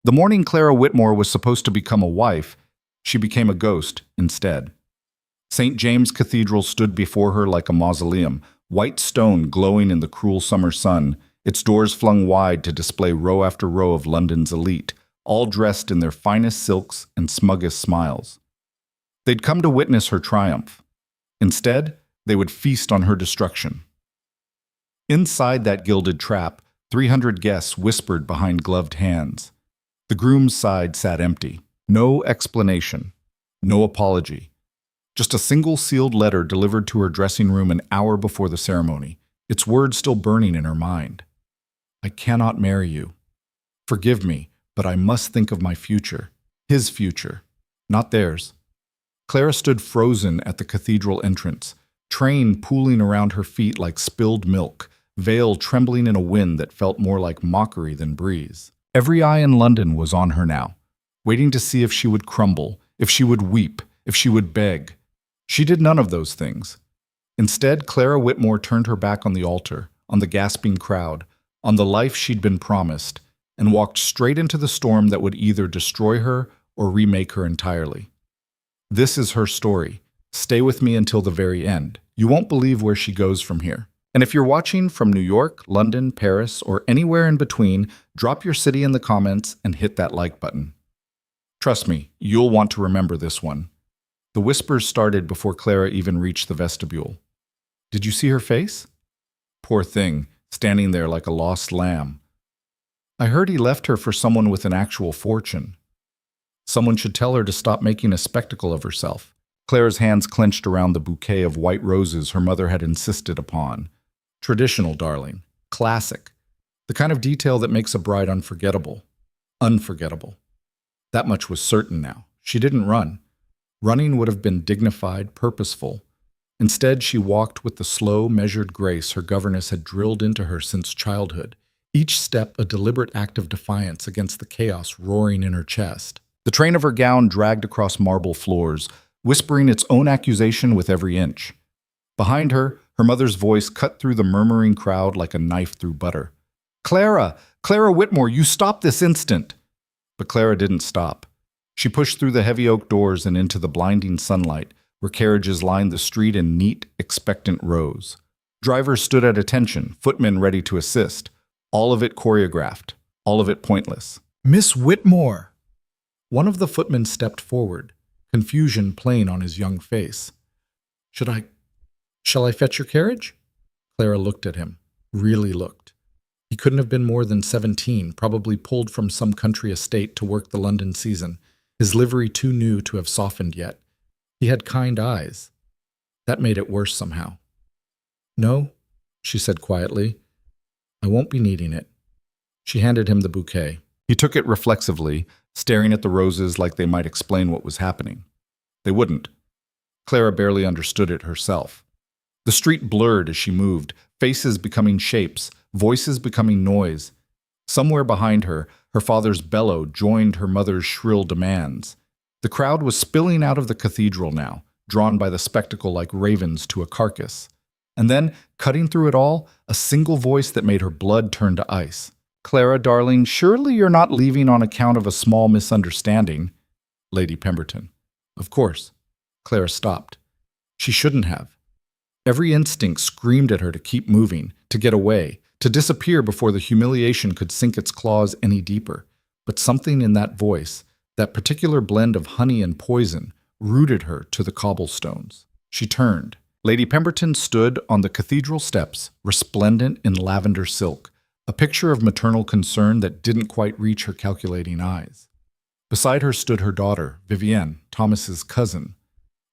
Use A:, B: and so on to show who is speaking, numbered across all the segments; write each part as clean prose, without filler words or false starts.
A: The morning Clara Whitmore was supposed to become a wife, she became a ghost instead. St. James Cathedral stood before her like a mausoleum, white stone glowing in the cruel summer sun, its doors flung wide to display row after row of London's elite, all dressed in their finest silks and smuggest smiles. They'd come to witness her triumph. Instead, they would feast on her destruction. Inside that gilded trap, 300 guests whispered behind gloved hands. The groom's side sat empty. No explanation. No apology. Just a single sealed letter delivered to her dressing room an hour before the ceremony, its words still burning in her mind. I cannot marry you. Forgive me, but I must think of my future. His future, not theirs. Clara stood frozen at the cathedral entrance, train pooling around her feet like spilled milk, veil trembling in a wind that felt more like mockery than breeze. Every eye in London was on her now, waiting to see if she would crumble, if she would weep, if she would beg. She did none of those things. Instead, Clara Whitmore turned her back on the altar, on the gasping crowd, on the life she'd been promised, and walked straight into the storm that would either destroy her or remake her entirely. This is her story. Stay with me until the very end. You won't believe where she goes from here. And if you're watching from New York, London, Paris, or anywhere in between, drop your city in the comments and hit that like button. Trust me, you'll want to remember this one. The whispers started before Clara even reached the vestibule. Did you see her face? Poor thing, standing there like a lost lamb. I heard he left her for someone with an actual fortune. Someone should tell her to stop making a spectacle of herself. Clara's hands clenched around the bouquet of white roses her mother had insisted upon. Traditional, darling. Classic. The kind of detail that makes a bride unforgettable. Unforgettable. That much was certain now. She didn't run. Running would have been dignified, purposeful. Instead, she walked with the slow, measured grace her governess had drilled into her since childhood, each step a deliberate act of defiance against the chaos roaring in her chest. The train of her gown dragged across marble floors, whispering its own accusation with every inch. Behind her, her mother's voice cut through the murmuring crowd like a knife through butter. Clara! Clara Whitmore, you stop this instant! But Clara didn't stop. She pushed through the heavy oak doors and into the blinding sunlight, where carriages lined the street in neat, expectant rows. Drivers stood at attention, footmen ready to assist. All of it choreographed, all of it pointless. Miss Whitmore! One of the footmen stepped forward, confusion plain on his young face. Shall I fetch your carriage? Clara looked at him, really looked. He couldn't have been more than 17, probably pulled from some country estate to work the London season, his livery too new to have softened yet. He had kind eyes. That made it worse somehow. No, she said quietly. I won't be needing it. She handed him the bouquet. He took it reflexively, staring at the roses like they might explain what was happening. They wouldn't. Clara barely understood it herself. The street blurred as she moved, faces becoming shapes, voices becoming noise. Somewhere behind her, her father's bellow joined her mother's shrill demands. The crowd was spilling out of the cathedral now, drawn by the spectacle like ravens to a carcass. And then, cutting through it all, a single voice that made her blood turn to ice. Clara, darling, surely you're not leaving on account of a small misunderstanding. Lady Pemberton. Of course. Clara stopped. She shouldn't have. Every instinct screamed at her to keep moving, to get away, to disappear before the humiliation could sink its claws any deeper. But something in that voice, that particular blend of honey and poison, rooted her to the cobblestones. She turned. Lady Pemberton stood on the cathedral steps, resplendent in lavender silk, a picture of maternal concern that didn't quite reach her calculating eyes. Beside her stood her daughter, Vivienne, Thomas's cousin.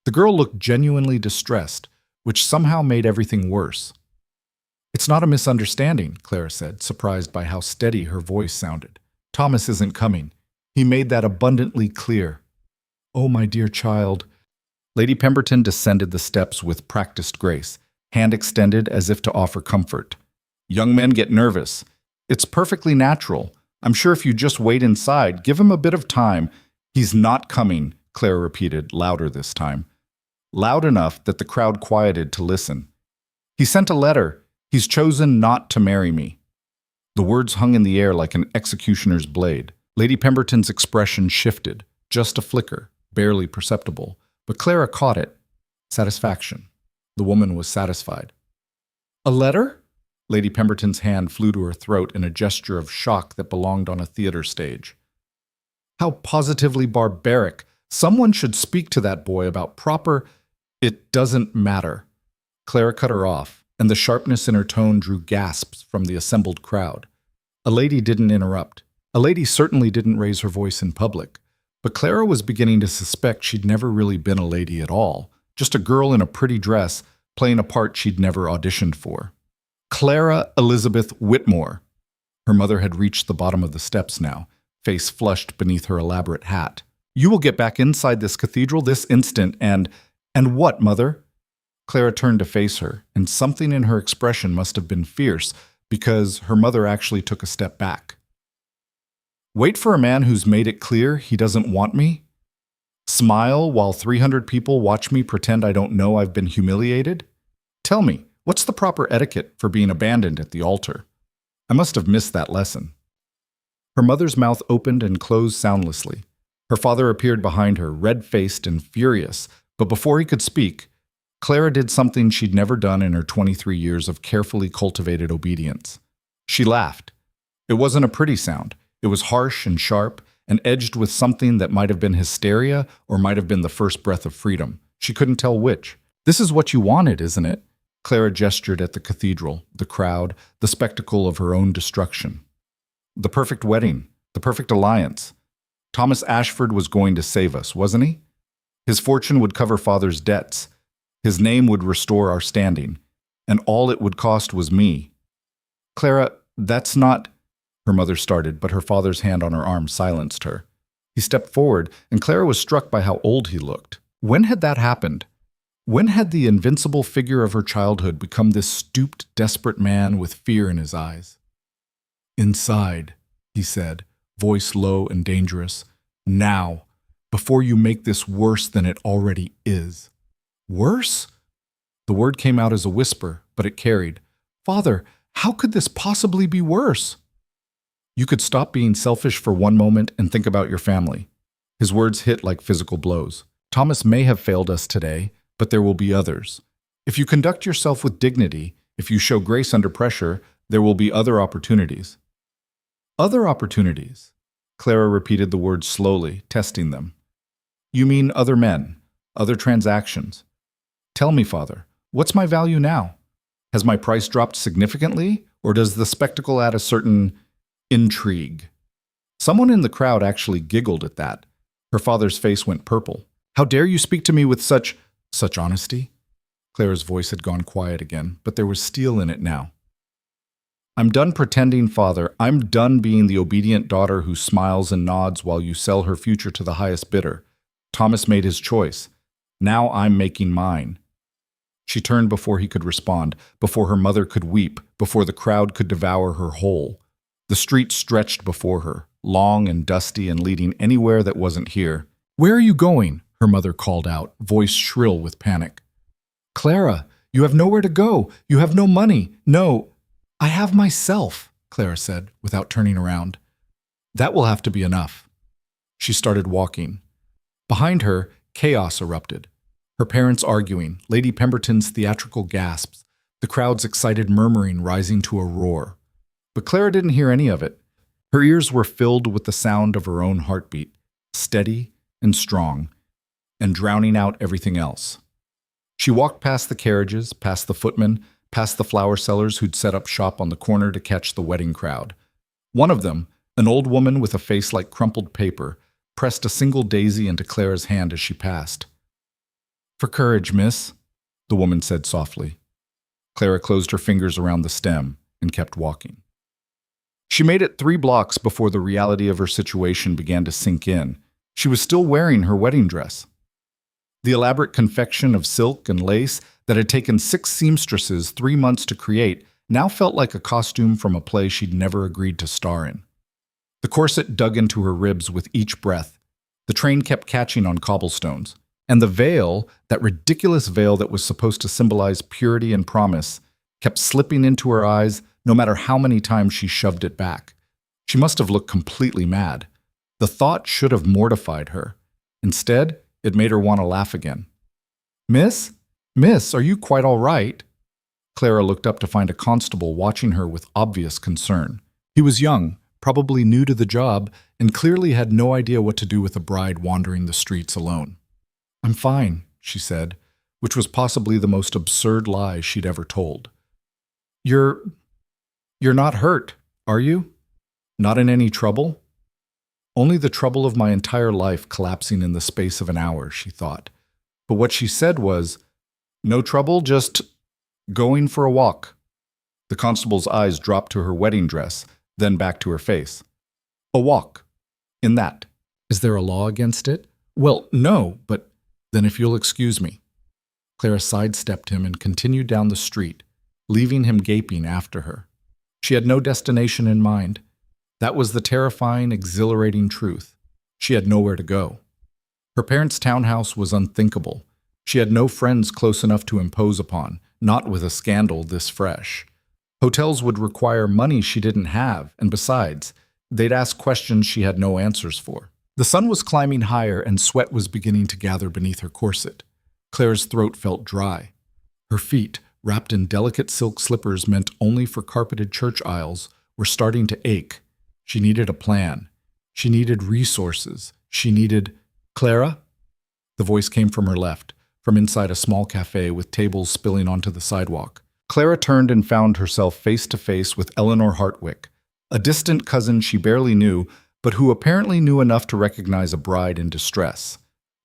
A: The girl looked genuinely distressed, which somehow made everything worse. It's not a misunderstanding, Clara said, surprised by how steady her voice sounded. Thomas isn't coming. He made that abundantly clear. Oh, my dear child. Lady Pemberton descended the steps with practiced grace, hand extended as if to offer comfort. Young men get nervous. It's perfectly natural. I'm sure if you just wait inside, give him a bit of time. He's not coming, Clara repeated, louder this time. Loud enough that the crowd quieted to listen. He sent a letter. He's chosen not to marry me. The words hung in the air like an executioner's blade. Lady Pemberton's expression shifted, just a flicker, barely perceptible, but Clara caught it. Satisfaction. The woman was satisfied. "A letter?" Lady Pemberton's hand flew to her throat in a gesture of shock that belonged on a theater stage. How positively barbaric. Someone should speak to that boy about proper— It doesn't matter. Clara cut her off, and the sharpness in her tone drew gasps from the assembled crowd. A lady didn't interrupt. A lady certainly didn't raise her voice in public. But Clara was beginning to suspect she'd never really been a lady at all, just a girl in a pretty dress playing a part she'd never auditioned for. Clara Elizabeth Whitmore. Her mother had reached the bottom of the steps now, face flushed beneath her elaborate hat. "You will get back inside this cathedral this instant and what, Mother?" Clara turned to face her, and something in her expression must have been fierce, because her mother actually took a step back. "Wait for a man who's made it clear he doesn't want me? Smile while 300 people watch me pretend I don't know I've been humiliated? Tell me, what's the proper etiquette for being abandoned at the altar? I must have missed that lesson." Her mother's mouth opened and closed soundlessly. Her father appeared behind her, red-faced and furious, but before he could speak, Clara did something she'd never done in her 23 years of carefully cultivated obedience. She laughed. It wasn't a pretty sound. It was harsh and sharp, and edged with something that might have been hysteria or might have been the first breath of freedom. She couldn't tell which. "This is what you wanted, isn't it?" Clara gestured at the cathedral, the crowd, the spectacle of her own destruction. The perfect wedding, the perfect alliance. Thomas Ashford was going to save us, wasn't he? His fortune would cover Father's debts. His name would restore our standing. And all it would cost was me. "Clara, that's not—" her mother started, but her father's hand on her arm silenced her. He stepped forward, and Clara was struck by how old he looked. When had that happened? When had the invincible figure of her childhood become this stooped, desperate man with fear in his eyes? "Inside," he said, voice low and dangerous. "Now, before you make this worse than it already is." "Worse?" The word came out as a whisper, but it carried. "Father, how could this possibly be worse?" "You could stop being selfish for one moment and think about your family." His words hit like physical blows. "Thomas may have failed us today, but there will be others. If you conduct yourself with dignity, if you show grace under pressure, there will be other opportunities." "Other opportunities?" Clara repeated the words slowly, testing them. "You mean other men, other transactions? Tell me, Father, what's my value now? Has my price dropped significantly, or does the spectacle add a certain intrigue?" Someone in the crowd actually giggled at that. Her father's face went purple. "How dare you speak to me with such honesty?" Clara's voice had gone quiet again, but there was steel in it now. "I'm done pretending, Father. I'm done being the obedient daughter who smiles and nods while you sell her future to the highest bidder. Thomas made his choice. Now I'm making mine." She turned before he could respond, before her mother could weep, before the crowd could devour her whole. The street stretched before her, long and dusty and leading anywhere that wasn't here. "Where are you going?" her mother called out, voice shrill with panic. "Clara, you have nowhere to go. You have no money. No, I have myself," Clara said, without turning around. "That will have to be enough." She started walking. Behind her, chaos erupted. Her parents arguing, Lady Pemberton's theatrical gasps, the crowd's excited murmuring rising to a roar. But Clara didn't hear any of it. Her ears were filled with the sound of her own heartbeat, steady and strong, and drowning out everything else. She walked past the carriages, past the footmen, past the flower sellers who'd set up shop on the corner to catch the wedding crowd. One of them, an old woman with a face like crumpled paper, pressed a single daisy into Clara's hand as she passed. "For courage, miss," the woman said softly. Clara closed her fingers around the stem and kept walking. She made it 3 blocks before the reality of her situation began to sink in. She was still wearing her wedding dress. The elaborate confection of silk and lace that had taken 6 seamstresses 3 months to create now felt like a costume from a play she'd never agreed to star in. The corset dug into her ribs with each breath. The train kept catching on cobblestones. And the veil, that ridiculous veil that was supposed to symbolize purity and promise, kept slipping into her eyes no matter how many times she shoved it back. She must have looked completely mad. The thought should have mortified her. Instead, it made her want to laugh again. Miss? Miss, are you quite all right? Clara looked up to find a constable watching her with obvious concern. He was young, probably new to the job, and clearly had no idea what to do with a bride wandering the streets alone. I'm fine, she said, which was possibly the most absurd lie she'd ever told. You're not hurt, are you? Not in any trouble? Only the trouble of my entire life collapsing in the space of an hour, she thought. But what she said was, no trouble, just going for a walk. The constable's eyes dropped to her wedding dress, then back to her face. A walk. In that. Is there a law against it? Well, no, but then if you'll excuse me. Clara sidestepped him and continued down the street, leaving him gaping after her. She had no destination in mind. That was the terrifying, exhilarating truth. She had nowhere to go. Her parents' townhouse was unthinkable. She had no friends close enough to impose upon, not with a scandal this fresh. Hotels would require money she didn't have, and besides, they'd ask questions she had no answers for. The sun was climbing higher and sweat was beginning to gather beneath her corset. Clara's throat felt dry. Her feet, wrapped in delicate silk slippers meant only for carpeted church aisles, were starting to ache. She needed a plan. She needed resources. She needed... Clara? The voice came from her left, from inside a small cafe with tables spilling onto the sidewalk. Clara turned and found herself face to face with Eleanor Hartwick, a distant cousin she barely knew, but who apparently knew enough to recognize a bride in distress.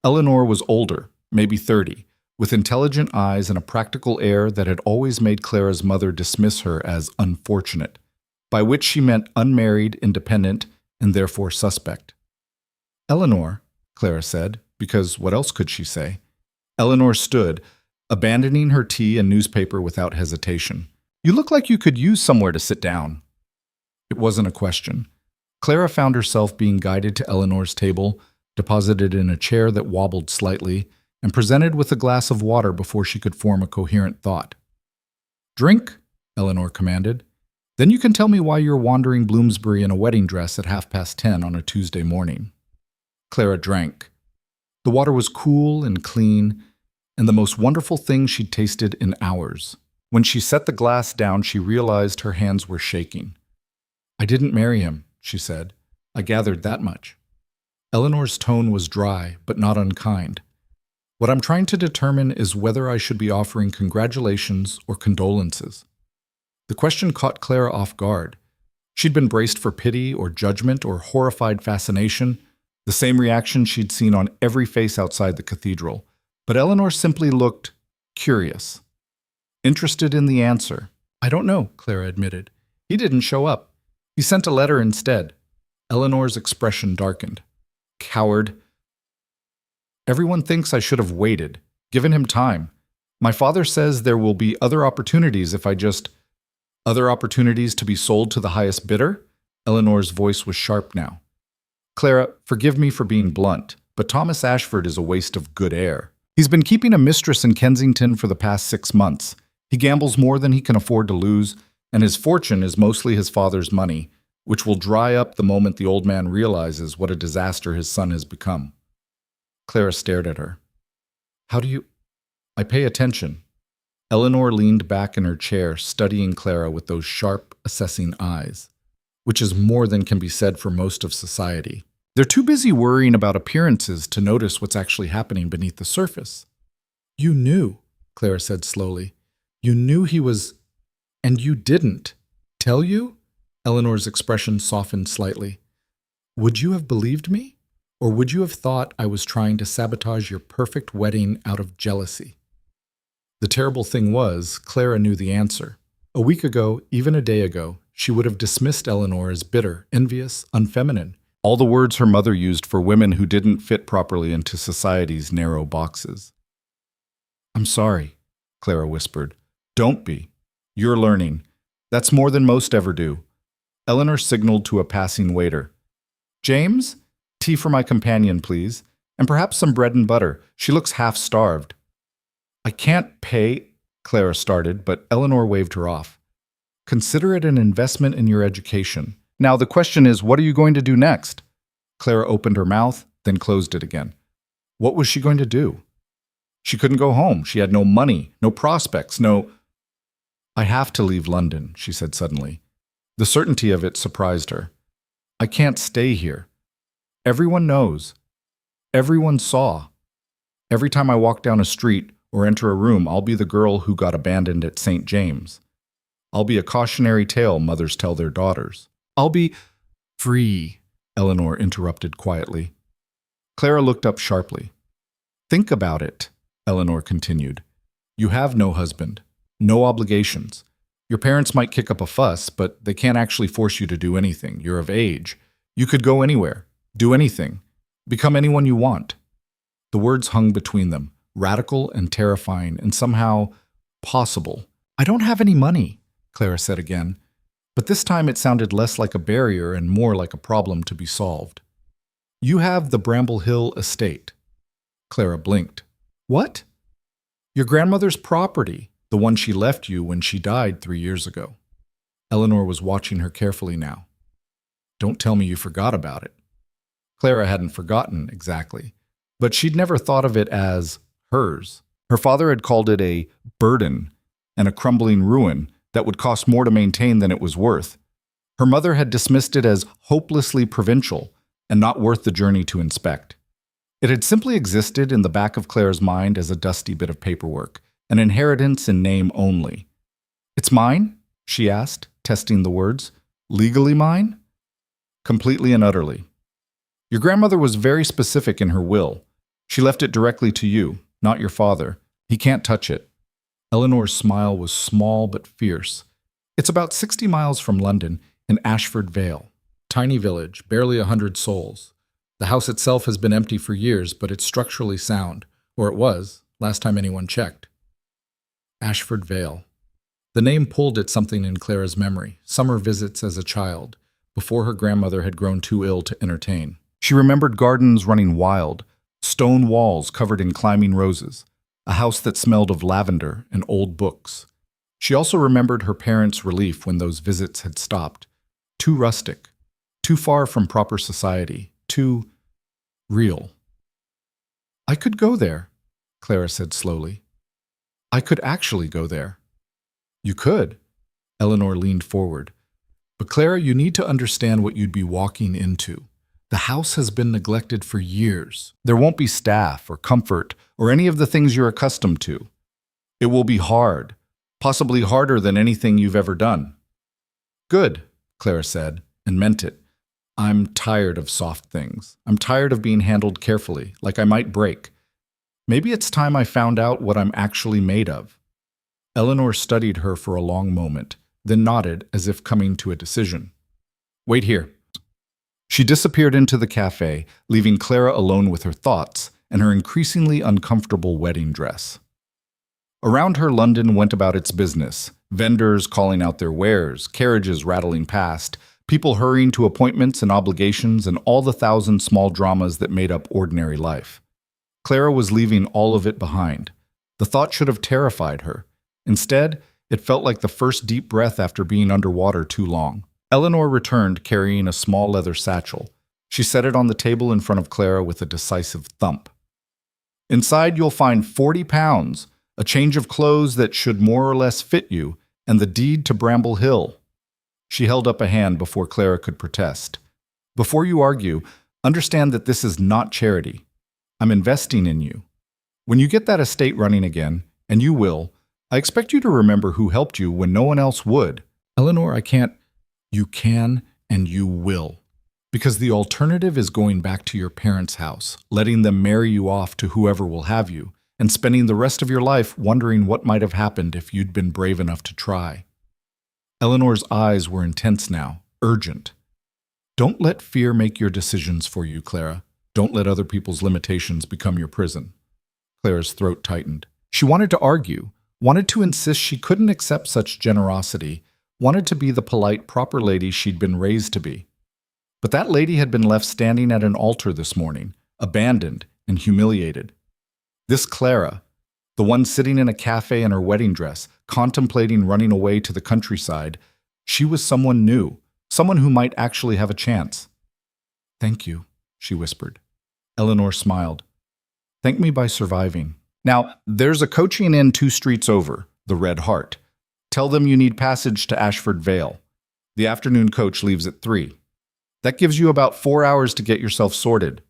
A: Eleanor was older, maybe 30, with intelligent eyes and a practical air that had always made Clara's mother dismiss her as unfortunate, by which she meant unmarried, independent, and therefore suspect. Eleanor, Clara said, because what else could she say? Eleanor stood, abandoning her tea and newspaper without hesitation. You look like you could use somewhere to sit down. It wasn't a question. Clara found herself being guided to Eleanor's table, deposited in a chair that wobbled slightly, and presented with a glass of water before she could form a coherent thought. Drink, Eleanor commanded. Then you can tell me why you're wandering Bloomsbury in a wedding dress at 10:30 on a Tuesday morning. Clara drank. The water was cool and clean, and the most wonderful thing she'd tasted in hours. When she set the glass down, she realized her hands were shaking. I didn't marry him, she said. I gathered that much. Eleanor's tone was dry, but not unkind. What I'm trying to determine is whether I should be offering congratulations or condolences. The question caught Clara off guard. She'd been braced for pity or judgment or horrified fascination, the same reaction she'd seen on every face outside the cathedral. But Eleanor simply looked curious, interested in the answer. I don't know, Clara admitted. He didn't show up. He sent a letter instead. Eleanor's expression darkened. Coward. Everyone thinks I should have waited, given him time. My father says there will be other opportunities if I just... Other opportunities to be sold to the highest bidder? Eleanor's voice was sharp now. Clara, forgive me for being blunt, but Thomas Ashford is a waste of good air. He's been keeping a mistress in Kensington for the past 6 months. He gambles more than he can afford to lose, and his fortune is mostly his father's money, which will dry up the moment the old man realizes what a disaster his son has become. Clara stared at her. How do you... I pay attention. Eleanor leaned back in her chair, studying Clara with those sharp, assessing eyes, which is more than can be said for most of society. They're too busy worrying about appearances to notice what's actually happening beneath the surface. You knew, Clara said slowly. You knew he was... And you didn't. Tell you? Eleanor's expression softened slightly. Would you have believed me? Or would you have thought I was trying to sabotage your perfect wedding out of jealousy? The terrible thing was, Clara knew the answer. A week ago, even a day ago, she would have dismissed Eleanor as bitter, envious, unfeminine. All the words her mother used for women who didn't fit properly into society's narrow boxes. I'm sorry, Clara whispered. Don't be. You're learning. That's more than most ever do. Eleanor signaled to a passing waiter. James? Tea for my companion, please. And perhaps some bread and butter. She looks half-starved. I can't pay, Clara started, but Eleanor waved her off. Consider it an investment in your education. Now the question is, what are you going to do next? Clara opened her mouth, then closed it again. What was she going to do? She couldn't go home. She had no money, no prospects, no... I have to leave London, she said suddenly. The certainty of it surprised her. I can't stay here. Everyone knows. Everyone saw. Every time I walk down a street or enter a room, I'll be the girl who got abandoned at St. James. I'll be a cautionary tale mothers tell their daughters. I'll be free, Eleanor interrupted quietly. Clara looked up sharply. Think about it, Eleanor continued. You have no husband, no obligations. Your parents might kick up a fuss, but they can't actually force you to do anything. You're of age. You could go anywhere, do anything, become anyone you want. The words hung between them, radical and terrifying, and somehow possible. I don't have any money, Clara said again, but this time it sounded less like a barrier and more like a problem to be solved. You have the Bramble Hill estate. Clara blinked. What? Your grandmother's property, the one she left you when she died 3 years ago. Eleanor was watching her carefully now. Don't tell me you forgot about it. Clara hadn't forgotten exactly, but she'd never thought of it as hers. Her father had called it a burden and a crumbling ruin that would cost more to maintain than it was worth. Her mother had dismissed it as hopelessly provincial and not worth the journey to inspect. It had simply existed in the back of Clara's mind as a dusty bit of paperwork, an inheritance in name only. It's mine? She asked, testing the words. Legally mine? Completely and utterly. Your grandmother was very specific in her will. She left it directly to you, not your father. He can't touch it. Eleanor's smile was small but fierce. It's about 60 miles from London, in Ashford Vale. Tiny village, barely 100 souls. The house itself has been empty for years, but it's structurally sound. Or it was, last time anyone checked. Ashford Vale. The name pulled at something in Clara's memory, summer visits as a child, before her grandmother had grown too ill to entertain. She remembered gardens running wild, stone walls covered in climbing roses, a house that smelled of lavender and old books. She also remembered her parents' relief when those visits had stopped. Too rustic, too far from proper society, too real. I could go there, Clara said slowly. I could actually go there. You could. Eleanor leaned forward. But Clara, you need to understand what you'd be walking into. The house has been neglected for years. There won't be staff or comfort or any of the things you're accustomed to. It will be hard, possibly harder than anything you've ever done. Good, Clara said, and meant it. I'm tired of soft things. I'm tired of being handled carefully, like I might break. Maybe it's time I found out what I'm actually made of. Eleanor studied her for a long moment, then nodded as if coming to a decision. Wait here. She disappeared into the cafe, leaving Clara alone with her thoughts and her increasingly uncomfortable wedding dress. Around her, London went about its business, vendors calling out their wares, carriages rattling past, people hurrying to appointments and obligations, and all the thousand small dramas that made up ordinary life. Clara was leaving all of it behind. The thought should have terrified her. Instead, it felt like the first deep breath after being underwater too long. Eleanor returned carrying a small leather satchel. She set it on the table in front of Clara with a decisive thump. Inside you'll find 40 pounds, a change of clothes that should more or less fit you, and the deed to Bramble Hill. She held up a hand before Clara could protest. Before you argue, understand that this is not charity. I'm investing in you. When you get that estate running again, and you will, I expect you to remember who helped you when no one else would. Eleanor, I can't. You can and you will. Because the alternative is going back to your parents' house, letting them marry you off to whoever will have you, and spending the rest of your life wondering what might have happened if you'd been brave enough to try. Eleanor's eyes were intense now, urgent. Don't let fear make your decisions for you, Clara. Don't let other people's limitations become your prison. Clara's throat tightened. She wanted to argue, wanted to insist she couldn't accept such generosity, wanted to be the polite, proper lady she'd been raised to be. But that lady had been left standing at an altar this morning, abandoned and humiliated. This Clara, the one sitting in a cafe in her wedding dress, contemplating running away to the countryside, she was someone new, someone who might actually have a chance. Thank you, she whispered. Eleanor smiled. Thank me by surviving. Now, there's a coaching inn 2 streets over, the Red Hart. Tell them you need passage to Ashford Vale. The afternoon coach leaves at 3. That gives you about 4 hours to get yourself sorted.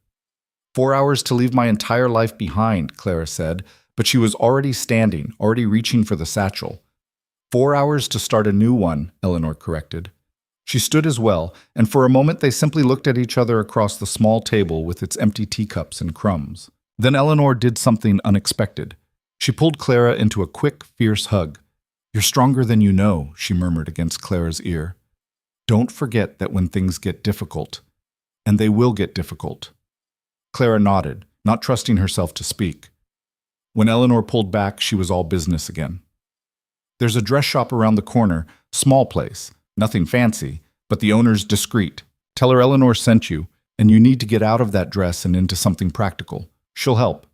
A: 4 hours to leave my entire life behind, Clara said, but she was already standing, already reaching for the satchel. 4 hours to start a new one, Eleanor corrected. She stood as well, and for a moment they simply looked at each other across the small table with its empty teacups and crumbs. Then Eleanor did something unexpected. She pulled Clara into a quick, fierce hug. You're stronger than you know, she murmured against Clara's ear. Don't forget that when things get difficult, and they will get difficult. Clara nodded, not trusting herself to speak. When Eleanor pulled back, she was all business again. There's a dress shop around the corner, small place, nothing fancy, but the owner's discreet. Tell her Eleanor sent you, and you need to get out of that dress and into something practical. She'll help.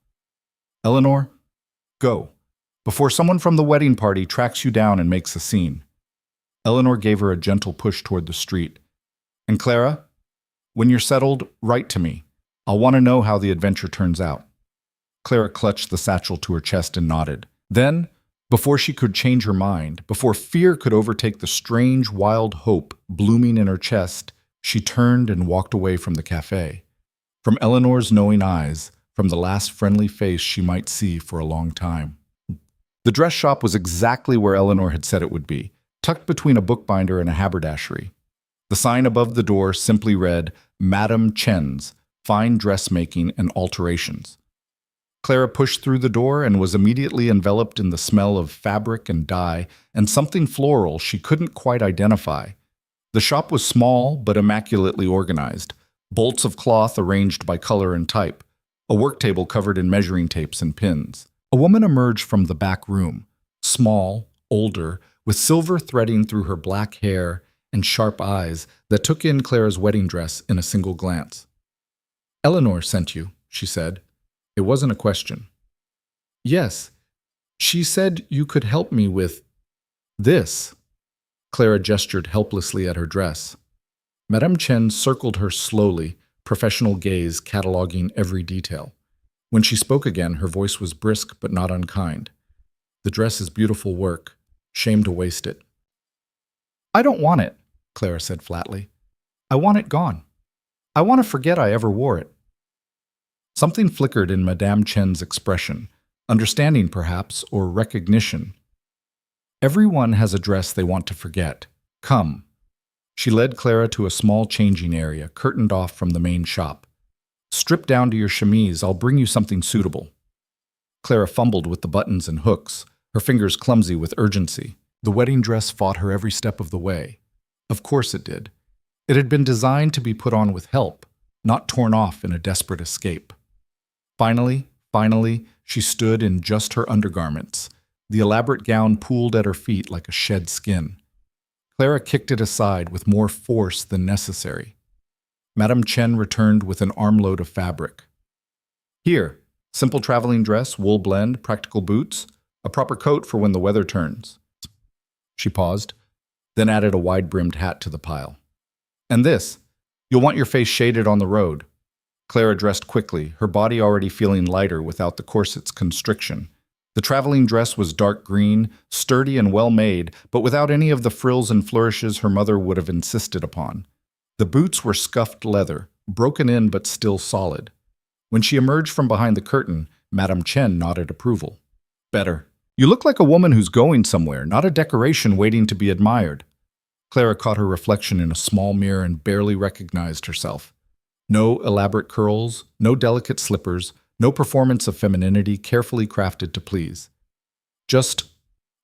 A: Eleanor, go, before someone from the wedding party tracks you down and makes a scene. Eleanor gave her a gentle push toward the street. And Clara, when you're settled, write to me. I'll want to know how the adventure turns out. Clara clutched the satchel to her chest and nodded. Then, before she could change her mind, before fear could overtake the strange, wild hope blooming in her chest, she turned and walked away from the cafe. From Eleanor's knowing eyes, from the last friendly face she might see for a long time. The dress shop was exactly where Eleanor had said it would be, tucked between a bookbinder and a haberdashery. The sign above the door simply read, Madame Chen's, Fine Dressmaking and Alterations. Clara pushed through the door and was immediately enveloped in the smell of fabric and dye and something floral she couldn't quite identify. The shop was small but immaculately organized, bolts of cloth arranged by color and type, a work table covered in measuring tapes and pins. A woman emerged from the back room, small, older, with silver threading through her black hair and sharp eyes that took in Clara's wedding dress in a single glance. Eleanor sent you, she said. It wasn't a question. Yes, she said you could help me with this. Clara gestured helplessly at her dress. Madame Chen circled her slowly, professional gaze cataloging every detail. When she spoke again, her voice was brisk but not unkind. The dress is beautiful work. Shame to waste it. I don't want it, Clara said flatly. I want it gone. I want to forget I ever wore it. Something flickered in Madame Chen's expression, understanding perhaps, or recognition. Everyone has a dress they want to forget. Come. She led Clara to a small changing area, curtained off from the main shop. Strip down to your chemise, I'll bring you something suitable. Clara fumbled with the buttons and hooks, her fingers clumsy with urgency. The wedding dress fought her every step of the way. Of course it did. It had been designed to be put on with help, not torn off in a desperate escape. Finally, she stood in just her undergarments, the elaborate gown pooled at her feet like a shed skin. Clara kicked it aside with more force than necessary. Madame Chen returned with an armload of fabric. Here, simple traveling dress, wool blend, practical boots, a proper coat for when the weather turns. She paused, then added a wide-brimmed hat to the pile. And this, you'll want your face shaded on the road. Clara dressed quickly, her body already feeling lighter without the corset's constriction. The traveling dress was dark green, sturdy and well-made, but without any of the frills and flourishes her mother would have insisted upon. The boots were scuffed leather, broken in but still solid. When she emerged from behind the curtain, Madame Chen nodded approval. Better. You look like a woman who's going somewhere, not a decoration waiting to be admired. Clara caught her reflection in a small mirror and barely recognized herself. No elaborate curls, no delicate slippers, no performance of femininity carefully crafted to please. Just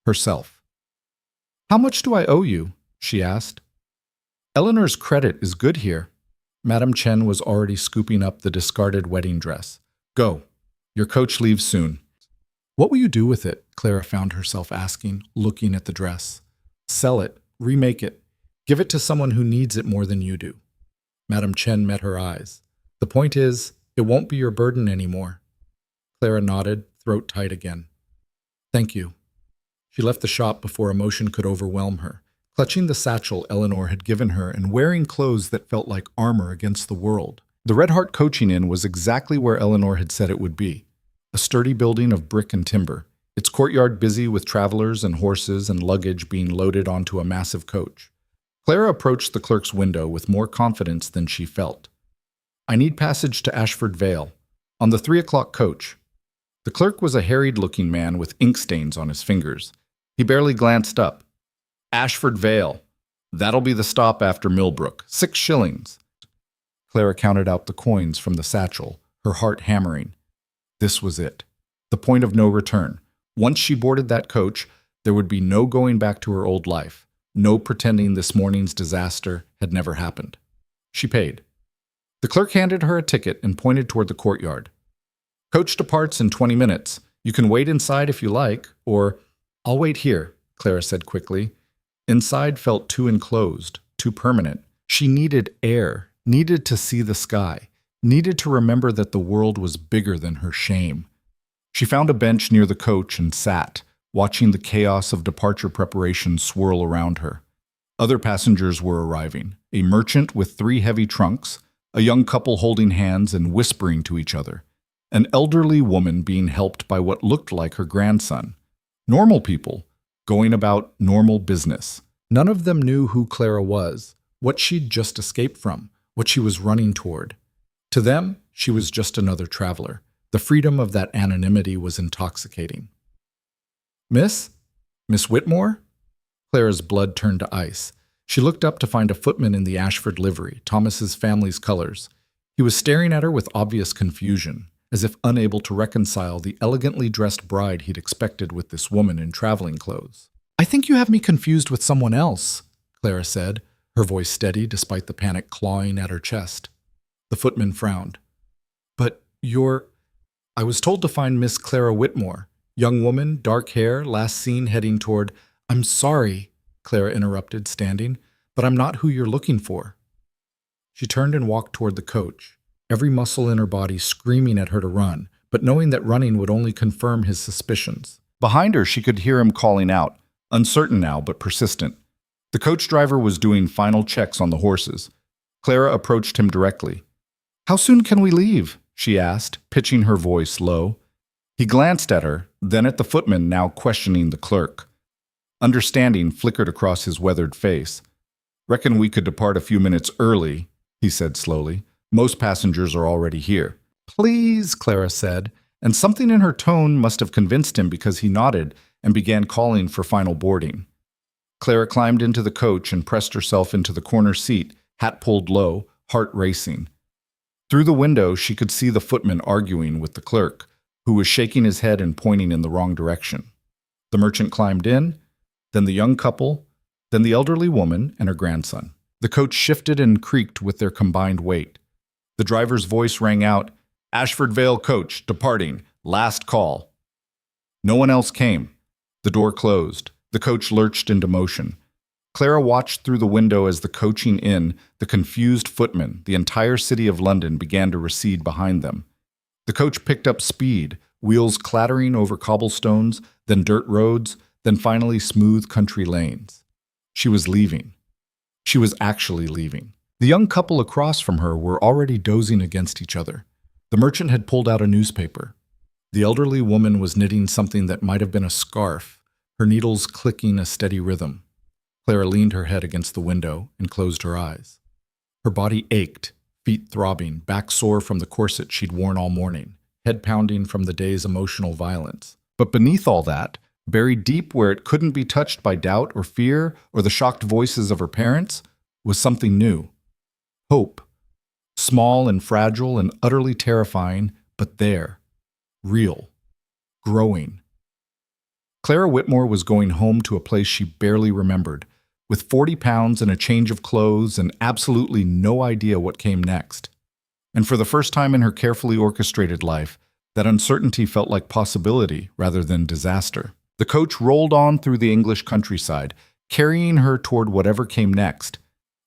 A: herself. How much do I owe you? She asked. Eleanor's credit is good here. Madame Chen was already scooping up the discarded wedding dress. Go. Your coach leaves soon. What will you do with it? Clara found herself asking, looking at the dress. Sell it. Remake it. Give it to someone who needs it more than you do. Madame Chen met her eyes. The point is, it won't be your burden anymore. Clara nodded, throat tight again. Thank you. She left the shop before emotion could overwhelm her, clutching the satchel Eleanor had given her and wearing clothes that felt like armor against the world. The Red Heart Coaching Inn was exactly where Eleanor had said it would be. A sturdy building of brick and timber, its courtyard busy with travelers and horses and luggage being loaded onto a massive coach. Clara approached the clerk's window with more confidence than she felt. "I need passage to Ashford Vale, on the 3 o'clock coach." The clerk was a harried-looking man with ink stains on his fingers. He barely glanced up. "Ashford Vale. That'll be the stop after Millbrook. 6 shillings. Clara counted out the coins from the satchel, her heart hammering. This was it. The point of no return. Once she boarded that coach, there would be no going back to her old life, no pretending this morning's disaster had never happened. She paid. The clerk handed her a ticket and pointed toward the courtyard. "Coach departs in 20 minutes. You can wait inside if you like, or—" "I'll wait here," Clara said quickly. Inside felt too enclosed, too permanent. She needed air, needed to see the sky, needed to remember that the world was bigger than her shame. She found a bench near the coach and sat, watching the chaos of departure preparation swirl around her. Other passengers were arriving, a merchant with 3 heavy trunks, a young couple holding hands and whispering to each other, an elderly woman being helped by what looked like her grandson. Normal people, going about normal business. None of them knew who Clara was, what she'd just escaped from, what she was running toward. To them, she was just another traveler. The freedom of that anonymity was intoxicating. "Miss? Miss Whitmore?" Clara's blood turned to ice. She looked up to find a footman in the Ashford livery, Thomas's family's colors. He was staring at her with obvious confusion, as if unable to reconcile the elegantly dressed bride he'd expected with this woman in traveling clothes. "I think you have me confused with someone else," Clara said, her voice steady despite the panic clawing at her chest. The footman frowned. "But you're— I was told to find Miss Clara Whitmore, young woman, dark hair, last seen heading toward—" "I'm sorry," Clara interrupted, standing, "but I'm not who you're looking for." She turned and walked toward the coach, every muscle in her body screaming at her to run, but knowing that running would only confirm his suspicions. Behind her, she could hear him calling out, uncertain now but persistent. The coach driver was doing final checks on the horses. Clara approached him directly. "How soon can we leave?" she asked, pitching her voice low. He glanced at her, then at the footman now questioning the clerk. Understanding flickered across his weathered face. "Reckon we could depart a few minutes early," he said slowly. "Most passengers are already here." "Please," Clara said, and something in her tone must have convinced him because he nodded and began calling for final boarding. Clara climbed into the coach and pressed herself into the corner seat, hat pulled low, heart racing. Through the window, she could see the footman arguing with the clerk, who was shaking his head and pointing in the wrong direction. The merchant climbed in, then the young couple, then the elderly woman and her grandson. The coach shifted and creaked with their combined weight. The driver's voice rang out, "Ashford Vale coach, departing, last call." No one else came. The door closed. The coach lurched into motion. Clara watched through the window as the coaching inn, the confused footman, the entire city of London began to recede behind them. The coach picked up speed, wheels clattering over cobblestones, then dirt roads, then finally smooth country lanes. She was leaving. She was actually leaving. The young couple across from her were already dozing against each other. The merchant had pulled out a newspaper. The elderly woman was knitting something that might have been a scarf, her needles clicking a steady rhythm. Clara leaned her head against the window and closed her eyes. Her body ached, feet throbbing, back sore from the corset she'd worn all morning, head pounding from the day's emotional violence. But beneath all that, buried deep where it couldn't be touched by doubt or fear or the shocked voices of her parents, was something new. Hope. Small and fragile and utterly terrifying, but there. Real. Growing. Clara Whitmore was going home to a place she barely remembered, with 40 pounds and a change of clothes and absolutely no idea what came next. And for the first time in her carefully orchestrated life, that uncertainty felt like possibility rather than disaster. The coach rolled on through the English countryside, carrying her toward whatever came next.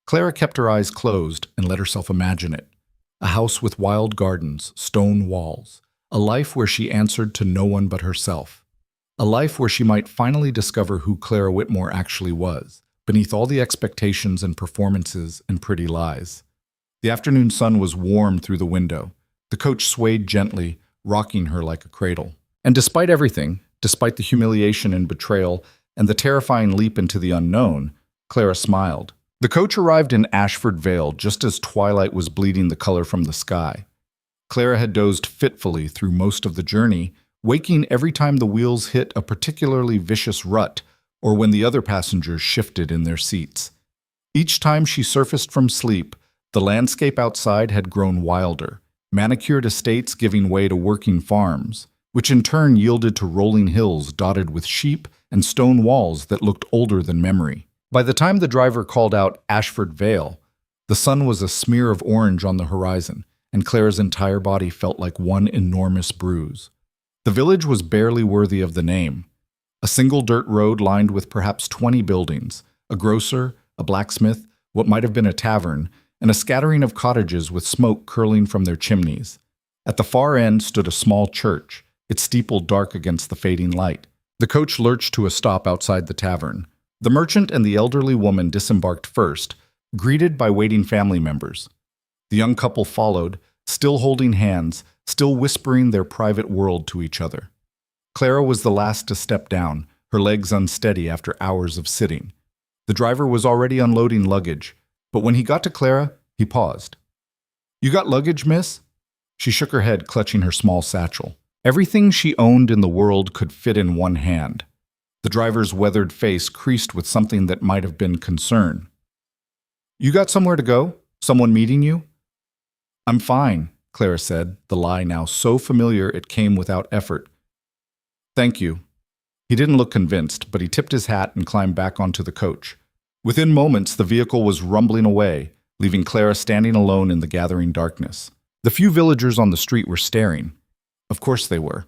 A: Clara kept her eyes closed and let herself imagine it. A house with wild gardens, stone walls. A life where she answered to no one but herself. A life where she might finally discover who Clara Whitmore actually was, beneath all the expectations and performances and pretty lies. The afternoon sun was warm through the window. The coach swayed gently, rocking her like a cradle. And despite everything, despite the humiliation and betrayal and the terrifying leap into the unknown, Clara smiled. The coach arrived in Ashford Vale just as twilight was bleeding the color from the sky. Clara had dozed fitfully through most of the journey, waking every time the wheels hit a particularly vicious rut or when the other passengers shifted in their seats. Each time she surfaced from sleep, the landscape outside had grown wilder, manicured estates giving way to working farms, which in turn yielded to rolling hills dotted with sheep and stone walls that looked older than memory. By the time the driver called out Ashford Vale, the sun was a smear of orange on the horizon, and Clara's entire body felt like one enormous bruise. The village was barely worthy of the name. A single dirt road lined with perhaps 20 buildings, a grocer, a blacksmith, what might have been a tavern, and a scattering of cottages with smoke curling from their chimneys. At the far end stood a small church, its steeple dark against the fading light. The coach lurched to a stop outside the tavern. The merchant and the elderly woman disembarked first, greeted by waiting family members. The young couple followed, still holding hands, still whispering their private world to each other. Clara was the last to step down, her legs unsteady after hours of sitting. The driver was already unloading luggage, but when he got to Clara, he paused. "You got luggage, miss?" She shook her head, clutching her small satchel. Everything she owned in the world could fit in one hand. The driver's weathered face creased with something that might have been concern. "You got somewhere to go? Someone meeting you?" "I'm fine," Clara said, the lie now so familiar it came without effort. "Thank you." He didn't look convinced, but he tipped his hat and climbed back onto the coach. Within moments, the vehicle was rumbling away, leaving Clara standing alone in the gathering darkness. The few villagers on the street were staring. Of course they were.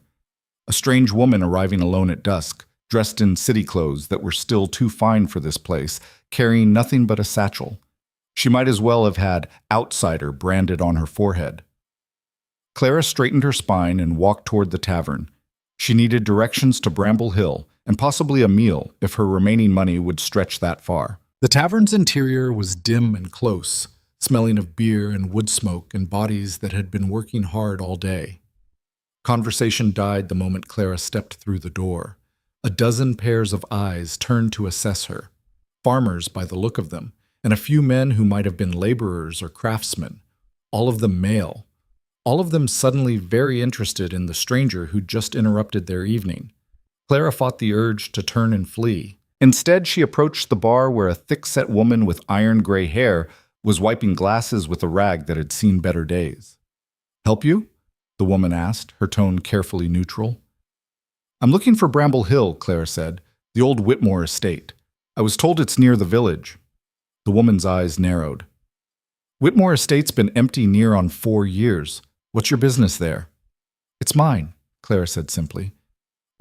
A: A strange woman arriving alone at dusk, dressed in city clothes that were still too fine for this place, carrying nothing but a satchel. She might as well have had "outsider" branded on her forehead. Clara straightened her spine and walked toward the tavern. She needed directions to Bramble Hill, and possibly a meal if her remaining money would stretch that far. The tavern's interior was dim and close, smelling of beer and wood smoke and bodies that had been working hard all day. Conversation died the moment Clara stepped through the door. A dozen pairs of eyes turned to assess her. Farmers by the look of them, and a few men who might have been laborers or craftsmen, all of them male. All of them suddenly very interested in the stranger who'd just interrupted their evening. Clara fought the urge to turn and flee. Instead, she approached the bar where a thick-set woman with iron gray hair was wiping glasses with a rag that had seen better days. "Help you?" the woman asked, her tone carefully neutral. "I'm looking for Bramble Hill," Clara said, "the old Whitmore estate. I was told it's near the village." The woman's eyes narrowed. "Whitmore estate's been empty near on 4 years. What's your business there?" "It's mine," Clara said simply.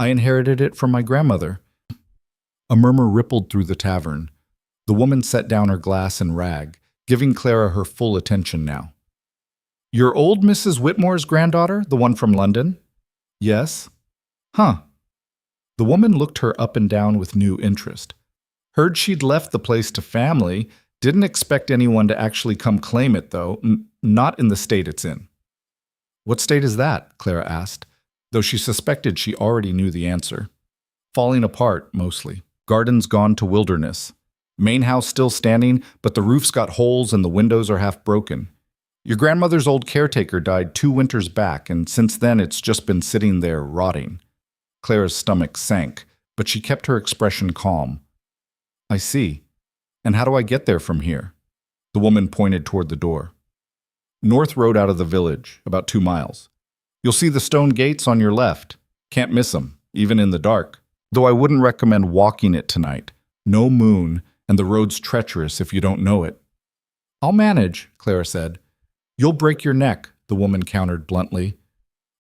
A: "I inherited it from my grandmother." A murmur rippled through the tavern. The woman set down her glass and rag, giving Clara her full attention now. "You're old Mrs. Whitmore's granddaughter, the one from London?" "Yes." "Huh." The woman looked her up and down with new interest. "Heard she'd left the place to family. Didn't expect anyone to actually come claim it, though. Not in the state it's in." "What state is that?" Clara asked, though she suspected she already knew the answer. "Falling apart, mostly. Gardens gone to wilderness. Main house still standing, but the roof's got holes and the windows are half broken. Your grandmother's old caretaker died 2 winters back, and since then it's just been sitting there rotting." Clara's stomach sank, but she kept her expression calm. "I see. And how do I get there from here?" The woman pointed toward the door. "North road out of the village, about 2 miles. You'll see the stone gates on your left. Can't miss 'em, even in the dark. Though I wouldn't recommend walking it tonight. No moon, and the road's treacherous if you don't know it." "I'll manage," Clara said. "You'll break your neck," the woman countered bluntly.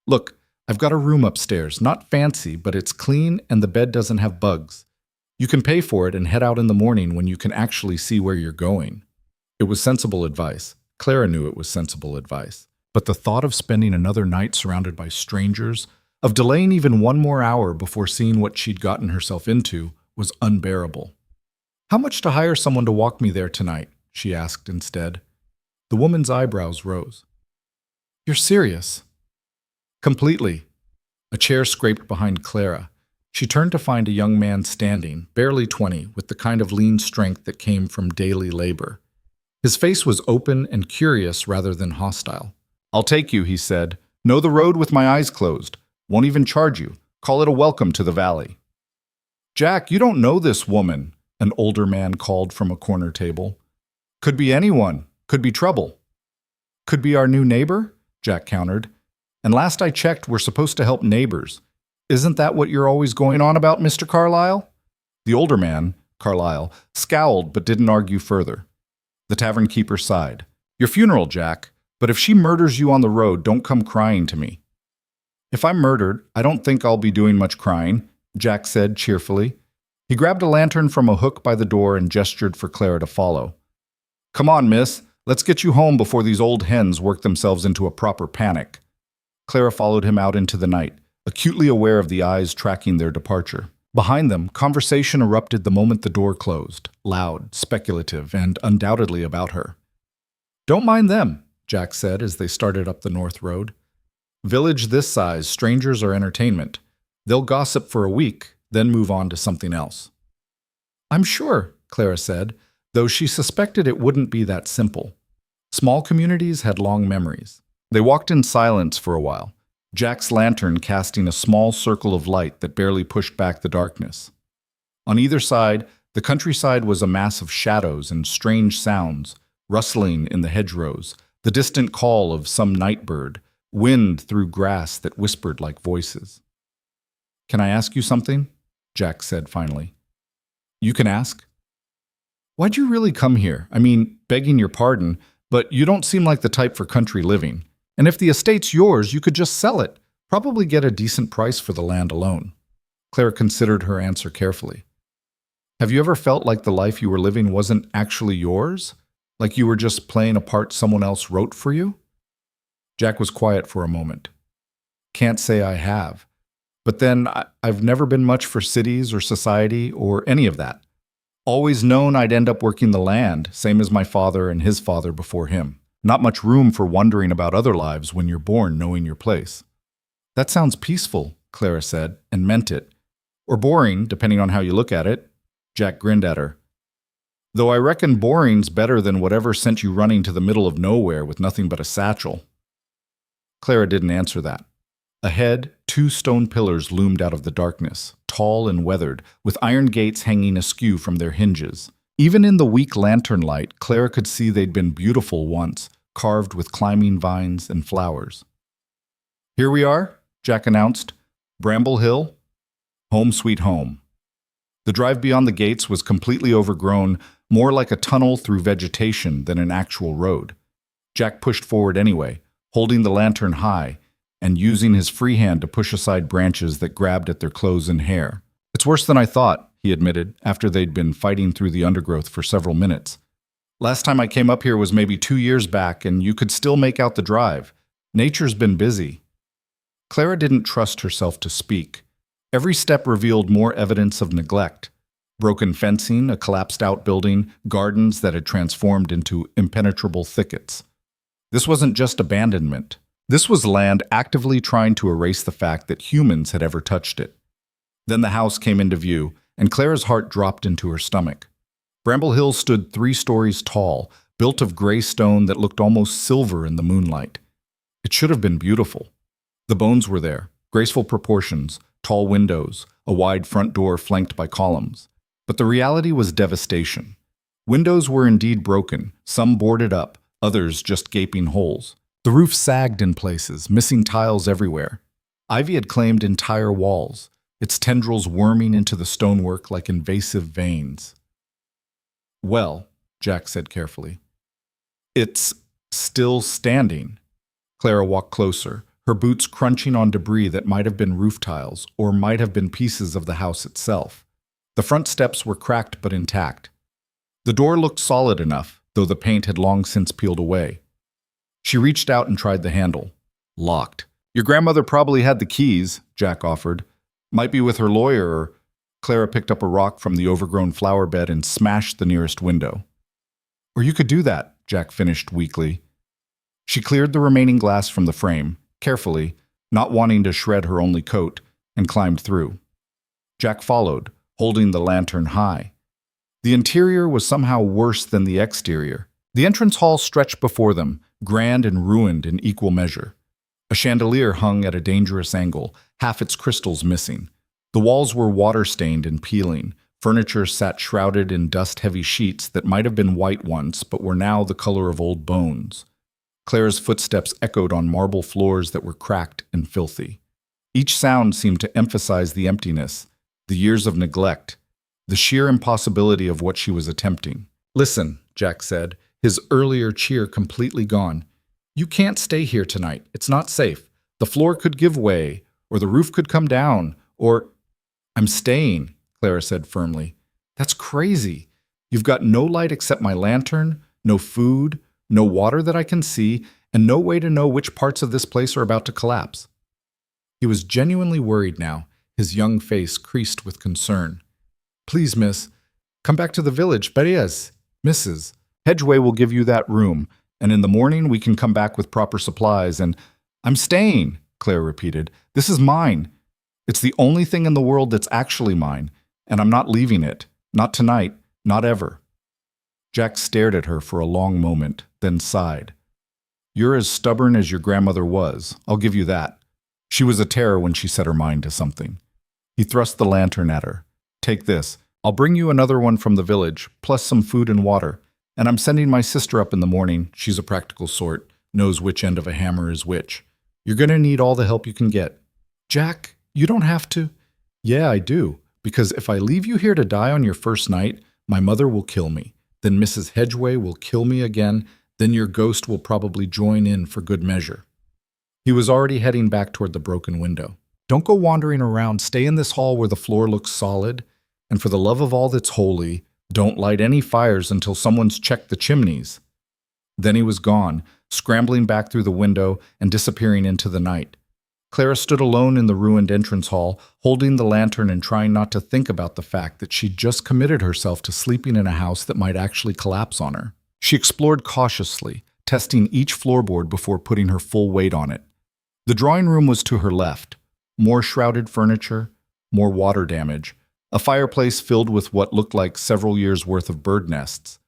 A: "Look, I've got a room upstairs, not fancy, but it's clean and the bed doesn't have bugs. You can pay for it and head out in the morning when you can actually see where you're going." It was sensible advice. Clara knew it was sensible advice. But the thought of spending another night surrounded by strangers, of delaying even 1 more hour before seeing what she'd gotten herself into, was unbearable. "How much to hire someone to walk me there tonight?" she asked instead. The woman's eyebrows rose. You're serious? Completely. A chair scraped behind Clara. She turned to find a young man standing, barely 20, with the kind of lean strength that came from daily labor. His face was open and curious rather than hostile. I'll take you, he said. Know the road with my eyes closed. Won't even charge you. Call it a welcome to the valley. Jack, you don't know this woman, an older man called from a corner table. Could be anyone. Could be trouble. Could be our new neighbor, Jack countered. And last I checked, we're supposed to help neighbors. Isn't that what you're always going on about, Mr. Carlyle? The older man, Carlyle, scowled but didn't argue further. The tavern keeper sighed. Your funeral, Jack, but if she murders you on the road, don't come crying to me. If I'm murdered, I don't think I'll be doing much crying, Jack said cheerfully. He grabbed a lantern from a hook by the door and gestured for Clara to follow. Come on, miss, let's get you home before these old hens work themselves into a proper panic. Clara followed him out into the night, acutely aware of the eyes tracking their departure. Behind them, conversation erupted the moment the door closed, loud, speculative, and undoubtedly about her. Don't mind them, Jack said as they started up the north road. Village this size, strangers are entertainment. They'll gossip for a week, then move on to something else. I'm sure, Clara said, though she suspected it wouldn't be that simple. Small communities had long memories. They walked in silence for a while, Jack's lantern casting a small circle of light that barely pushed back the darkness. On either side, the countryside was a mass of shadows and strange sounds, rustling in the hedgerows, the distant call of some night bird, wind through grass that whispered like voices. Can I ask you something? Jack said finally. You can ask. Why'd you really come here? I mean, begging your pardon, but you don't seem like the type for country living. And if the estate's yours, you could just sell it, probably get a decent price for the land alone. Clara considered her answer carefully. Have you ever felt like the life you were living wasn't actually yours? Like you were just playing a part someone else wrote for you? Jack was quiet for a moment. Can't say I have. But then I've never been much for cities or society or any of that. Always known I'd end up working the land, same as my father and his father before him. Not much room for wondering about other lives when you're born knowing your place. That sounds peaceful, Clara said, and meant it. Or boring, depending on how you look at it. Jack grinned at her. Though I reckon boring's better than whatever sent you running to the middle of nowhere with nothing but a satchel. Clara didn't answer that. Ahead, 2 stone pillars loomed out of the darkness, tall and weathered, with iron gates hanging askew from their hinges. Even in the weak lantern light, Clara could see they'd been beautiful once, carved with climbing vines and flowers. Here we are, Jack announced. Bramble Hill, home sweet home. The drive beyond the gates was completely overgrown, more like a tunnel through vegetation than an actual road. Jack pushed forward anyway, holding the lantern high, and using his free hand to push aside branches that grabbed at their clothes and hair. It's worse than I thought, he admitted, after they'd been fighting through the undergrowth for several minutes. Last time I came up here was maybe 2 years back, and you could still make out the drive. Nature's been busy. Clara didn't trust herself to speak. Every step revealed more evidence of neglect. Broken fencing, a collapsed outbuilding, gardens that had transformed into impenetrable thickets. This wasn't just abandonment. This was land actively trying to erase the fact that humans had ever touched it. Then the house came into view, and Clara's heart dropped into her stomach. Bramble Hill stood 3 stories tall, built of gray stone that looked almost silver in the moonlight. It should have been beautiful. The bones were there, graceful proportions, tall windows, a wide front door flanked by columns. But the reality was devastation. Windows were indeed broken, some boarded up, others just gaping holes. The roof sagged in places, missing tiles everywhere. Ivy had claimed entire walls, its tendrils worming into the stonework like invasive veins. Well, Jack said carefully, it's still standing. Clara walked closer, her boots crunching on debris that might have been roof tiles or might have been pieces of the house itself. The front steps were cracked but intact. The door looked solid enough, though the paint had long since peeled away. She reached out and tried the handle. Locked. Your grandmother probably had the keys, Jack offered. Might be with her lawyer or... Clara picked up a rock from the overgrown flower bed and smashed the nearest window. Or you could do that, Jack finished weakly. She cleared the remaining glass from the frame, carefully, not wanting to shred her only coat, and climbed through. Jack followed, holding the lantern high. The interior was somehow worse than the exterior. The entrance hall stretched before them, grand and ruined in equal measure. A chandelier hung at a dangerous angle, half its crystals missing. The walls were water-stained and peeling. Furniture sat shrouded in dust-heavy sheets that might have been white once, but were now the color of old bones. Clara's footsteps echoed on marble floors that were cracked and filthy. Each sound seemed to emphasize the emptiness, the years of neglect, the sheer impossibility of what she was attempting. "Listen," Jack said, his earlier cheer completely gone. "You can't stay here tonight. It's not safe. The floor could give way, or the roof could come down, or—" "I'm staying," Clara said firmly. "That's crazy. You've got no light except my lantern, no food, no water that I can see, and no way to know which parts of this place are about to collapse." He was genuinely worried now, his young face creased with concern. "Please, miss, come back to the village, Perez. Mrs. Hedgeway will give you that room, and in the morning we can come back with proper supplies and—" "I'm staying," Claire repeated. "This is mine. It's the only thing in the world that's actually mine, and I'm not leaving it. Not tonight, not ever." Jack stared at her for a long moment, then sighed. "You're as stubborn as your grandmother was, I'll give you that. She was a terror when she set her mind to something." He thrust the lantern at her. "Take this. I'll bring you another one from the village, plus some food and water. And I'm sending my sister up in the morning. She's a practical sort, knows which end of a hammer is which. You're going to need all the help you can get." "Jack, you don't have to." "Yeah, I do. Because if I leave you here to die on your first night, my mother will kill me. Then Mrs. Hedgeway will kill me again. Then your ghost will probably join in for good measure." He was already heading back toward the broken window. "Don't go wandering around. Stay in this hall where the floor looks solid. And for the love of all that's holy, don't light any fires until someone's checked the chimneys." Then he was gone, scrambling back through the window and disappearing into the night. Clara stood alone in the ruined entrance hall, holding the lantern and trying not to think about the fact that she'd just committed herself to sleeping in a house that might actually collapse on her. She explored cautiously, testing each floorboard before putting her full weight on it. The drawing room was to her left. More shrouded furniture, more water damage, a fireplace filled with what looked like several years' worth of bird nests.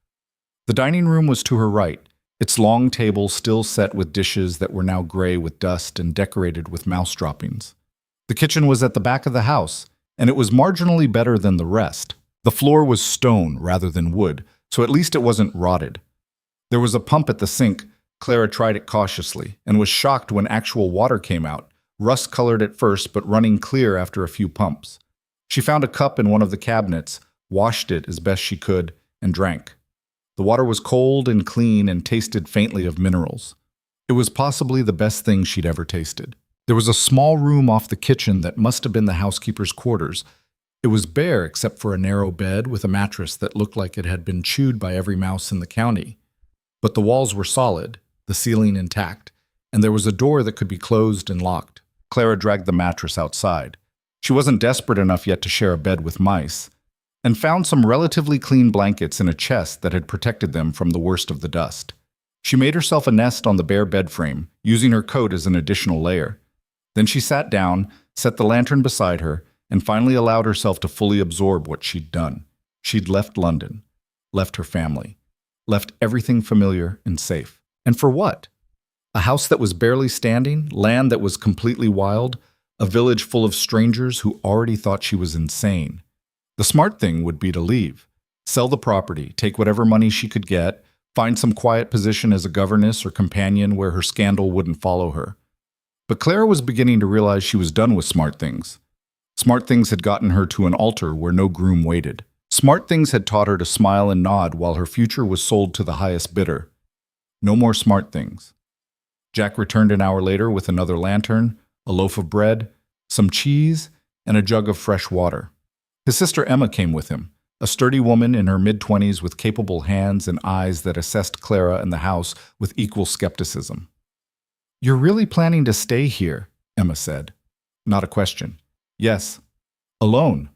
A: The dining room was to her right, its long table still set with dishes that were now gray with dust and decorated with mouse droppings. The kitchen was at the back of the house, and it was marginally better than the rest. The floor was stone rather than wood, so at least it wasn't rotted. There was a pump at the sink. Clara tried it cautiously, and was shocked when actual water came out, rust-colored at first but running clear after a few pumps. She found a cup in one of the cabinets, washed it as best she could, and drank. The water was cold and clean and tasted faintly of minerals. It was possibly the best thing she'd ever tasted. There was a small room off the kitchen that must have been the housekeeper's quarters. It was bare except for a narrow bed with a mattress that looked like it had been chewed by every mouse in the county. But the walls were solid, the ceiling intact, and there was a door that could be closed and locked. Clara dragged the mattress outside. She wasn't desperate enough yet to share a bed with mice, and found some relatively clean blankets in a chest that had protected them from the worst of the dust. She made herself a nest on the bare bed frame, using her coat as an additional layer. Then she sat down, set the lantern beside her, and finally allowed herself to fully absorb what she'd done. She'd left London, left her family, left everything familiar and safe. And for what? A house that was barely standing, land that was completely wild, a village full of strangers who already thought she was insane. The smart thing would be to leave, sell the property, take whatever money she could get, find some quiet position as a governess or companion where her scandal wouldn't follow her. But Clara was beginning to realize she was done with smart things. Smart things had gotten her to an altar where no groom waited. Smart things had taught her to smile and nod while her future was sold to the highest bidder. No more smart things. Jack returned an hour later with another lantern, a loaf of bread, some cheese, and a jug of fresh water. His sister Emma came with him, a sturdy woman in her mid-20s with capable hands and eyes that assessed Clara and the house with equal skepticism. "You're really planning to stay here?" Emma said. Not a question. "Yes." "Alone?"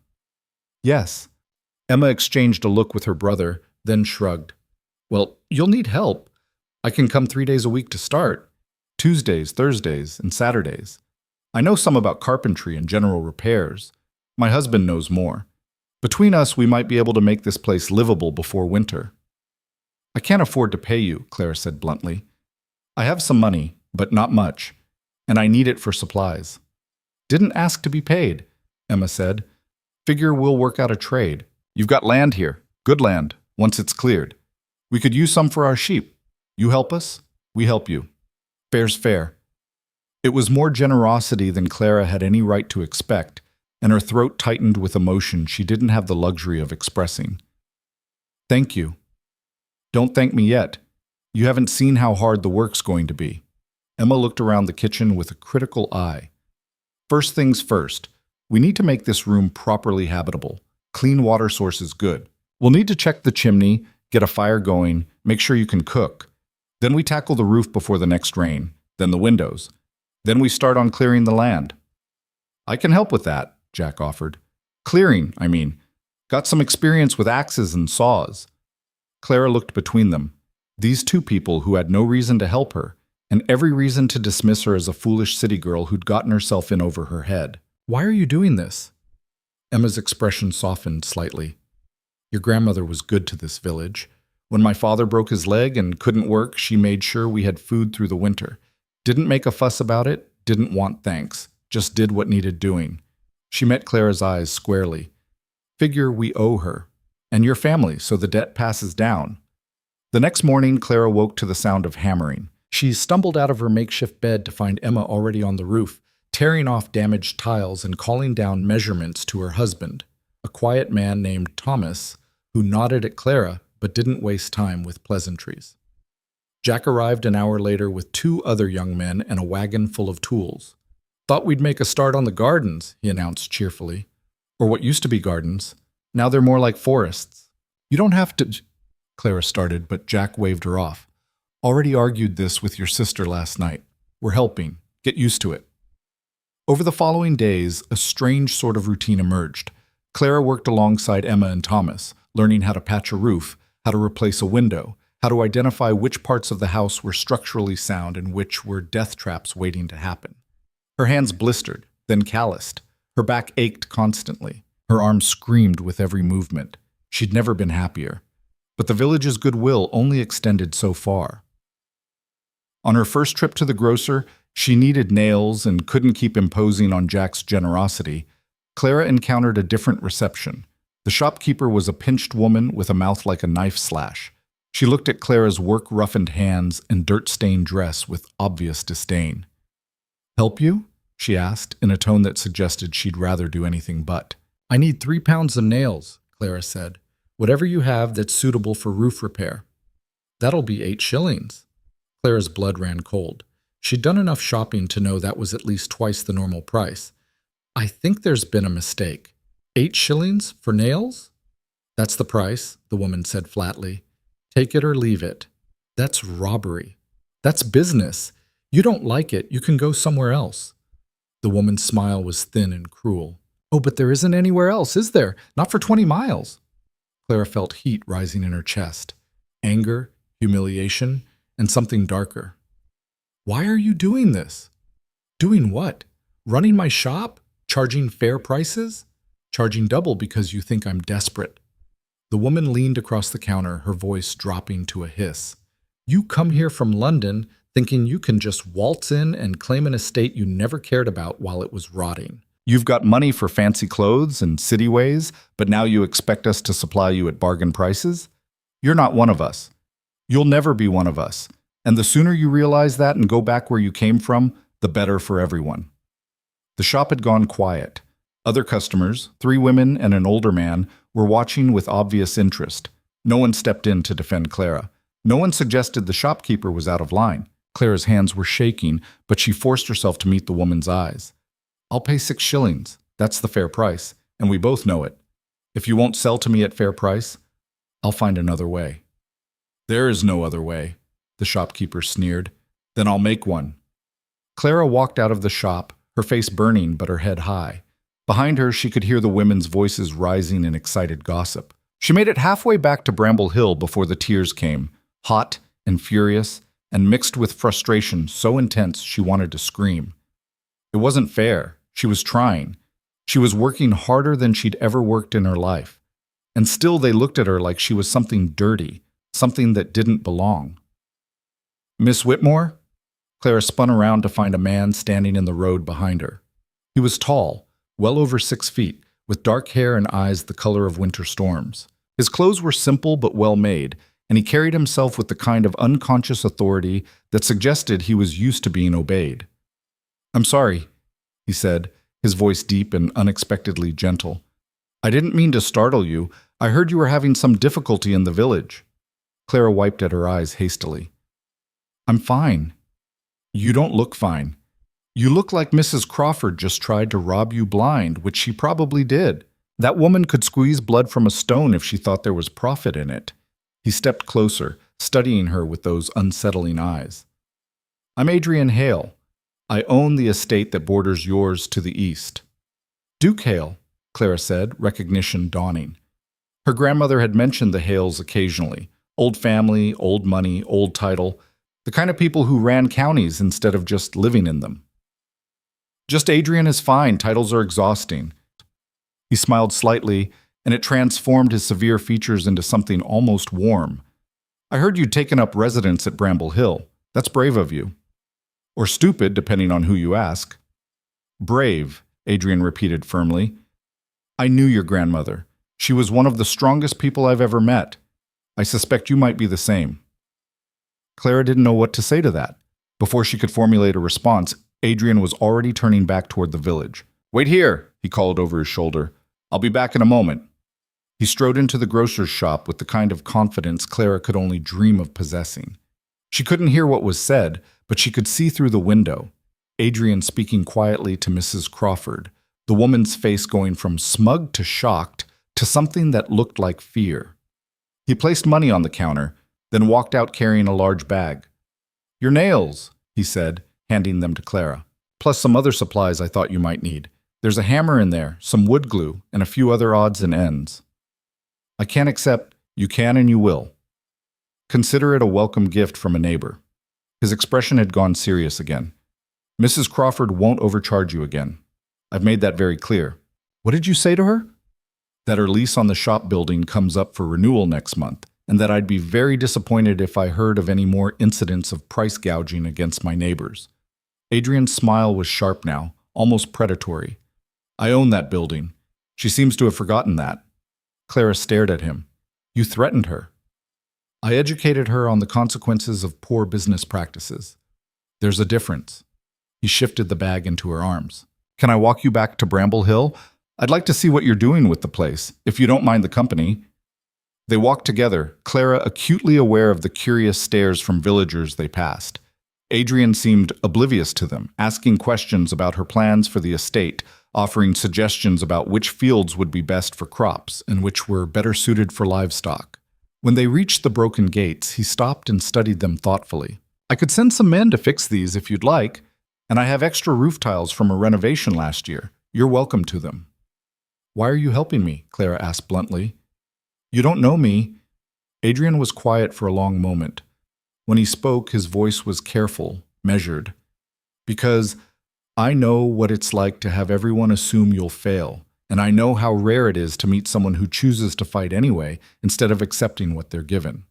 A: "Yes." Emma exchanged a look with her brother, then shrugged. "Well, you'll need help. I can come 3 days a week to start. Tuesdays, Thursdays, and Saturdays. I know some about carpentry and general repairs. My husband knows more. Between us, we might be able to make this place livable before winter. I can't afford to pay you, Clara said bluntly. I have some money, but not much, and I need it for supplies. Didn't ask to be paid, Emma said. Figure we'll work out a trade. You've got land here, good land, once it's cleared. We could use some for our sheep. You help us, we help you. Fair's fair. It was more generosity than Clara had any right to expect, and her throat tightened with emotion she didn't have the luxury of expressing. Thank you. Don't thank me yet. You haven't seen how hard the work's going to be. Emma looked around the kitchen with a critical eye. First things first, we need to make this room properly habitable. Clean water source is good. We'll need to check the chimney, get a fire going, make sure you can cook. Then we tackle the roof before the next rain, then the windows. Then we start on clearing the land. I can help with that, Jack offered. Clearing, I mean. Got some experience with axes and saws. Clara looked between them. These two people who had no reason to help her, and every reason to dismiss her as a foolish city girl who'd gotten herself in over her head. Why are you doing this? Emma's expression softened slightly. Your grandmother was good to this village. When my father broke his leg and couldn't work, she made sure we had food through the winter. Didn't make a fuss about it, didn't want thanks, just did what needed doing. She met Clara's eyes squarely. Figure we owe her, and your family, so the debt passes down. The next morning, Clara woke to the sound of hammering. She stumbled out of her makeshift bed to find Emma already on the roof, tearing off damaged tiles and calling down measurements to her husband, a quiet man named Thomas, who nodded at Clara but didn't waste time with pleasantries. Jack arrived an hour later with 2 other young men and a wagon full of tools. Thought we'd make a start on the gardens, he announced cheerfully. Or what used to be gardens. Now they're more like forests. You don't have to... Clara started, but Jack waved her off. Already argued this with your sister last night. We're helping. Get used to it. Over the following days, a strange sort of routine emerged. Clara worked alongside Emma and Thomas, learning how to patch a roof, how to replace a window, how to identify which parts of the house were structurally sound and which were death traps waiting to happen. Her hands blistered, then calloused. Her back ached constantly. Her arms screamed with every movement. She'd never been happier. But the village's goodwill only extended so far. On her first trip to the grocer, she needed nails and couldn't keep imposing on Jack's generosity. Clara encountered a different reception. The shopkeeper was a pinched woman with a mouth like a knife slash. She looked at Clara's work-roughened hands and dirt-stained dress with obvious disdain. "Help you?" she asked, in a tone that suggested she'd rather do anything but. "I need 3 pounds of nails," Clara said. "Whatever you have that's suitable for roof repair." "That'll be 8 shillings. Clara's blood ran cold. She'd done enough shopping to know that was at least twice the normal price. "I think there's been a mistake. 8 shillings for nails?" "That's the price," the woman said flatly. "Take it or leave it." "That's robbery. That's business. You don't like it, you can go somewhere else." The woman's smile was thin and cruel. "Oh, but there isn't anywhere else, is there? Not for 20 miles. Clara felt heat rising in her chest. Anger, humiliation, and something darker. "Why are you doing this?" "Doing what? Running my shop? Charging fair prices?" "Charging double because you think I'm desperate." The woman leaned across the counter, her voice dropping to a hiss. "You come here from London thinking you can just waltz in and claim an estate you never cared about while it was rotting. You've got money for fancy clothes and city ways, but now you expect us to supply you at bargain prices? You're not one of us. You'll never be one of us. And the sooner you realize that and go back where you came from, the better for everyone." The shop had gone quiet. Other customers, 3 women and an older man, were watching with obvious interest. No one stepped in to defend Clara. No one suggested the shopkeeper was out of line. Clara's hands were shaking, but she forced herself to meet the woman's eyes. "I'll pay 6 shillings. That's the fair price, and we both know it. If you won't sell to me at fair price, I'll find another way." "There is no other way," the shopkeeper sneered. "Then I'll make one." Clara walked out of the shop, her face burning but her head high. Behind her, she could hear the women's voices rising in excited gossip. She made it halfway back to Bramble Hill before the tears came, hot and furious, and mixed with frustration so intense she wanted to scream. It wasn't fair. She was trying. She was working harder than she'd ever worked in her life. And still they looked at her like she was something dirty, something that didn't belong. "Miss Whitmore?" Clara spun around to find a man standing in the road behind her. He was tall, well over 6 feet, with dark hair and eyes the color of winter storms. His clothes were simple but well made, and he carried himself with the kind of unconscious authority that suggested he was used to being obeyed. "I'm sorry," he said, his voice deep and unexpectedly gentle. "I didn't mean to startle you. I heard you were having some difficulty in the village." Clara wiped at her eyes hastily. "I'm fine." "You don't look fine. You look like Mrs. Crawford just tried to rob you blind, which she probably did. That woman could squeeze blood from a stone if she thought there was profit in it." He stepped closer, studying her with those unsettling eyes. "I'm Adrian Hale. I own the estate that borders yours to the east." "Duke Hale," Clara said, recognition dawning. Her grandmother had mentioned the Hales occasionally. Old family, old money, old title. The kind of people who ran counties instead of just living in them. "Just Adrian is fine. Titles are exhausting." He smiled slightly, and it transformed his severe features into something almost warm. "I heard you'd taken up residence at Bramble Hill. That's brave of you. Or stupid, depending on who you ask." "Brave," Adrian repeated firmly. "I knew your grandmother. She was one of the strongest people I've ever met. I suspect you might be the same." Clara didn't know what to say to that. Before she could formulate a response, Adrian was already turning back toward the village. "Wait here," he called over his shoulder. "I'll be back in a moment." He strode into the grocer's shop with the kind of confidence Clara could only dream of possessing. She couldn't hear what was said, but she could see through the window. Adrian speaking quietly to Mrs. Crawford, the woman's face going from smug to shocked to something that looked like fear. He placed money on the counter, then walked out carrying a large bag. "Your nails," he said, handing them to Clara, "plus some other supplies I thought you might need. There's a hammer in there, some wood glue, and a few other odds and ends." "I can't accept." "You can and you will. Consider it a welcome gift from a neighbor." His expression had gone serious again. "Mrs. Crawford won't overcharge you again. I've made that very clear." "What did you say to her?" "That her lease on the shop building comes up for renewal next month, and that I'd be very disappointed if I heard of any more incidents of price gouging against my neighbors." Adrian's smile was sharp now, almost predatory. "I own that building. She seems to have forgotten that." Clara stared at him. "You threatened her." "I educated her on the consequences of poor business practices. There's a difference." He shifted the bag into her arms. "Can I walk you back to Bramble Hill? I'd like to see what you're doing with the place, if you don't mind the company." They walked together, Clara acutely aware of the curious stares from villagers they passed. Adrian seemed oblivious to them, asking questions about her plans for the estate, offering suggestions about which fields would be best for crops and which were better suited for livestock. When they reached the broken gates, he stopped and studied them thoughtfully. "I could send some men to fix these if you'd like, and I have extra roof tiles from a renovation last year. You're welcome to them." "Why are you helping me?" Clara asked bluntly. "You don't know me." Adrian was quiet for a long moment. When he spoke, his voice was careful, measured. "Because I know what it's like to have everyone assume you'll fail, and I know how rare it is to meet someone who chooses to fight anyway instead of accepting what they're given."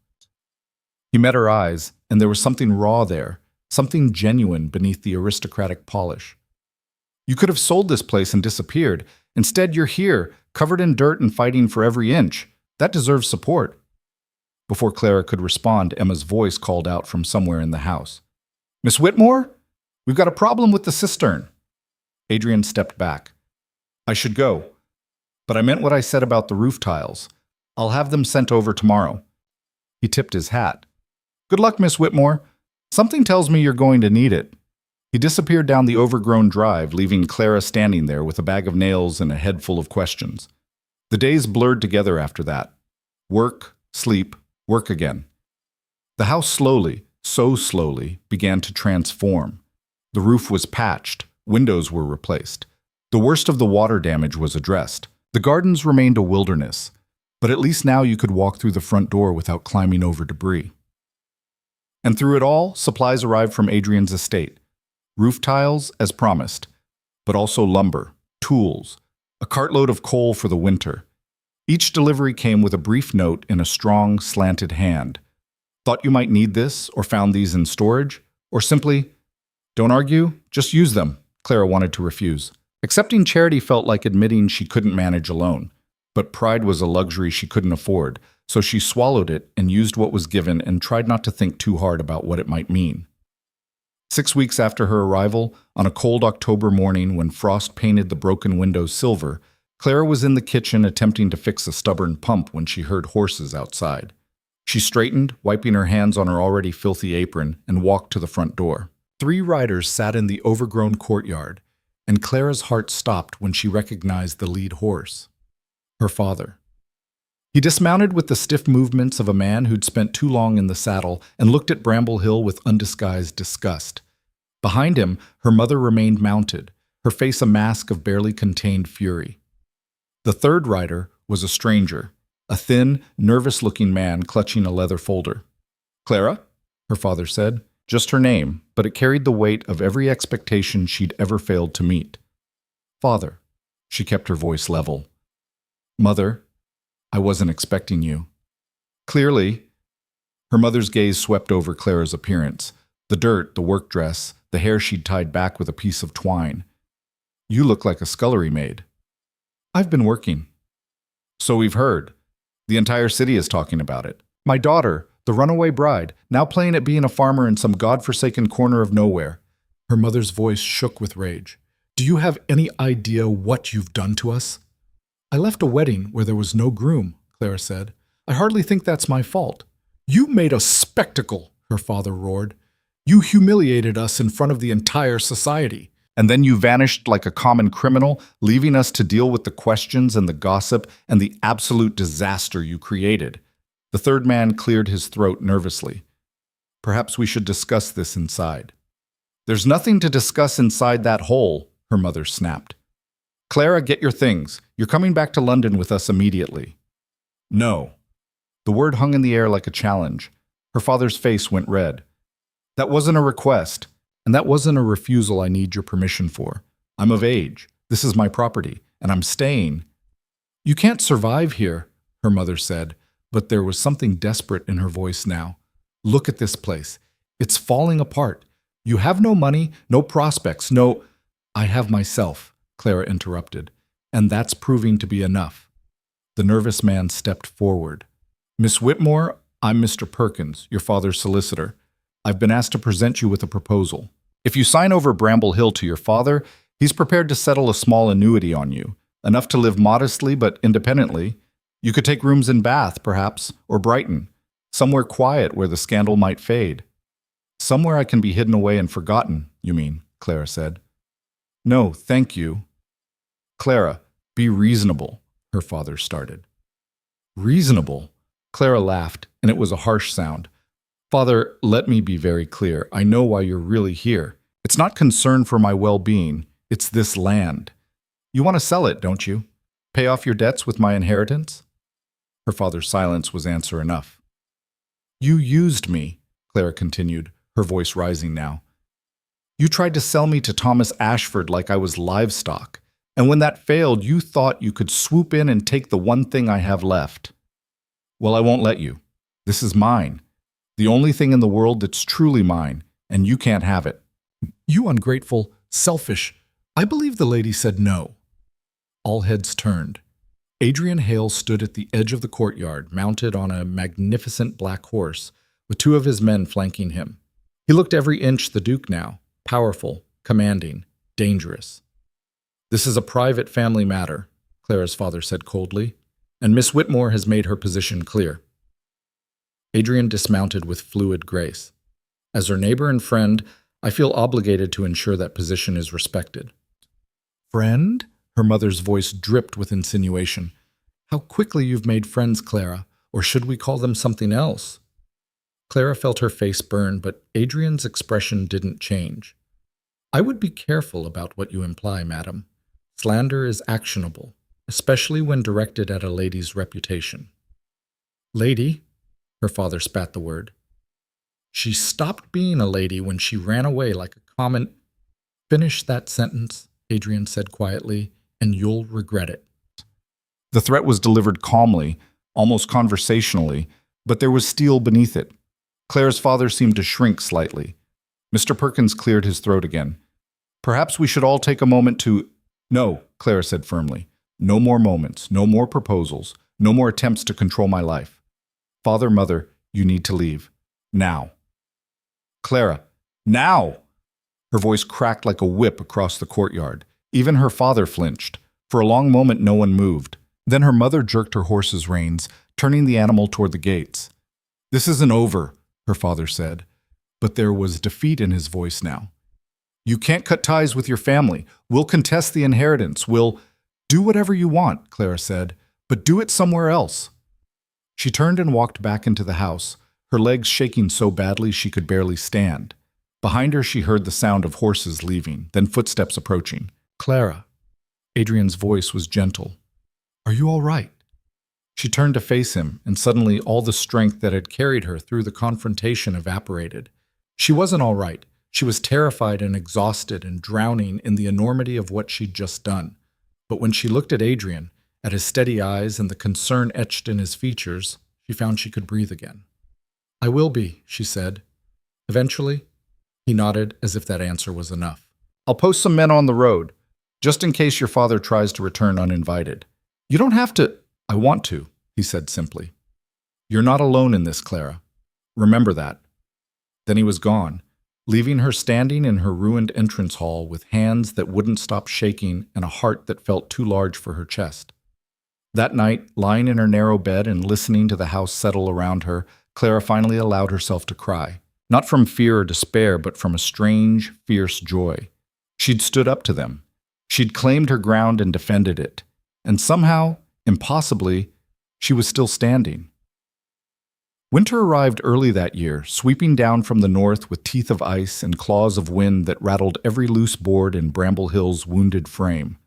A: He met her eyes, and there was something raw there, something genuine beneath the aristocratic polish. "You could have sold this place and disappeared. Instead, you're here, covered in dirt and fighting for every inch. That deserves support." Before Clara could respond, Emma's voice called out from somewhere in the house. "Miss Whitmore? We've got a problem with the cistern." Adrian stepped back. "I should go, but I meant what I said about the roof tiles. I'll have them sent over tomorrow." He tipped his hat. "Good luck, Miss Whitmore. Something tells me you're going to need it." He disappeared down the overgrown drive, leaving Clara standing there with a bag of nails and a head full of questions. The days blurred together after that. Work, sleep, work again. The house slowly, so slowly, began to transform. The roof was patched, windows were replaced. The worst of the water damage was addressed. The gardens remained a wilderness, but at least now you could walk through the front door without climbing over debris. And through it all, supplies arrived from Adrian's estate. Roof tiles, as promised, but also lumber, tools, a cartload of coal for the winter. Each delivery came with a brief note in a strong, slanted hand. Thought you might need this, or found these in storage, or simply, don't argue, just use them. Clara wanted to refuse. Accepting charity felt like admitting she couldn't manage alone. But pride was a luxury she couldn't afford, so she swallowed it and used what was given and tried not to think too hard about what it might mean. 6 weeks after her arrival, on a cold October morning when frost painted the broken windows silver, Clara was in the kitchen attempting to fix a stubborn pump when she heard horses outside. She straightened, wiping her hands on her already filthy apron, and walked to the front door. 3 riders sat in the overgrown courtyard, and Clara's heart stopped when she recognized the lead horse. Her father. He dismounted with the stiff movements of a man who'd spent too long in the saddle and looked at Bramble Hill with undisguised disgust. Behind him, her mother remained mounted, her face a mask of barely contained fury. The third rider was a stranger, a thin, nervous-looking man clutching a leather folder. "Clara?" her father said. Just her name, but it carried the weight of every expectation she'd ever failed to meet. "Father." She kept her voice level. "Mother, I wasn't expecting you." Clearly, her mother's gaze swept over Clara's appearance. The dirt, the work dress, the hair she'd tied back with a piece of twine. "You look like a scullery maid." "I've been working." "So we've heard. The entire city is talking about it. My daughter, the runaway bride, now playing at being a farmer in some godforsaken corner of nowhere." Her mother's voice shook with rage. "Do you have any idea what you've done to us?" "I left a wedding where there was no groom," Clara said. "I hardly think that's my fault." "You made a spectacle," her father roared. "You humiliated us in front of the entire society. And then you vanished like a common criminal, leaving us to deal with the questions and the gossip and the absolute disaster you created." The third man cleared his throat nervously. "Perhaps we should discuss this inside." "There's nothing to discuss inside that hole," her mother snapped. "Clara, get your things. You're coming back to London with us immediately." "No." The word hung in the air like a challenge. Her father's face went red. "That wasn't a request, and that wasn't a refusal I need your permission for. I'm of age. This is my property, and I'm staying." "You can't survive here," her mother said, but there was something desperate in her voice now. "Look at this place. It's falling apart. You have no money, no prospects, no—" "I have myself," Clara interrupted, "and that's proving to be enough." The nervous man stepped forward. "Miss Whitmore, I'm Mr. Perkins, your father's solicitor. I've been asked to present you with a proposal. If you sign over Bramble Hill to your father, he's prepared to settle a small annuity on you, enough to live modestly but independently. You could take rooms in Bath, perhaps, or Brighton, somewhere quiet where the scandal might fade." "Somewhere I can be hidden away and forgotten, you mean," Clara said. "No, thank you." "Clara, be reasonable," her father started. "Reasonable?" Clara laughed, and it was a harsh sound. "Father, let me be very clear. I know why you're really here. It's not concern for my well-being. It's this land. You want to sell it, don't you? Pay off your debts with my inheritance?" Her father's silence was answer enough. "You used me," Clara continued, her voice rising now. "You tried to sell me to Thomas Ashford like I was livestock. And when that failed, you thought you could swoop in and take the one thing I have left. Well, I won't let you. This is mine. The only thing in the world that's truly mine, and you can't have it." "You ungrateful, selfish—" "I believe the lady said no." All heads turned. Adrian Hale stood at the edge of the courtyard, mounted on a magnificent black horse, with 2 of his men flanking him. He looked every inch the Duke now, powerful, commanding, dangerous. "This is a private family matter," Clara's father said coldly, "and Miss Whitmore has made her position clear." Adrian dismounted with fluid grace. "As her neighbor and friend, I feel obligated to ensure that position is respected." "Friend?" Her mother's voice dripped with insinuation. "How quickly you've made friends, Clara, or should we call them something else?" Clara felt her face burn, but Adrian's expression didn't change. "I would be careful about what you imply, madam. Slander is actionable, especially when directed at a lady's reputation." "Lady?" Her father spat the word.
B: She stopped being a lady when she ran away like a common. Finish that sentence, Adrian said quietly, and you'll regret it.
A: The threat was delivered calmly, almost conversationally, but there was steel beneath it. Claire's father seemed to shrink slightly. Mr. Perkins cleared his throat again. Perhaps we should all take a moment to— No, Clara said firmly. No more moments, no more proposals, no more attempts to control my life. Father, mother, you need to leave. Now. Clara, now! Her voice cracked like a whip across the courtyard. Even her father flinched. For a long moment no one moved. Then her mother jerked her horse's reins, turning the animal toward the gates. This isn't over, her father said, but there was defeat in his voice now. You can't cut ties with your family. We'll contest the inheritance. We'll— Do whatever you want, Clara said, but do it somewhere else. She turned and walked back into the house, her legs shaking so badly she could barely stand. Behind her she heard the sound of horses leaving, then footsteps approaching. Clara. Adrian's voice was gentle. Are you all right? She turned to face him, and suddenly all the strength that had carried her through the confrontation evaporated. She wasn't all right. She was terrified and exhausted and drowning in the enormity of what she'd just done. But when she looked at Adrian, at his steady eyes and the concern etched in his features, she found she could breathe again. I will be, she said. Eventually, he nodded as if that answer was enough. I'll post some men on the road, just in case your father tries to return uninvited. You don't have to— I want to, he said simply. You're not alone in this, Clara. Remember that. Then he was gone, leaving her standing in her ruined entrance hall with hands that wouldn't stop shaking and a heart that felt too large for her chest. That night, lying in her narrow bed and listening to the house settle around her, Clara finally allowed herself to cry. Not from fear or despair, but from a strange, fierce joy. She'd stood up to them. She'd claimed her ground and defended it. And somehow, impossibly, she was still standing. Winter arrived early that year, sweeping down from the north with teeth of ice and claws of wind that rattled every loose board in Bramble Hill's wounded frame.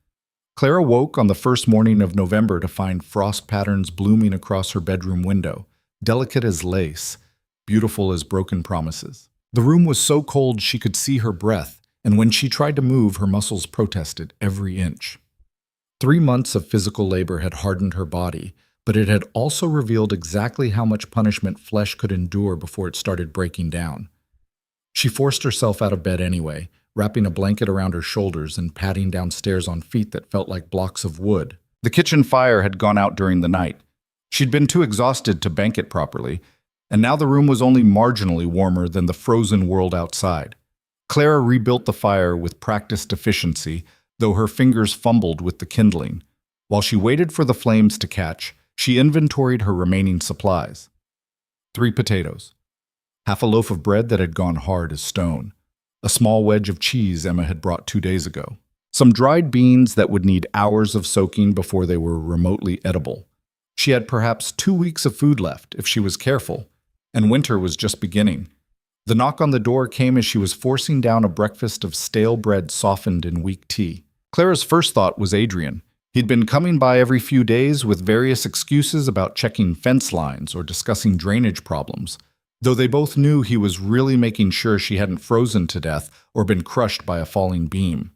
A: Clara woke on the first morning of November to find frost patterns blooming across her bedroom window, delicate as lace, beautiful as broken promises. The room was so cold she could see her breath, and when she tried to move, her muscles protested every inch. 3 months of physical labor had hardened her body, but it had also revealed exactly how much punishment flesh could endure before it started breaking down. She forced herself out of bed anyway, wrapping a blanket around her shoulders and padding downstairs on feet that felt like blocks of wood. The kitchen fire had gone out during the night. She'd been too exhausted to bank it properly, and now the room was only marginally warmer than the frozen world outside. Clara rebuilt the fire with practiced efficiency, though her fingers fumbled with the kindling. While she waited for the flames to catch, she inventoried her remaining supplies. 3 potatoes, half a loaf of bread that had gone hard as stone, a small wedge of cheese Emma had brought 2 days ago, some dried beans that would need hours of soaking before they were remotely edible. She had perhaps 2 weeks of food left, if she was careful, and winter was just beginning. The knock on the door came as she was forcing down a breakfast of stale bread softened in weak tea. Clara's first thought was Adrian. He'd been coming by every few days with various excuses about checking fence lines or discussing drainage problems, though they both knew he was really making sure she hadn't frozen to death or been crushed by a falling beam.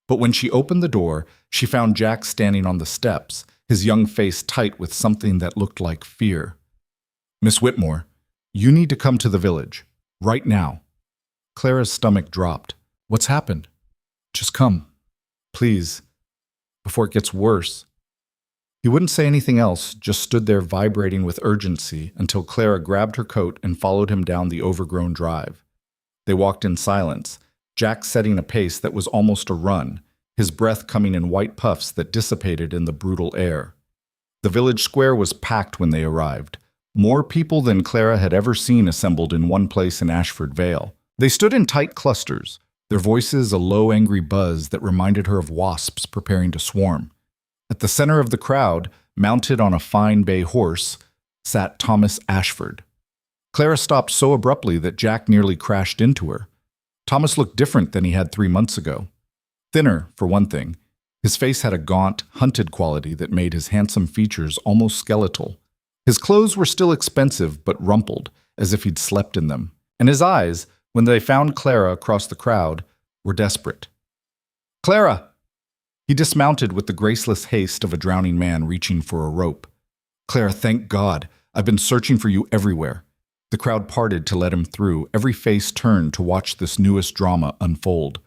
A: But when she opened the door, she found Jack standing on the steps, his young face tight with something that looked like fear. Miss Whitmore, you need to come to the village. Right now. Clara's stomach dropped. What's happened? Just come. Please. Before it gets worse. He wouldn't say anything else, just stood there vibrating with urgency until Clara grabbed her coat and followed him down the overgrown drive. They walked in silence, Jack setting a pace that was almost a run, his breath coming in white puffs that dissipated in the brutal air. The village square was packed when they arrived. More people than Clara had ever seen assembled in one place in Ashford Vale. They stood in tight clusters, their voices a low, angry buzz that reminded her of wasps preparing to swarm. At the center of the crowd, mounted on a fine bay horse, sat Thomas Ashford. Clara stopped so abruptly that Jack nearly crashed into her. Thomas looked different than he had 3 months ago. Thinner, for one thing. His face had a gaunt, hunted quality that made his handsome features almost skeletal. His clothes were still expensive but rumpled, as if he'd slept in them, and his eyes, when they found Clara across the crowd, were desperate. "Clara!" He dismounted with the graceless haste of a drowning man reaching for a rope. "Clara, thank God. I've been searching for you everywhere." The crowd parted to let him through, every face turned to watch this newest drama unfold.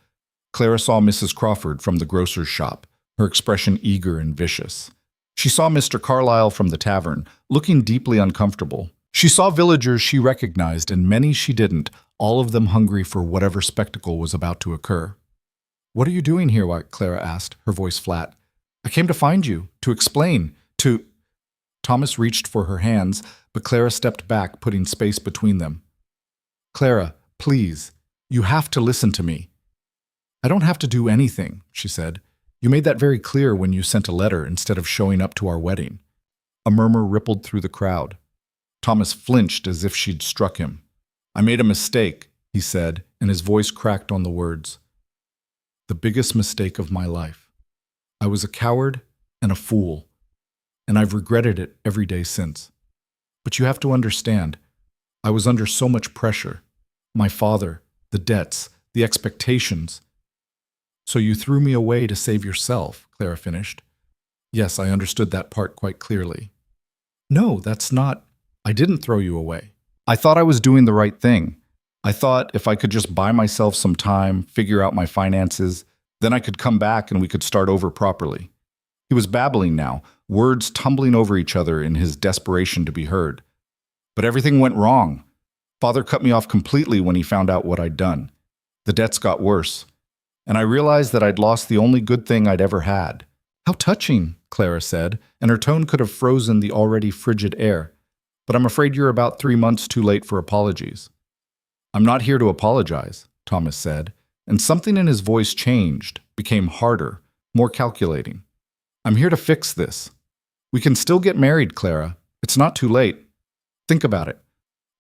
A: Clara saw Mrs. Crawford from the grocer's shop, her expression eager and vicious. She saw Mr. Carlyle from the tavern, looking deeply uncomfortable. She saw villagers she recognized and many she didn't, all of them hungry for whatever spectacle was about to occur. "What are you doing here?" Clara asked, her voice flat. "I came to find you, to explain, to—" Thomas reached for her hands, but Clara stepped back, putting space between them. "Clara, please, you have to listen to me." "I don't have to do anything," she said. "You made that very clear when you sent a letter instead of showing up to our wedding." A murmur rippled through the crowd. Thomas flinched as if she'd struck him. "I made a mistake," he said, and his voice cracked on the words. "The biggest mistake of my life. I was a coward and a fool, and I've regretted it every day since. But you have to understand, I was under so much pressure. My father, the debts, the expectations. So you threw me away to save yourself," Clara finished. "Yes, I understood that part quite clearly." "No, that's not. I didn't throw you away. I thought I was doing the right thing. I thought if I could just buy myself some time, figure out my finances, then I could come back and we could start over properly." He was babbling now, words tumbling over each other in his desperation to be heard. "But everything went wrong. Father cut me off completely when he found out what I'd done. The debts got worse, and I realized that I'd lost the only good thing I'd ever had." "How touching," Clara said, and her tone could have frozen the already frigid air. "But I'm afraid you're about 3 months too late for apologies." "I'm not here to apologize," Thomas said, and something in his voice changed, became harder, more calculating. "I'm here to fix this. We can still get married, Clara. It's not too late. Think about it.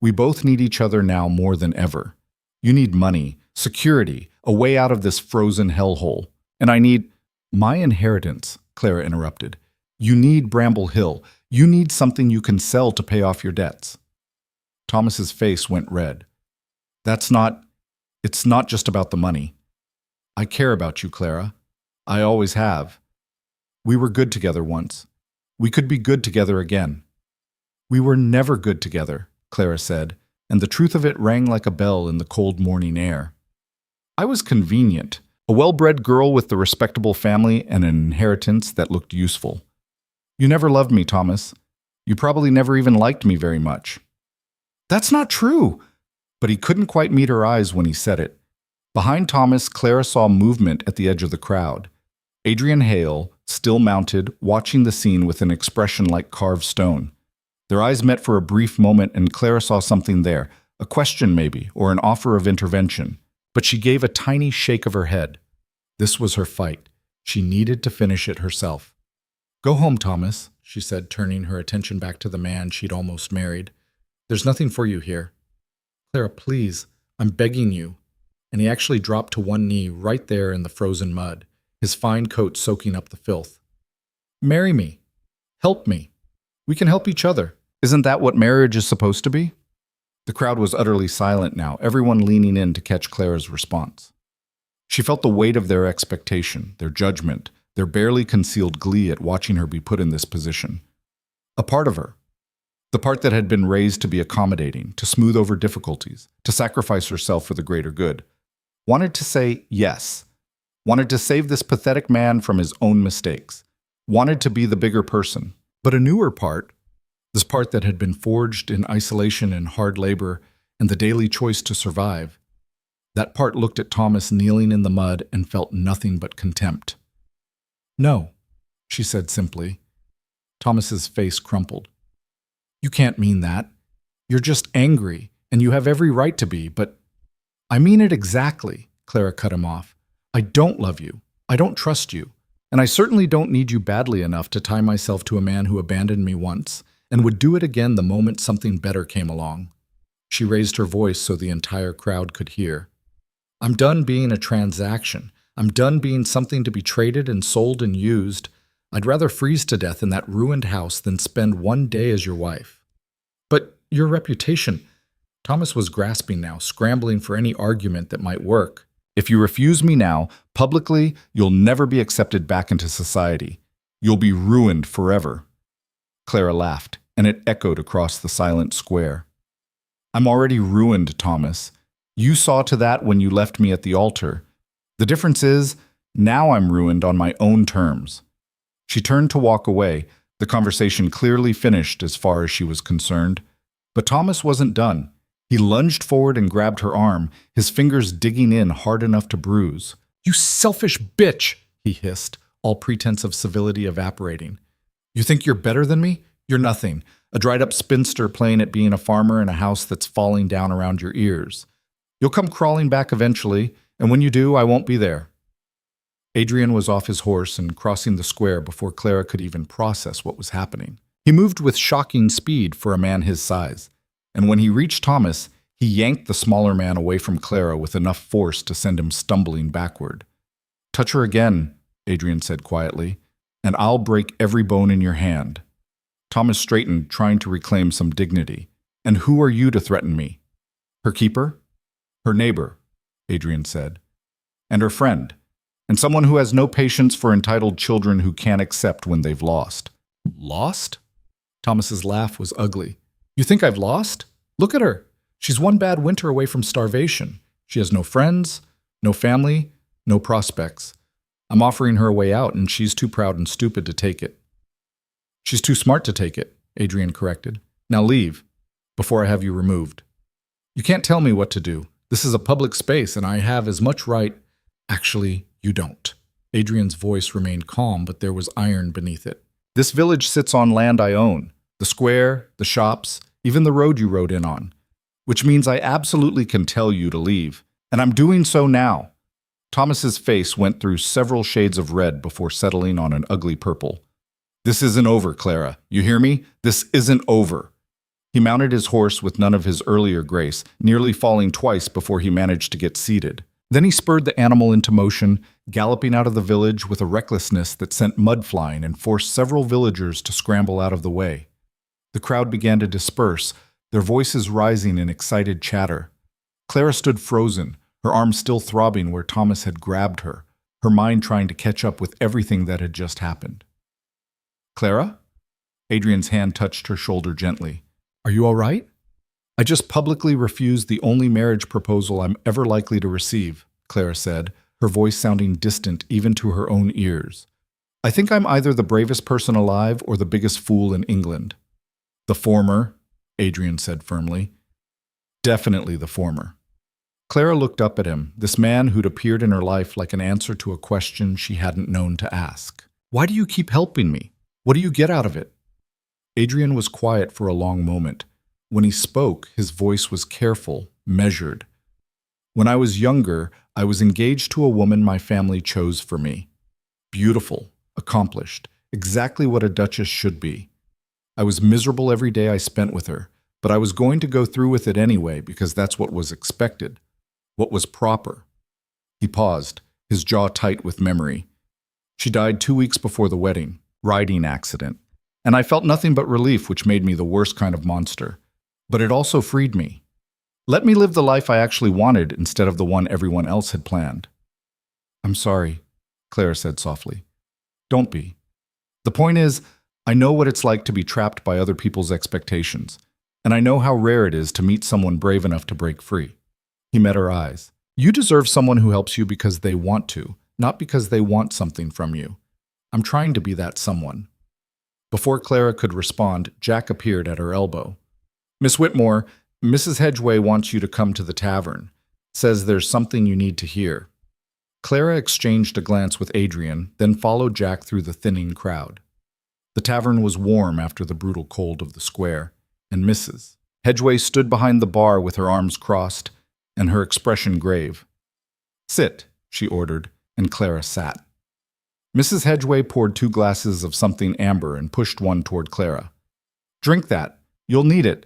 A: We both need each other now more than ever. You need money, security, a way out of this frozen hellhole. And I need—" "My inheritance," Clara interrupted. "You need Bramble Hill. You need something you can sell to pay off your debts." Thomas's face went red. It's not just about the money. I care about you, Clara. I always have. We were good together once. We could be good together again." "We were never good together," Clara said, and the truth of it rang like a bell in the cold morning air. "I was convenient, a well-bred girl with a respectable family and an inheritance that looked useful. You never loved me, Thomas. You probably never even liked me very much." "That's not true!" But he couldn't quite meet her eyes when he said it. Behind Thomas, Clara saw movement at the edge of the crowd. Adrian Hale, still mounted, watching the scene with an expression like carved stone. Their eyes met for a brief moment, and Clara saw something there, a question maybe, or an offer of intervention. But she gave a tiny shake of her head. This was her fight. She needed to finish it herself. "Go home, Thomas," she said, turning her attention back to the man she'd almost married. "There's nothing for you here. Clara, please, I'm begging you." And he actually dropped to one knee right there in the frozen mud, his fine coat soaking up the filth. "Marry me. Help me. We can help each other. Isn't that what marriage is supposed to be?" The crowd was utterly silent now, everyone leaning in to catch Clara's response. She felt the weight of their expectation, their judgment, their barely concealed glee at watching her be put in this position. A part of her, the part that had been raised to be accommodating, to smooth over difficulties, to sacrifice herself for the greater good, wanted to say yes, wanted to save this pathetic man from his own mistakes, wanted to be the bigger person. But a newer part, this part that had been forged in isolation and hard labor and the daily choice to survive, that part looked at Thomas kneeling in the mud and felt nothing but contempt. "No," she said simply. Thomas's face crumpled. "You can't mean that. You're just angry, and you have every right to be, but—" "I mean it exactly," Clara cut him off. "I don't love you. I don't trust you. And I certainly don't need you badly enough to tie myself to a man who abandoned me once and would do it again the moment something better came along." She raised her voice so the entire crowd could hear. "I'm done being a transaction. I'm done being something to be traded and sold and used. I'd rather freeze to death in that ruined house than spend one day as your wife." "But your reputation—"
B: Thomas was grasping now, scrambling for any argument that might work.
A: If you refuse me now, publicly, you'll never be accepted back into society. You'll be ruined forever. Clara laughed, and it echoed across the silent square. I'm already ruined, Thomas. You saw to that when you left me at the altar. The difference is, now I'm ruined on my own terms. She turned to walk away, the conversation clearly finished as far as she was concerned. But Thomas wasn't done. He lunged forward and grabbed her arm, his fingers digging in hard enough to bruise.
B: You selfish bitch, he hissed, all pretense of civility evaporating. You think you're better than me? You're nothing. A dried-up spinster playing at being a farmer in a house that's falling down around your ears. You'll come crawling back eventually, and when you do, I won't be there. Adrian was off his horse and crossing the square before Clara could even process what was happening. He moved with shocking speed for a man his size, and when he reached Thomas, he yanked the smaller man away from Clara with enough force to send him stumbling backward. Touch her again, Adrian said quietly, and I'll break every bone in your hand. Thomas straightened, trying to reclaim some dignity. And who are you to threaten me? Her keeper? Her neighbor, Adrian said. And her friend. And someone who has no patience for entitled children who can't accept when they've lost. Lost? Thomas's laugh was ugly. You think I've lost? Look at her. She's one bad winter away from starvation. She has no friends, no family, no prospects. I'm offering her a way out, and she's too proud and stupid to take it. She's too smart to take it, Adrian corrected. Now leave, before I have you removed. You can't tell me what to do. This is a public space, and I have as much right— Actually, you don't. Adrian's voice remained calm, but there was iron beneath it. This village sits on land I own. The square, the shops, even the road you rode in on. Which means I absolutely can tell you to leave. And I'm doing so now. Thomas's face went through several shades of red before settling on an ugly purple. This isn't over, Clara. You hear me? This isn't over. He mounted his horse with none of his earlier grace, nearly falling twice before he managed to get seated. Then he spurred the animal into motion, galloping out of the village with a recklessness that sent mud flying and forced several villagers to scramble out of the way. The crowd began to disperse, their voices rising in excited chatter. Clara stood frozen, her arm still throbbing where Thomas had grabbed her, her mind trying to catch up with everything that had just happened. Clara? Adrian's hand touched her shoulder gently. Are you all right? I just publicly refused the only marriage proposal I'm ever likely to receive, Clara said, her voice sounding distant even to her own ears. I think I'm either the bravest person alive or the biggest fool in England. The former, Adrian said firmly. Definitely the former. Clara looked up at him, this man who'd appeared in her life like an answer to a question she hadn't known to ask. Why do you keep helping me? What do you get out of it? Adrian was quiet for a long moment. When he spoke, his voice was careful, measured. When I was younger, I was engaged to a woman my family chose for me. Beautiful, accomplished, exactly what a duchess should be. I was miserable every day I spent with her, but I was going to go through with it anyway because that's what was expected, what was proper. He paused, his jaw tight with memory. She died 2 weeks before the wedding, riding accident, and I felt nothing but relief, which made me the worst kind of monster. But it also freed me. Let me live the life I actually wanted instead of the one everyone else had planned. I'm sorry, Clara said softly. Don't be. The point is, I know what it's like to be trapped by other people's expectations, and I know how rare it is to meet someone brave enough to break free. He met her eyes. You deserve someone who helps you because they want to, not because they want something from you. I'm trying to be that someone. Before Clara could respond, Jack appeared at her elbow. Miss Whitmore, Mrs. Hedgeway wants you to come to the tavern. Says there's something you need to hear. Clara exchanged a glance with Adrian, then followed Jack through the thinning crowd. The tavern was warm after the brutal cold of the square, and Mrs. Hedgeway stood behind the bar with her arms crossed and her expression grave. Sit, she ordered, and Clara sat. Mrs. Hedgeway poured 2 glasses of something amber and pushed one toward Clara. Drink that. You'll need it.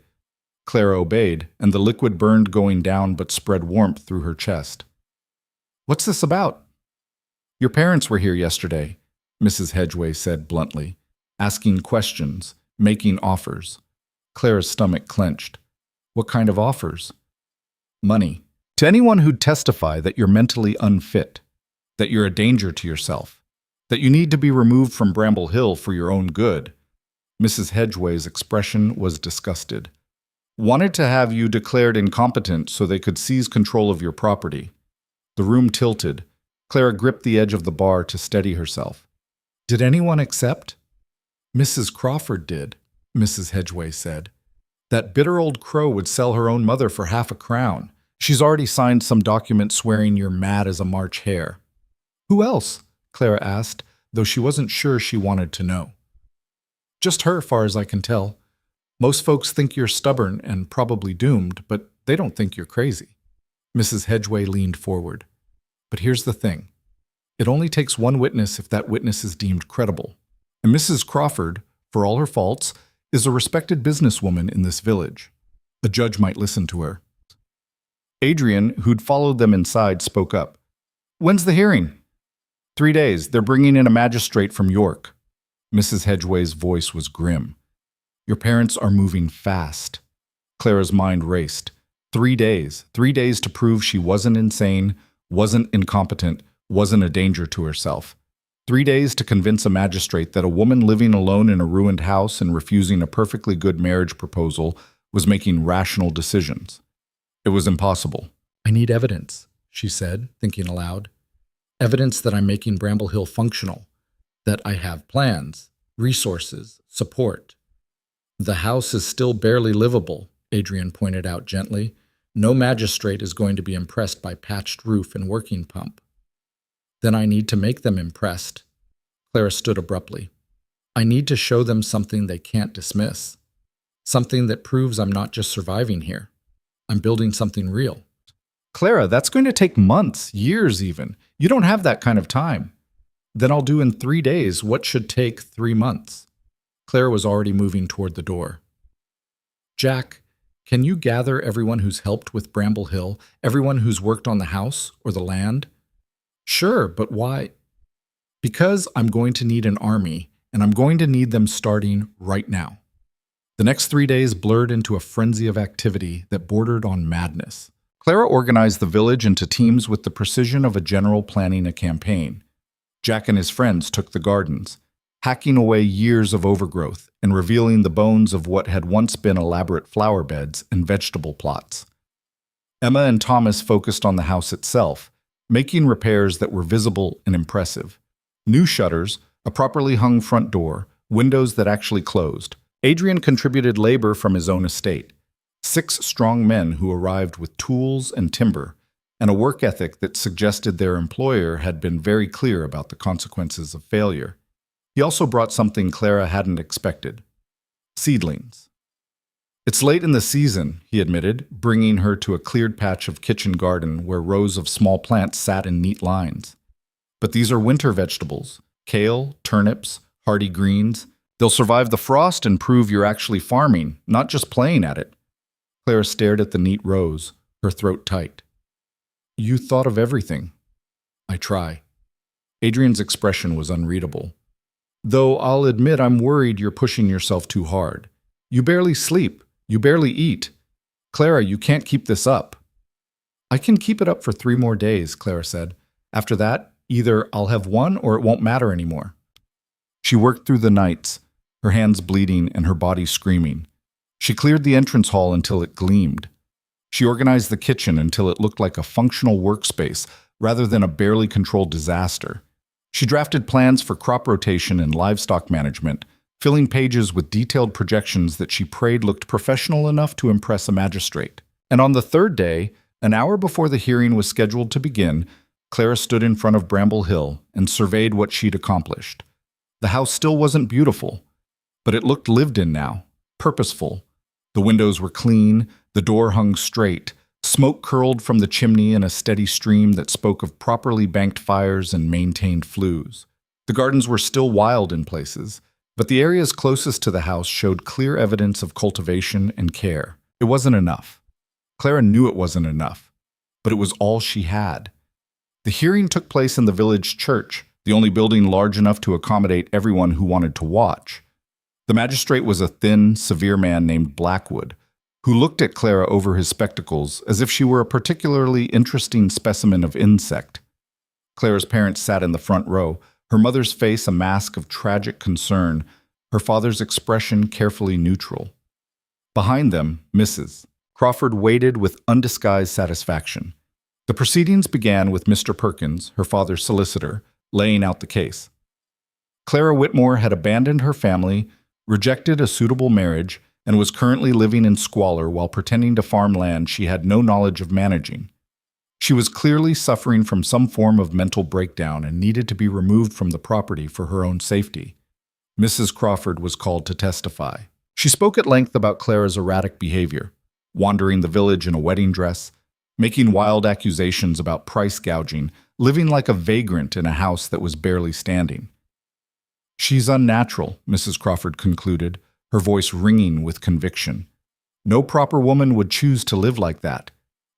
B: Clara obeyed, and the liquid burned going down but spread warmth through her chest. What's this about? Your parents were here yesterday, Mrs. Hedgeway said bluntly, asking questions, making offers. Clara's stomach clenched. What kind of offers? Money. To anyone who'd testify that you're mentally unfit, that you're a danger to yourself, that you need to be removed from Bramble Hill for your own good. Mrs. Hedgeway's expression was disgusted. Wanted to have you declared incompetent so they could seize control of your property. The room tilted. Clara gripped the edge of the bar to steady herself. Did anyone accept? Mrs. Crawford did, Mrs. Hedgeway said. That bitter old crow would sell her own mother for $5,000. She's already signed some document swearing you're mad as a March hare. Who else? Clara asked, though she wasn't sure she wanted to know. Just her, far as I can tell. Most folks think you're stubborn and probably doomed, but they don't think you're crazy. Mrs. Hedgeway leaned forward. But here's the thing. It only takes one witness if that witness is deemed credible. And Mrs. Crawford, for all her faults, is a respected businesswoman in this village. A judge might listen to her. Adrian, who'd followed them inside, spoke up. When's the hearing? 3 days. They're bringing in a magistrate from York. Mrs. Hedgeway's voice was grim. Your parents are moving fast. Clara's mind raced. 3 days. 3 days to prove she wasn't insane, wasn't incompetent, wasn't a danger to herself. 3 days to convince a magistrate that a woman living alone in a ruined house and refusing a perfectly good marriage proposal was making rational decisions. It was impossible. I need evidence, she said, thinking aloud. Evidence that I'm making Bramble Hill functional, that I have plans, resources, support. The house is still barely livable, Adrian pointed out gently. No magistrate is going to be impressed by patched roof and working pump. Then I need to make them impressed. Clara stood abruptly. I need to show them something they can't dismiss. Something that proves I'm not just surviving here. I'm building something real. Clara, that's going to take months, years even. You don't have that kind of time. Then I'll do in 3 days what should take 3 months. Clara was already moving toward the door. Jack, can you gather everyone who's helped with Bramble Hill, everyone who's worked on the house or the land? Sure, but why? Because I'm going to need an army, and I'm going to need them starting right now. The next 3 days blurred into a frenzy of activity that bordered on madness. Clara organized the village into teams with the precision of a general planning a campaign. Jack and his friends took the gardens, hacking away years of overgrowth and revealing the bones of what had once been elaborate flower beds and vegetable plots. Emma and Thomas focused on the house itself, making repairs that were visible and impressive. New shutters, a properly hung front door, windows that actually closed. Adrian contributed labor from his own estate. 6 strong men who arrived with tools and timber, and a work ethic that suggested their employer had been very clear about the consequences of failure. He also brought something Clara hadn't expected. Seedlings. It's late in the season, he admitted, bringing her to a cleared patch of kitchen garden where rows of small plants sat in neat lines. But these are winter vegetables. Kale, turnips, hardy greens. They'll survive the frost and prove you're actually farming, not just playing at it. Clara stared at the neat rows, her throat tight. You thought of everything. I try. Adrian's expression was unreadable. Though I'll admit I'm worried you're pushing yourself too hard. You barely sleep. You barely eat. Clara, you can't keep this up. I can keep it up for 3 more days, Clara said. After that, either I'll have one or it won't matter anymore. She worked through the nights, her hands bleeding and her body screaming. She cleared the entrance hall until it gleamed. She organized the kitchen until it looked like a functional workspace rather than a barely controlled disaster. She drafted plans for crop rotation and livestock management, filling pages with detailed projections that she prayed looked professional enough to impress a magistrate. And on the 3rd day, an hour before the hearing was scheduled to begin, Clara stood in front of Bramble Hill and surveyed what she'd accomplished. The house still wasn't beautiful, but it looked lived in now, purposeful. The windows were clean, the door hung straight, smoke curled from the chimney in a steady stream that spoke of properly banked fires and maintained flues. The gardens were still wild in places, but the areas closest to the house showed clear evidence of cultivation and care. It wasn't enough. Clara knew it wasn't enough, but it was all she had. The hearing took place in the village church, the only building large enough to accommodate everyone who wanted to watch. The magistrate was a thin, severe man named Blackwood,
A: who looked at Clara over his spectacles as if she were a particularly interesting specimen of insect. Clara's parents sat in the front row, her mother's face a mask of tragic concern, her father's expression carefully neutral. Behind them, Mrs. Crawford waited with undisguised satisfaction. The proceedings began with Mr. Perkins, her father's solicitor, laying out the case. Clara Whitmore had abandoned her family, rejected a suitable marriage, and was currently living in squalor while pretending to farm land she had no knowledge of managing. She was clearly suffering from some form of mental breakdown and needed to be removed from the property for her own safety. Mrs. Crawford was called to testify. She spoke at length about Clara's erratic behavior, wandering the village in a wedding dress, making wild accusations about price gouging, living like a vagrant in a house that was barely standing. "She's unnatural," Mrs. Crawford concluded, her voice ringing with conviction. "No proper woman would choose to live like that.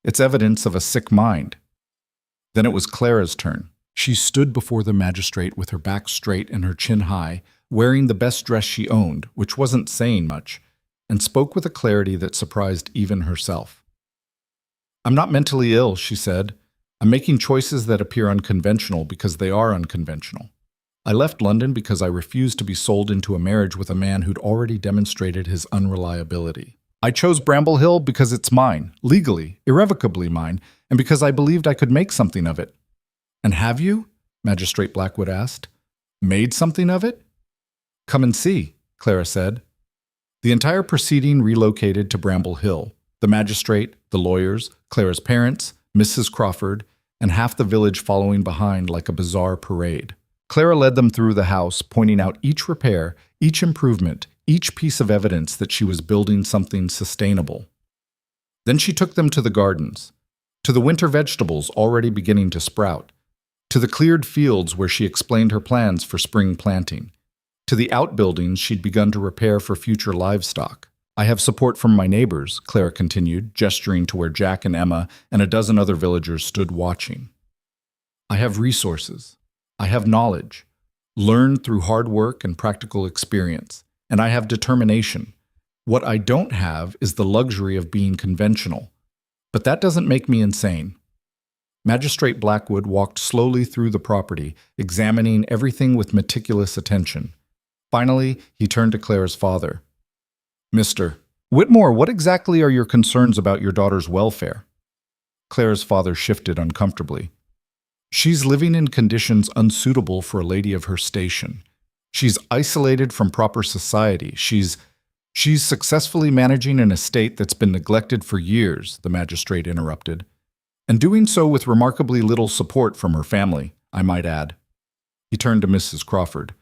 A: It's evidence of a sick mind." Then it was Clara's turn. She stood before the magistrate with her back straight and her chin high, wearing the best dress she owned, which wasn't saying much, and spoke with a clarity that surprised even herself. "I'm not mentally ill," she said. "I'm making choices that appear unconventional because they are unconventional. I left London because I refused to be sold into a marriage with a man who'd already demonstrated his unreliability. I chose Bramble Hill because it's mine, legally, irrevocably mine, and because I believed I could make something of it." "And have you?" Magistrate Blackwood asked. "Made something of it?" "Come and see," Clara said. The entire proceeding relocated to Bramble Hill. The magistrate, the lawyers, Clara's parents, Mrs. Crawford, and half the village following behind like a bizarre parade. Clara led them through the house, pointing out each repair, each improvement, each piece of evidence that she was building something sustainable. Then she took them to the gardens, to the winter vegetables already beginning to sprout, to the cleared fields where she explained her plans for spring planting, to the outbuildings she'd begun to repair for future livestock. "I have support from my neighbors," Clara continued, gesturing to where Jack and Emma and a dozen other villagers stood watching. "I have resources. I have knowledge, learned through hard work and practical experience, and I have determination. What I don't have is the luxury of being conventional, but that doesn't make me insane." Magistrate Blackwood walked slowly through the property, examining everything with meticulous attention. Finally, he turned to Clara's father. "Mr. Whitmore, what exactly are your concerns about your daughter's welfare?" Clara's father shifted uncomfortably. "She's living in conditions unsuitable for a lady of her station. She's isolated from proper society. She's successfully managing an estate that's been neglected for years," the magistrate interrupted, "and doing so with remarkably little support from her family, I might add." He turned to Mrs. Crawford.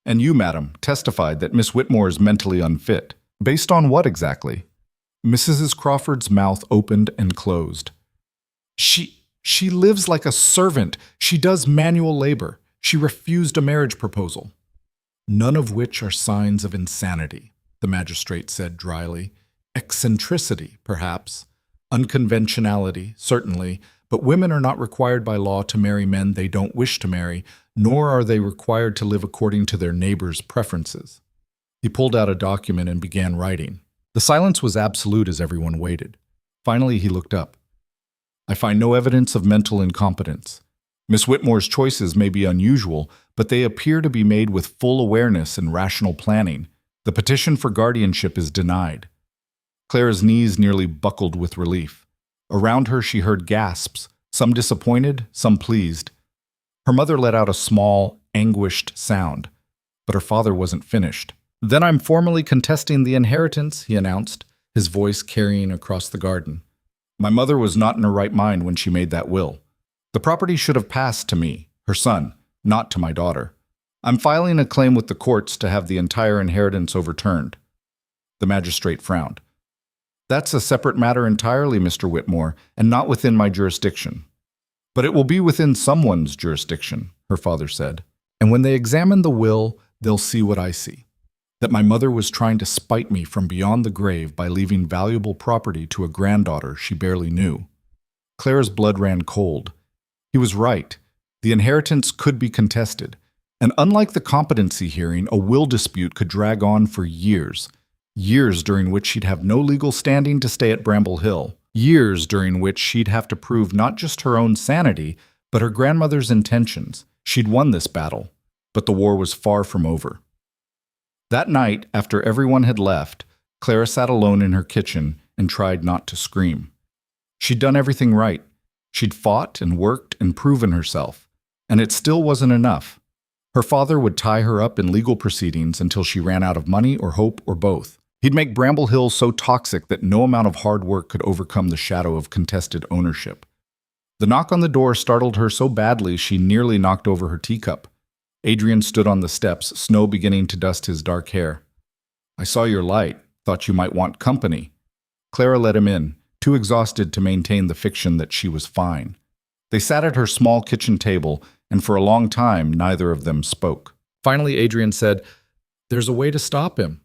A: "And you, madam, testified that Miss Whitmore is mentally unfit. Based on what exactly?" Mrs. Crawford's mouth opened and closed. She lives like a servant. She does manual labor. She refused a marriage proposal." "None of which are signs of insanity," the magistrate said dryly. "Eccentricity, perhaps. Unconventionality, certainly. But women are not required by law to marry men they don't wish to marry, nor are they required to live according to their neighbors' preferences." He pulled out a document and began writing. The silence was absolute as everyone waited. Finally, he looked up. "I find no evidence of mental incompetence. Miss Whitmore's choices may be unusual, but they appear to be made with full awareness and rational planning. The petition for guardianship is denied." Clara's knees nearly buckled with relief. Around her she heard gasps, some disappointed, some pleased. Her mother let out a small, anguished sound, but her father wasn't finished. "Then I'm formally contesting the inheritance," he announced, his voice carrying across the garden. "My mother was not in her right mind when she made that will. The property should have passed to me, her son, not to my daughter. I'm filing a claim with the courts to have the entire inheritance overturned." The magistrate frowned. "That's a separate matter entirely, Mr. Whitmore, and not within my jurisdiction." "But it will be within someone's jurisdiction," her father said. "And when they examine the will, they'll see what I see. That my mother was trying to spite me from beyond the grave by leaving valuable property to a granddaughter she barely knew." Clara's blood ran cold. He was right. The inheritance could be contested, and unlike the competency hearing, a will dispute could drag on for years.
B: Years during which she'd have no legal standing to stay at Bramble Hill. Years during which she'd have to prove not just her own sanity, but her grandmother's intentions. She'd won this battle, but the war was far from over. That night, after everyone had left, Clara sat alone in her kitchen and tried not to scream. She'd done everything right. She'd fought and worked and proven herself, and it still wasn't enough. Her father would tie her up in legal proceedings until she ran out of money or hope or both. He'd make Bramble Hill so toxic that no amount of hard work could overcome the shadow of contested ownership. The knock on the door startled her so badly she nearly knocked over her teacup. Adrian stood on the steps, snow beginning to dust his dark hair. "I saw your light. Thought you might want company." Clara let him in, too exhausted to maintain the fiction that she was fine. They sat at her small kitchen table, and for a long time neither of them spoke. Finally, Adrian said, "There's a way to stop him."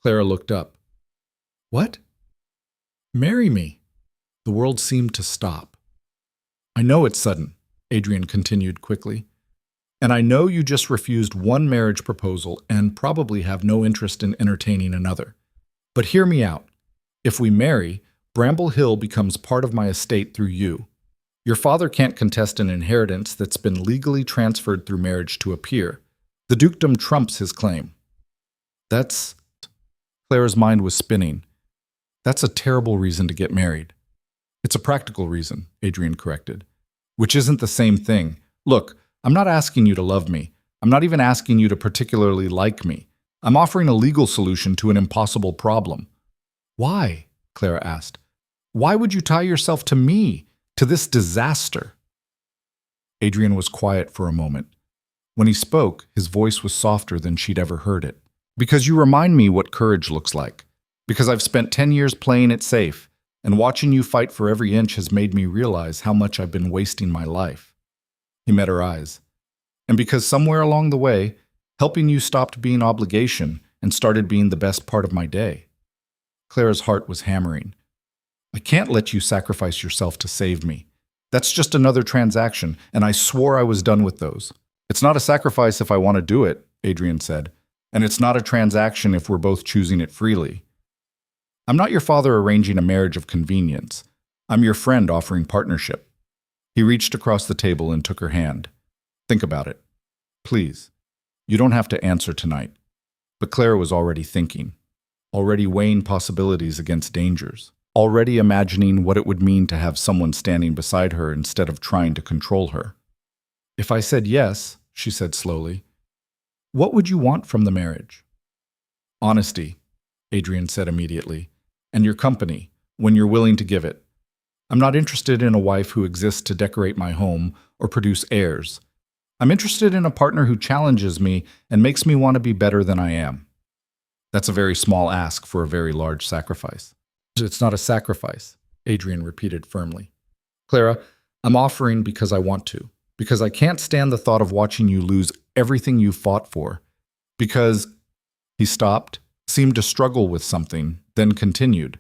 B: Clara looked up. "What?" "Marry me." The world seemed to stop. "I know it's sudden," Adrian continued quickly. "And I know you just refused one marriage proposal and probably have no interest in entertaining another. But hear me out. If we marry, Bramble Hill becomes part of my estate through you. Your father can't contest an inheritance that's been legally transferred through marriage to a peer. The dukedom trumps his claim." "That's..." Clara's mind was spinning. "That's a terrible reason to get married." "It's a practical reason," Adrian corrected. "Which isn't the same thing. Look, I'm not asking you to love me. I'm not even asking you to particularly like me. I'm offering a legal solution to an impossible problem." "Why?" Clara asked. "Why would you tie yourself to me, to this disaster?" Adrian was quiet for a moment. When he spoke, his voice was softer than she'd ever heard it. "Because you remind me what courage looks like. Because I've spent 10 years playing it safe, and watching you fight for every inch has made me realize how much I've been wasting my life." He met her eyes. "And because somewhere along the way, helping you stopped being obligation and started being the best part of my day." Clara's heart was hammering. "I can't let you sacrifice yourself to save me. That's just another transaction, and I swore I was done with those." "It's not a sacrifice if I want to do it," Adrian said. "And it's not a transaction if we're both choosing it freely. I'm not your father arranging a marriage of convenience. I'm your friend offering partnership." He reached across the table and took her hand. "Think about it. Please. You don't have to answer tonight." But Clara was already thinking, already weighing possibilities against dangers, already imagining what it would mean to have someone standing beside her instead of trying to control her. "If I said yes," she said slowly, "what would you want from the marriage?" "Honesty," Adrian said immediately, "and your company, when you're willing to give it. I'm not interested in a wife who exists to decorate my home or produce heirs. I'm interested in a partner who challenges me and makes me want to be better than I am." "That's a very small ask for a very large sacrifice." "It's not a sacrifice," Adrian repeated firmly. "Clara, I'm offering because I want to. Because I can't stand the thought of watching you lose everything you fought for. Because..." He stopped, seemed to struggle with something, then continued.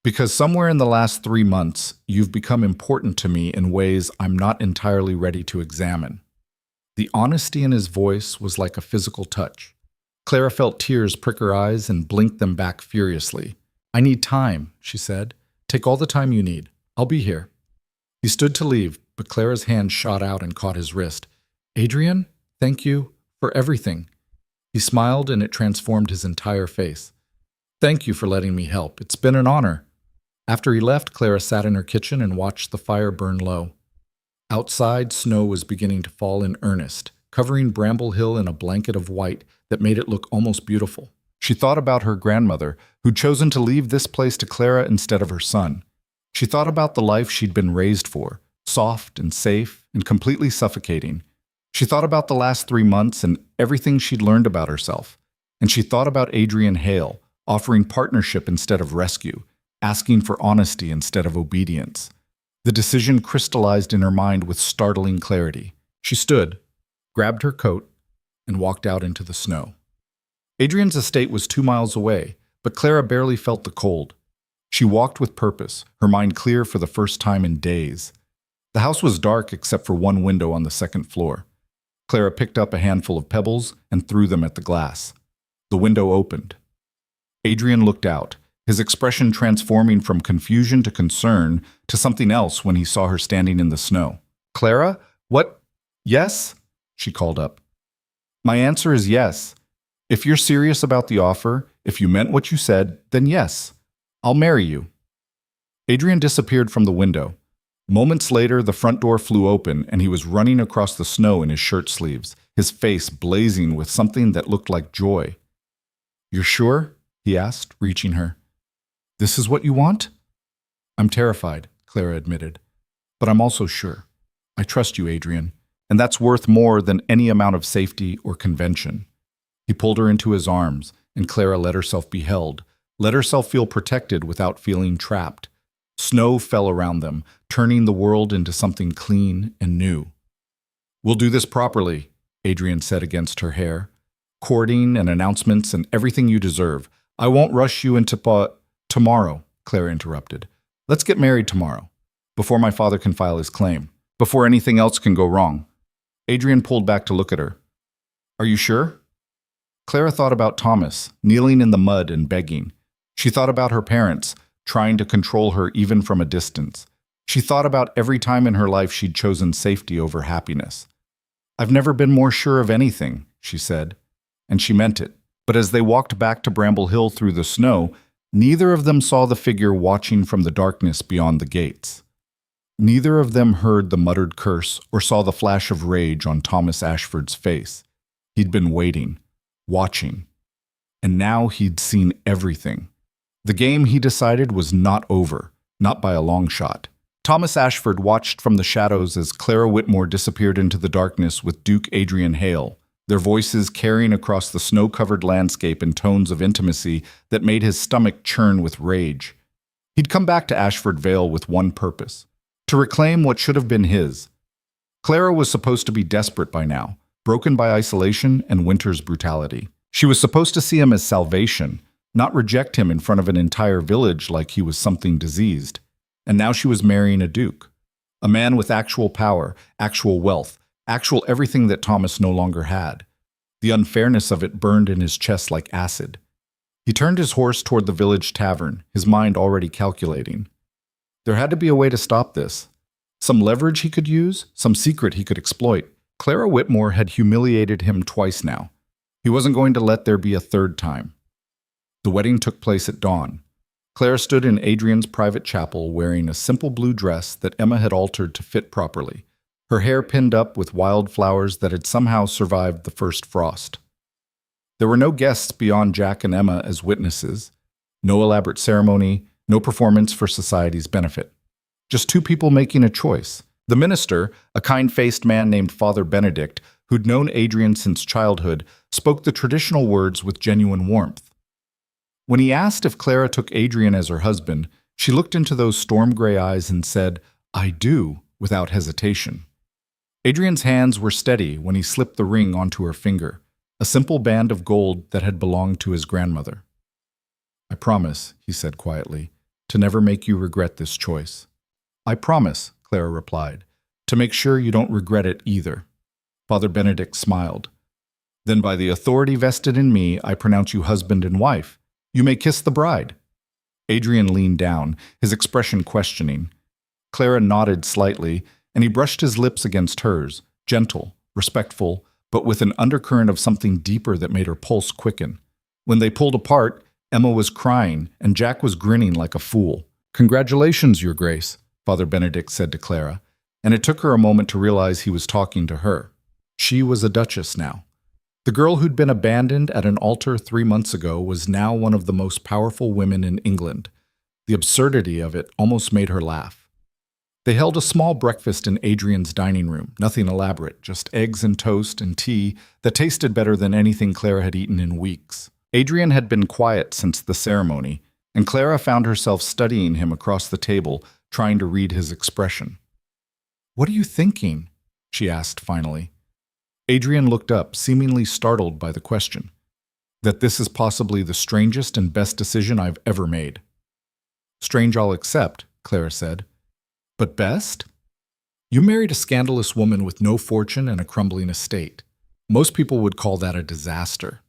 B: "Because somewhere in the last 3 months, you've become important to me in ways I'm not entirely ready to examine." The honesty in his voice was like a physical touch. Clara felt tears prick her eyes and blinked them back furiously. "I need time," she said. "Take all the time you need. I'll be here." He stood to leave, but Clara's hand shot out and caught his wrist. "Adrian, thank you for everything." He smiled and it transformed his entire face. "Thank you for letting me help. It's been an honor." After he left, Clara sat in her kitchen and watched the fire burn low. Outside, snow was beginning to fall in earnest, covering Bramble Hill in a blanket of white that made it look almost beautiful. She thought about her grandmother, who'd chosen to leave this place to Clara instead of her son. She thought about the life she'd been raised for, soft and safe and completely suffocating. She thought about the last 3 months and everything she'd learned about herself. And she thought about Adrian Hale, offering partnership instead of rescue, asking for honesty instead of obedience. The decision crystallized in her mind with startling clarity. She stood, grabbed her coat, and walked out into the snow. Adrian's estate was 2 miles away, but Clara barely felt the cold. She walked with purpose, her mind clear for the first time in days. The house was dark except for one window on the second floor. Clara picked up a handful of pebbles and threw them at the glass. The window opened.
A: Adrian looked out, his expression transforming from confusion to concern to something else when he saw her standing in the snow. "Clara? What? Yes?" she called up. "My answer is yes. If you're serious about the offer, if you meant what you said, then yes. I'll marry you." Adrian disappeared from the window. Moments later, the front door flew open and he was running across the snow in his shirt sleeves, his face blazing with something that looked like joy. "You're sure?" he asked, reaching her. "This is what you want?" "I'm terrified," Clara admitted. "But I'm also sure. I trust you, Adrian, and that's worth more than any amount of safety or convention." He pulled her into his arms, and Clara let herself be held, let herself feel protected without feeling trapped. Snow fell around them, turning the world into something clean and new. "We'll do this properly," Adrian said against her hair. "Courting and announcements and everything you deserve. I won't rush you into tomorrow," Clara interrupted. "Let's get married tomorrow, before my father can file his claim, before anything else can go wrong." Adrian pulled back to look at her. "Are you sure?" Clara thought about Thomas, kneeling in the mud and begging. She thought about her parents, trying to control her even from a distance. She thought about every time in her life she'd chosen safety over happiness. "I've never been more sure of anything," she said, and she meant it. But as they walked back to Bramble Hill through the snow, neither of them saw the figure watching from the darkness beyond the gates. Neither of them heard the muttered curse or saw the flash of rage on Thomas Ashford's face. He'd been waiting, watching, and now he'd seen everything. The game, he decided, was not over, not by a long shot. Thomas Ashford watched from the shadows as Clara Whitmore disappeared into the darkness with Duke Adrian Hale, their voices carrying across the snow-covered landscape in tones of intimacy that made his stomach churn with rage. He'd come back to Ashford Vale with one purpose: to reclaim what should have been his. Clara was supposed to be desperate by now, broken by isolation and winter's brutality. She was supposed to see him as salvation, not reject him in front of an entire village like he was something diseased. And now she was marrying a duke, a man with actual power, actual wealth, actual everything that Thomas no longer had. The unfairness of it burned in his chest like acid. He turned his horse toward the village tavern, his mind already calculating. There had to be a way to stop this. Some leverage he could use, some secret he could exploit. Clara Whitmore had humiliated him twice now. He wasn't going to let there be a third time. The wedding took place at dawn. Clara stood in Adrian's private chapel wearing a simple blue dress that Emma had altered to fit properly, her hair pinned up with wild flowers that had somehow survived the first frost. There were no guests beyond Jack and Emma as witnesses, no elaborate ceremony, no performance for society's benefit. Just two people making a choice. The minister, a kind-faced man named Father Benedict, who'd known Adrian since childhood, spoke the traditional words with genuine warmth. When he asked if Clara took Adrian as her husband, she looked into those storm-gray eyes and said, "I do," without hesitation. Adrian's hands were steady when he slipped the ring onto her finger, a simple band of gold that had belonged to his grandmother. "I promise," he said quietly, "to never make you regret this choice." "I promise," Clara replied, "to make sure you don't regret it either." Father Benedict smiled. "Then by the authority vested in me, I pronounce you husband and wife. You may kiss the bride." Adrian leaned down, his expression questioning. Clara nodded slightly, and he brushed his lips against hers, gentle, respectful, but with an undercurrent of something deeper that made her pulse quicken. When they pulled apart, Emma was crying, and Jack was grinning like a fool. "Congratulations, Your Grace," Father Benedict said to Clara, and it took her a moment to realize he was talking to her. She was a duchess now. The girl who'd been abandoned at an altar 3 months ago was now one of the most powerful women in England. The absurdity of it almost made her laugh. They held a small breakfast in Adrian's dining room, nothing elaborate, just eggs and toast and tea that tasted better than anything Clara had eaten in weeks. Adrian had been quiet since the ceremony, and Clara found herself studying him across the table, trying to read his expression. "What are you thinking?" she asked finally. Adrian looked up, seemingly startled by the question. "That this is possibly the strangest and best decision I've ever made." "Strange I'll accept," Clara said. "But best? You married a scandalous woman with no fortune and a crumbling estate. Most people would call that a disaster.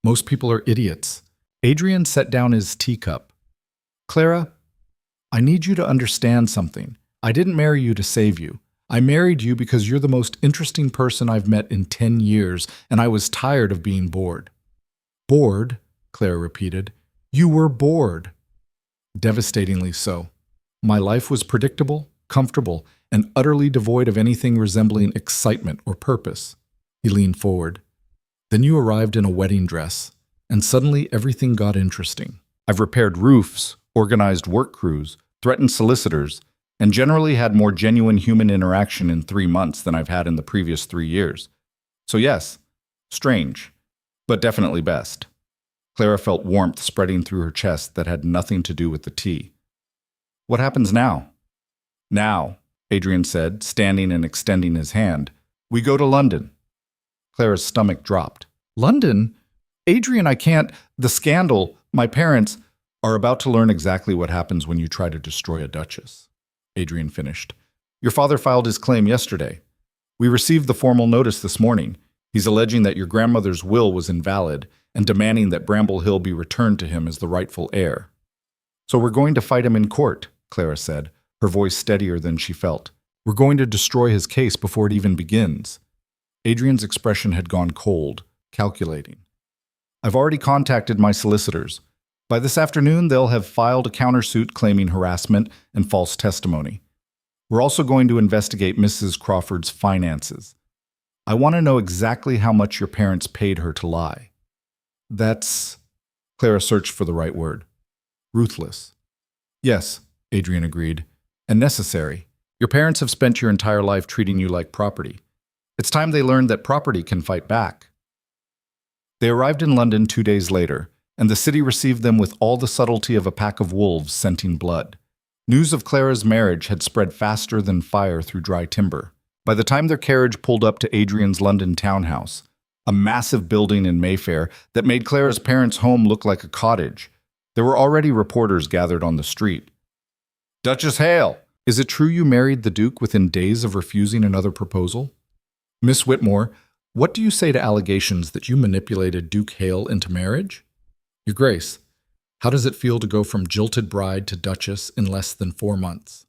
A: Most people are idiots."
B: Adrian set down his teacup. Clara, I need you to understand something. I didn't marry you to save you. I married you because you're the most interesting person I've met in 10 years, and I was tired of being bored. Bored? Clara repeated. You were bored. Devastatingly so. My life was predictable, comfortable, and utterly devoid of anything resembling excitement or purpose. He leaned forward. Then you arrived in a wedding dress, and suddenly everything got interesting. I've repaired roofs, organized work crews, threatened solicitors, and generally had more genuine human interaction in 3 months than I've had in the previous 3 years. So yes, strange, but definitely best. Clara felt warmth spreading through her chest that had nothing to do with the tea. What happens now? Now, Adrian said, standing and extending his hand, we go to London. Clara's stomach dropped. London? Adrian, I can't. The scandal, my parents, are about to learn exactly what happens when you try to destroy a duchess. Adrian finished. Your father filed his claim yesterday. We received the formal notice this morning. He's alleging that your grandmother's will was invalid and demanding that Bramble Hill be returned to him as the rightful heir. So we're going to fight him in court, Clara said, her voice steadier than she felt. We're going to destroy his case before it even begins. Adrian's expression had gone cold, calculating. I've already contacted my solicitors. By this afternoon, they'll have filed a countersuit claiming harassment and false testimony. We're also going to investigate Mrs. Crawford's finances. I want to know exactly how much your parents paid her to lie. That's... Clara searched for the right word. Ruthless. Yes, Adrian agreed, and necessary. Your parents have spent your entire life treating you like property. It's time they learned that property can fight back. They arrived in London 2 days later, and the city received them with all the subtlety of a pack of wolves scenting blood. News of Clara's marriage had spread faster than fire through dry timber. By the time their carriage pulled up to Adrian's London townhouse, a massive building in Mayfair that made Clara's parents' home look like a cottage, there were already reporters gathered on the street. Duchess Hale, is it true you married the Duke within days of refusing another proposal? Miss Whitmore, what do you say to allegations that you manipulated Duke Hale into marriage? Your Grace, how does it feel to go from jilted bride to duchess in less than 4 months?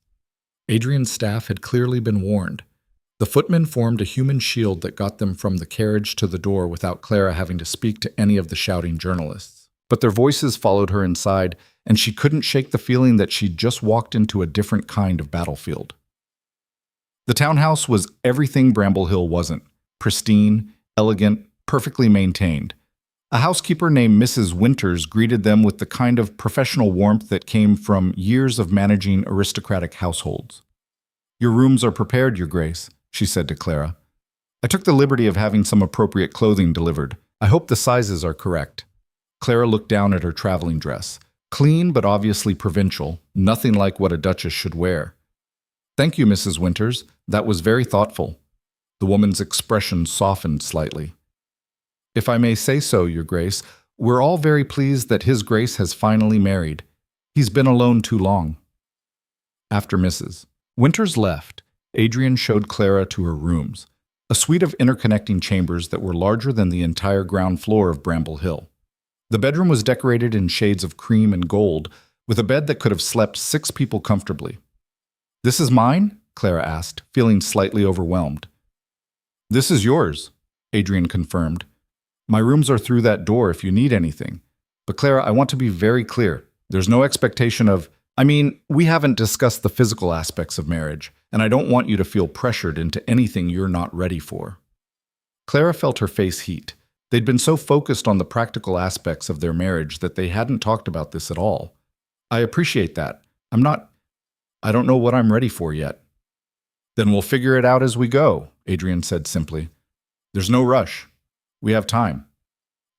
B: Adrian's staff had clearly been warned. The footmen formed a human shield that got them from the carriage to the door without Clara having to speak to any of the shouting journalists. But their voices followed her inside, and she couldn't shake the feeling that she'd just walked into a different kind of battlefield. The townhouse was everything Bramble Hill wasn't. Pristine, elegant, perfectly maintained. A housekeeper named Mrs. Winters greeted them with the kind of professional warmth that came from years of managing aristocratic households. Your rooms are prepared, Your Grace, she said to Clara. I took the liberty of having some appropriate clothing delivered. I hope the sizes are correct. Clara looked down at her traveling dress. Clean but obviously provincial, nothing like what a duchess should wear. Thank you, Mrs. Winters. That was very thoughtful. The woman's expression softened slightly. If I may say so, Your Grace, we're all very pleased that His Grace has finally married. He's been alone too long. After Mrs. Winters left, Adrian showed Clara to her rooms, a suite of interconnecting chambers that were larger than the entire ground floor of Bramble Hill. The bedroom was decorated in shades of cream and gold, with a bed that could have slept 6 people comfortably. This is mine? Clara asked, feeling slightly overwhelmed. This is yours, Adrian confirmed. My rooms are through that door if you need anything. But Clara, I want to be very clear. There's no expectation of... we haven't discussed the physical aspects of marriage, and I don't want you to feel pressured into anything you're not ready for. Clara felt her face heat. They'd been so focused on the practical aspects of their marriage that they hadn't talked about this at all. I appreciate that. I don't know what I'm ready for yet. Then we'll figure it out as we go, Adrian said simply. There's no rush. We have time.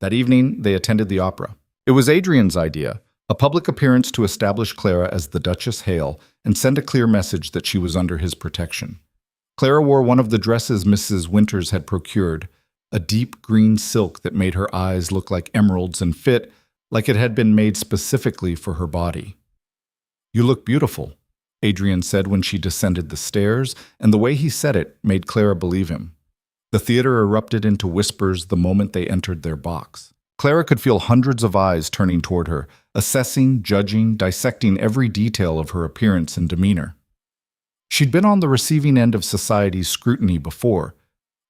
B: That evening, they attended the opera. It was Adrian's idea, a public appearance to establish Clara as the Duchess Hale and send a clear message that she was under his protection. Clara wore one of the dresses Mrs. Winters had procured, a deep green silk that made her eyes look like emeralds and fit like it had been made specifically for her body. You look beautiful, Adrian said when she descended the stairs, and the way he said it made Clara believe him. The theater erupted into whispers the moment they entered their box.
A: Clara could feel hundreds of eyes turning toward her, assessing, judging, dissecting every detail of her appearance and demeanor. She'd been on the receiving end of society's scrutiny before,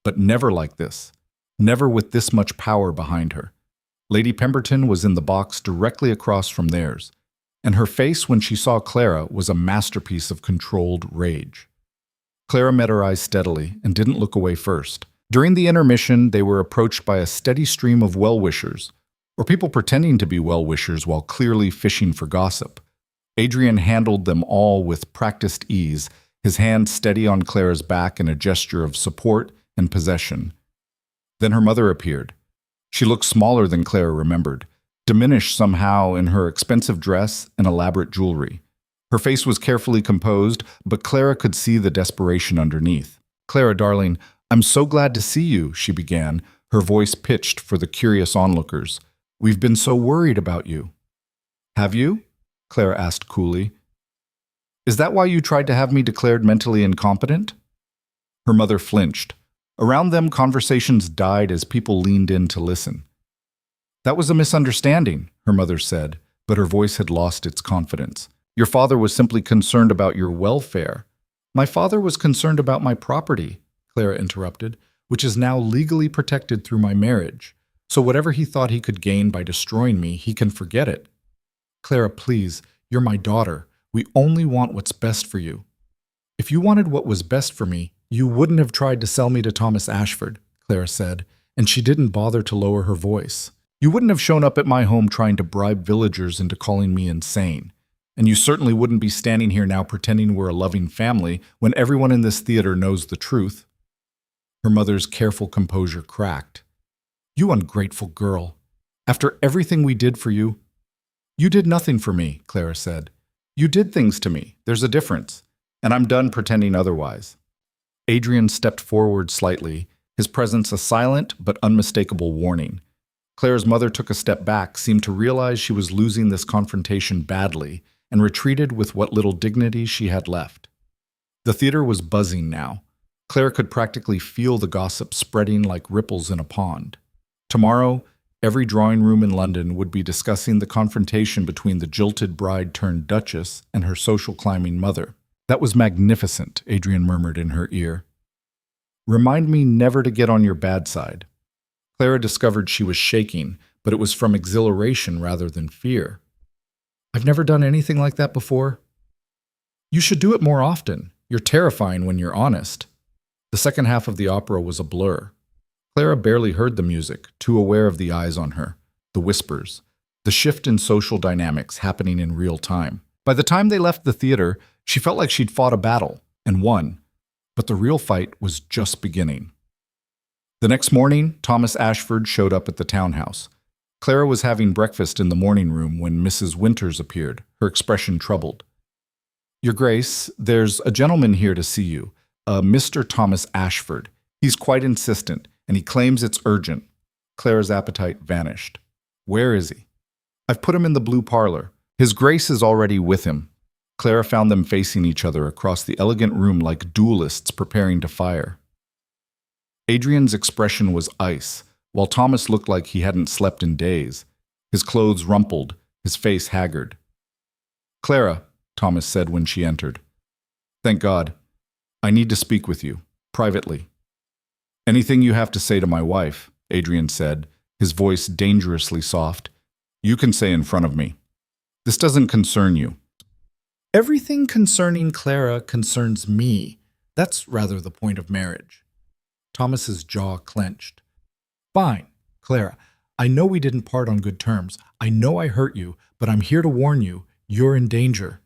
A: but never like this, never with this much power behind her. Lady Pemberton was in the box directly across from theirs, and her face when she saw Clara was a masterpiece of controlled rage. Clara met her eyes steadily and didn't look away first. During the intermission, they were approached by a steady stream of well-wishers, or people pretending to be well-wishers while clearly fishing for gossip. Adrian handled them all with practiced ease, his hand steady on Clara's back in a gesture of support and possession. Then her mother appeared. She looked smaller than Clara remembered, diminished somehow in her expensive dress and elaborate jewelry. Her face was carefully composed, but Clara could see the desperation underneath. "Clara, darling, I'm so glad to see you," she began, her voice pitched for the curious onlookers. "We've been so worried about you." "Have you?" Clara asked coolly. "Is that why you tried to have me declared mentally incompetent?" Her mother flinched. Around them, conversations died as people leaned in to listen. "That was a misunderstanding," her mother said, but her voice had lost its confidence. "Your father was simply concerned about your welfare." "My father was concerned about my property," Clara interrupted, "which is now legally protected through my marriage. So whatever he thought he could gain by destroying me, he can forget it." "Clara, please, you're my daughter. We only want what's best for you." "If you wanted what was best for me, you wouldn't have tried to sell me to Thomas Ashford," Clara said, and she didn't bother to lower her voice. "You wouldn't have shown up at my home trying to bribe villagers into calling me insane. And you certainly wouldn't be standing here now pretending we're a loving family when everyone in this theater knows the truth." Her mother's careful composure cracked. "You ungrateful girl. After everything we did for you—" "You did nothing for me," Clara said. "You did things to me. There's a difference. And I'm done pretending otherwise." Adrian stepped forward slightly, his presence a silent but unmistakable warning. Clara's mother took a step back, seemed to realize she was losing this confrontation badly, and retreated with what little dignity she had left. The theater was buzzing now. Clara could practically feel the gossip spreading like ripples in a pond. Tomorrow, every drawing room in London would be discussing the confrontation between the jilted bride-turned-duchess and her social climbing mother. "That was magnificent," Adrian murmured in her ear. "Remind me never to get on your bad side." Clara discovered she was shaking, but it was from exhilaration rather than fear. "I've never done anything like that before." "You should do it more often. You're terrifying when you're honest." The second half of the opera was a blur. Clara barely heard the music, too aware of the eyes on her, the whispers, the shift in social dynamics happening in real time. By the time they left the theater, she felt like she'd fought a battle and won, but the real fight was just beginning. The next morning, Thomas Ashford showed up at the townhouse. Clara was having breakfast in the morning room when Mrs. Winters appeared, her expression troubled. "Your Grace, there's a gentleman here to see you, a Mr. Thomas Ashford. He's quite insistent, and he claims it's urgent." Clara's appetite vanished. "Where is he?" "I've put him in the blue parlor. His Grace is already with him." Clara found them facing each other across the elegant room like duelists preparing to fire. Adrian's expression was ice, while Thomas looked like he hadn't slept in days, his clothes rumpled, his face haggard. "Clara," Thomas said when she entered. "Thank God. I need to speak with you, privately." "Anything you have to say to my wife," Adrian said, his voice dangerously soft, "you can say in front of me. This doesn't concern you." "Everything concerning Clara concerns me. That's rather the point of marriage." Thomas's jaw clenched. "Fine, Clara. I know we didn't part on good terms. I know I hurt you, but I'm here to warn you. You're in danger."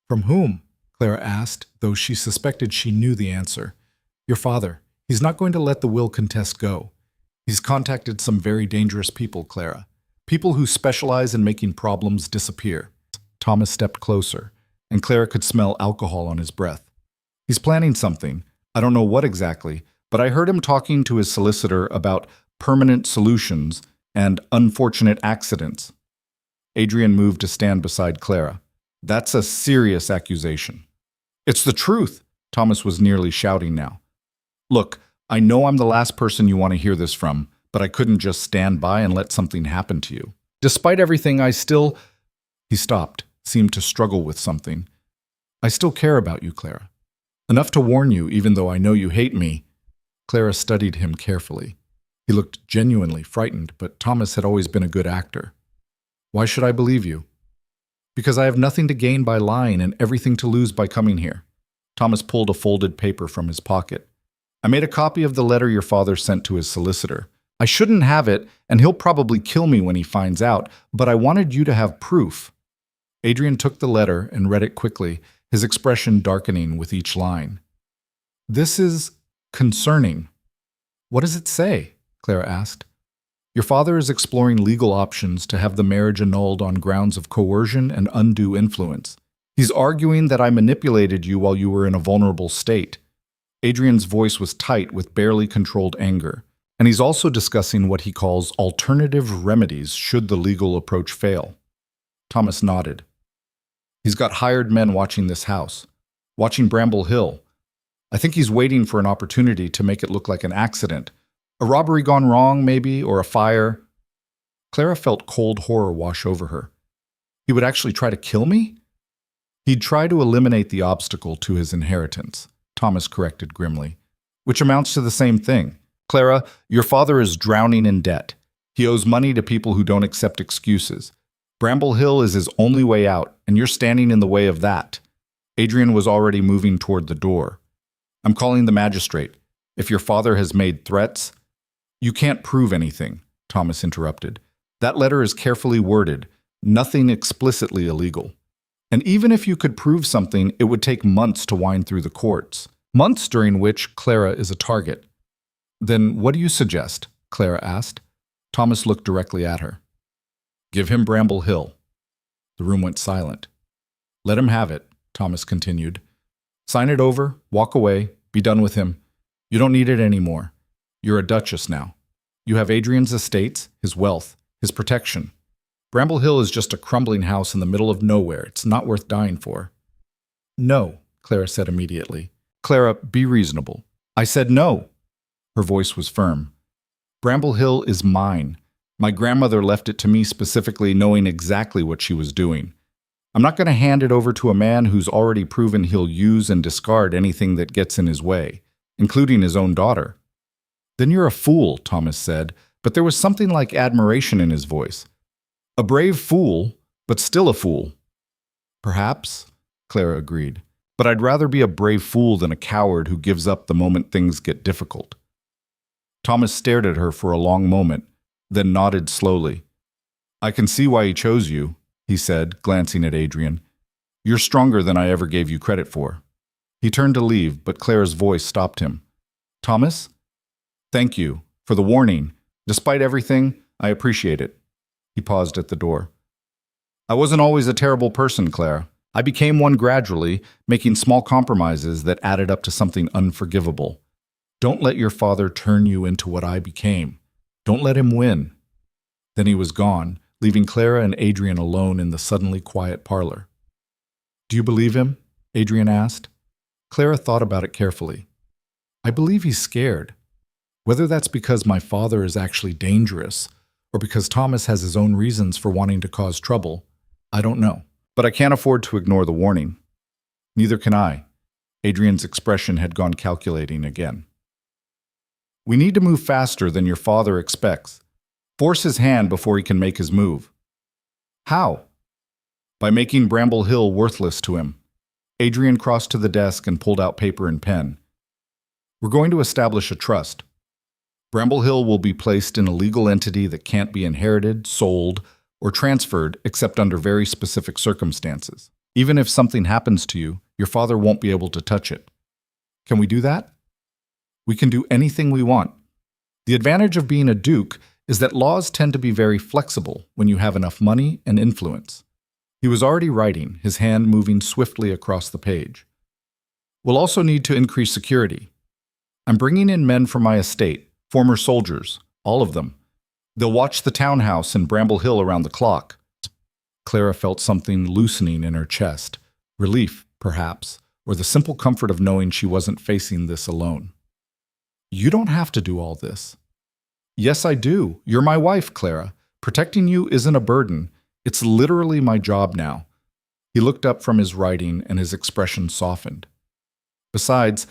A: "From whom?" Clara asked, though she suspected she knew the answer. "Your father. He's not going to let the will contest go. He's contacted some very dangerous people, Clara. People who specialize in making problems disappear." Thomas stepped closer, and Clara could smell alcohol on his breath. "He's planning something. I don't know what exactly, but I heard him talking to his solicitor about permanent solutions and unfortunate accidents." Adrian moved to stand beside Clara. "That's a serious accusation." "It's the truth," Thomas was nearly shouting now. "Look, I know I'm the last person you want to hear this from,
B: but I couldn't just stand by and let something happen to you. Despite everything, I still... He stopped, seemed to struggle with something. I still care about you, Clara. Enough to warn you, even though I know you hate me. Clara studied him carefully. He looked genuinely frightened, but Thomas had always been a good actor. Why should I believe you? Because I have nothing to gain by lying and everything to lose by coming here. Thomas pulled a folded paper from his pocket. I made a copy of the letter your father sent to his solicitor. I shouldn't have it, and he'll probably kill me when he finds out, but I wanted you to have proof. Adrian took the letter and read it quickly, his expression darkening with each line. This is concerning. What does it say? Clara asked. Your father is exploring legal options to have the marriage annulled on grounds of coercion and undue influence. He's arguing that I manipulated you while you were in a vulnerable state. Adrian's voice was tight with barely controlled anger, and he's also discussing what he calls alternative remedies should the legal approach fail. Thomas nodded. He's got hired men watching this house, watching Bramble Hill. I think he's waiting for an opportunity to make it look like an accident. A robbery gone wrong, maybe, or a fire. Clara felt cold horror wash over her. He would actually try to kill me? He'd try to eliminate the obstacle to his inheritance, Thomas corrected grimly, which amounts to the same thing. Clara, your father is drowning in debt. He owes money to people who don't accept excuses. Bramble Hill is his only way out, and you're standing in the way of that. Adrian was already moving toward the door. I'm calling the magistrate. If your father has made threats... You can't prove anything, Thomas interrupted. That letter is carefully worded, nothing explicitly illegal. And even if you could prove something, it would take months to wind through the courts. Months during which Clara is a target. Then what do you suggest? Clara asked. Thomas looked directly at her. Give him Bramble Hill. The room went silent. Let him have it, Thomas continued. Sign it over, walk away, be done with him. You don't need it anymore. You're a duchess now. You have Adrian's estates, his wealth, his protection. Bramble Hill is just a crumbling house in the middle of nowhere. It's not worth dying for. No, Clara said immediately. Clara, be reasonable. I said no. Her voice was firm. Bramble Hill is mine. My grandmother left it to me specifically, knowing exactly what she was doing. I'm not going to hand it over to a man who's already proven he'll use and discard anything that gets in his way, including his own daughter. Then you're a fool, Thomas said, but there was something like admiration in his voice. A brave fool, but still a fool. Perhaps, Clara agreed, but I'd rather be a brave fool than a coward who gives up the moment things get difficult. Thomas stared at her for a long moment, then nodded slowly. I can see why he chose you, he said, glancing at Adrian. You're stronger than I ever gave you credit for. He turned to leave, but Clara's voice stopped him. Thomas? Thank you for the warning. Despite everything, I appreciate it. He paused at the door. I wasn't always a terrible person, Clara. I became one gradually, making small compromises that added up to something unforgivable. Don't let your father turn you into what I became. Don't let him win. Then he was gone, leaving Clara and Adrian alone in the suddenly quiet parlor. Do you believe him? Adrian asked. Clara thought about it carefully. I believe he's scared. Whether that's because my father is actually dangerous, or because Thomas has his own reasons for wanting to cause trouble, I don't know. But I can't afford to ignore the warning. Neither can I. Adrian's expression had gone calculating again. We need to move faster than your father expects. Force his hand before he can make his move. How? By making Bramble Hill worthless to him. Adrian crossed to the desk and pulled out paper and pen. We're going to establish a trust. Bramble Hill will be placed in a legal entity that can't be inherited, sold, or transferred except under very specific circumstances. Even if something happens to you, your father won't be able to touch it. Can we do that? We can do anything we want. The advantage of being a duke is that laws tend to be very flexible when you have enough money and influence. He was already writing, his hand moving swiftly across the page. We'll also need to increase security. I'm bringing in men from my estate, former soldiers, all of them. They'll watch the townhouse in Bramble Hill around the clock. Clara felt something loosening in her chest, relief, perhaps, or the simple comfort of knowing she wasn't facing this alone. You don't have to do all this. Yes, I do. You're my wife, Clara. Protecting you isn't a burden. It's literally my job now. He looked up from his writing and his expression softened. Besides,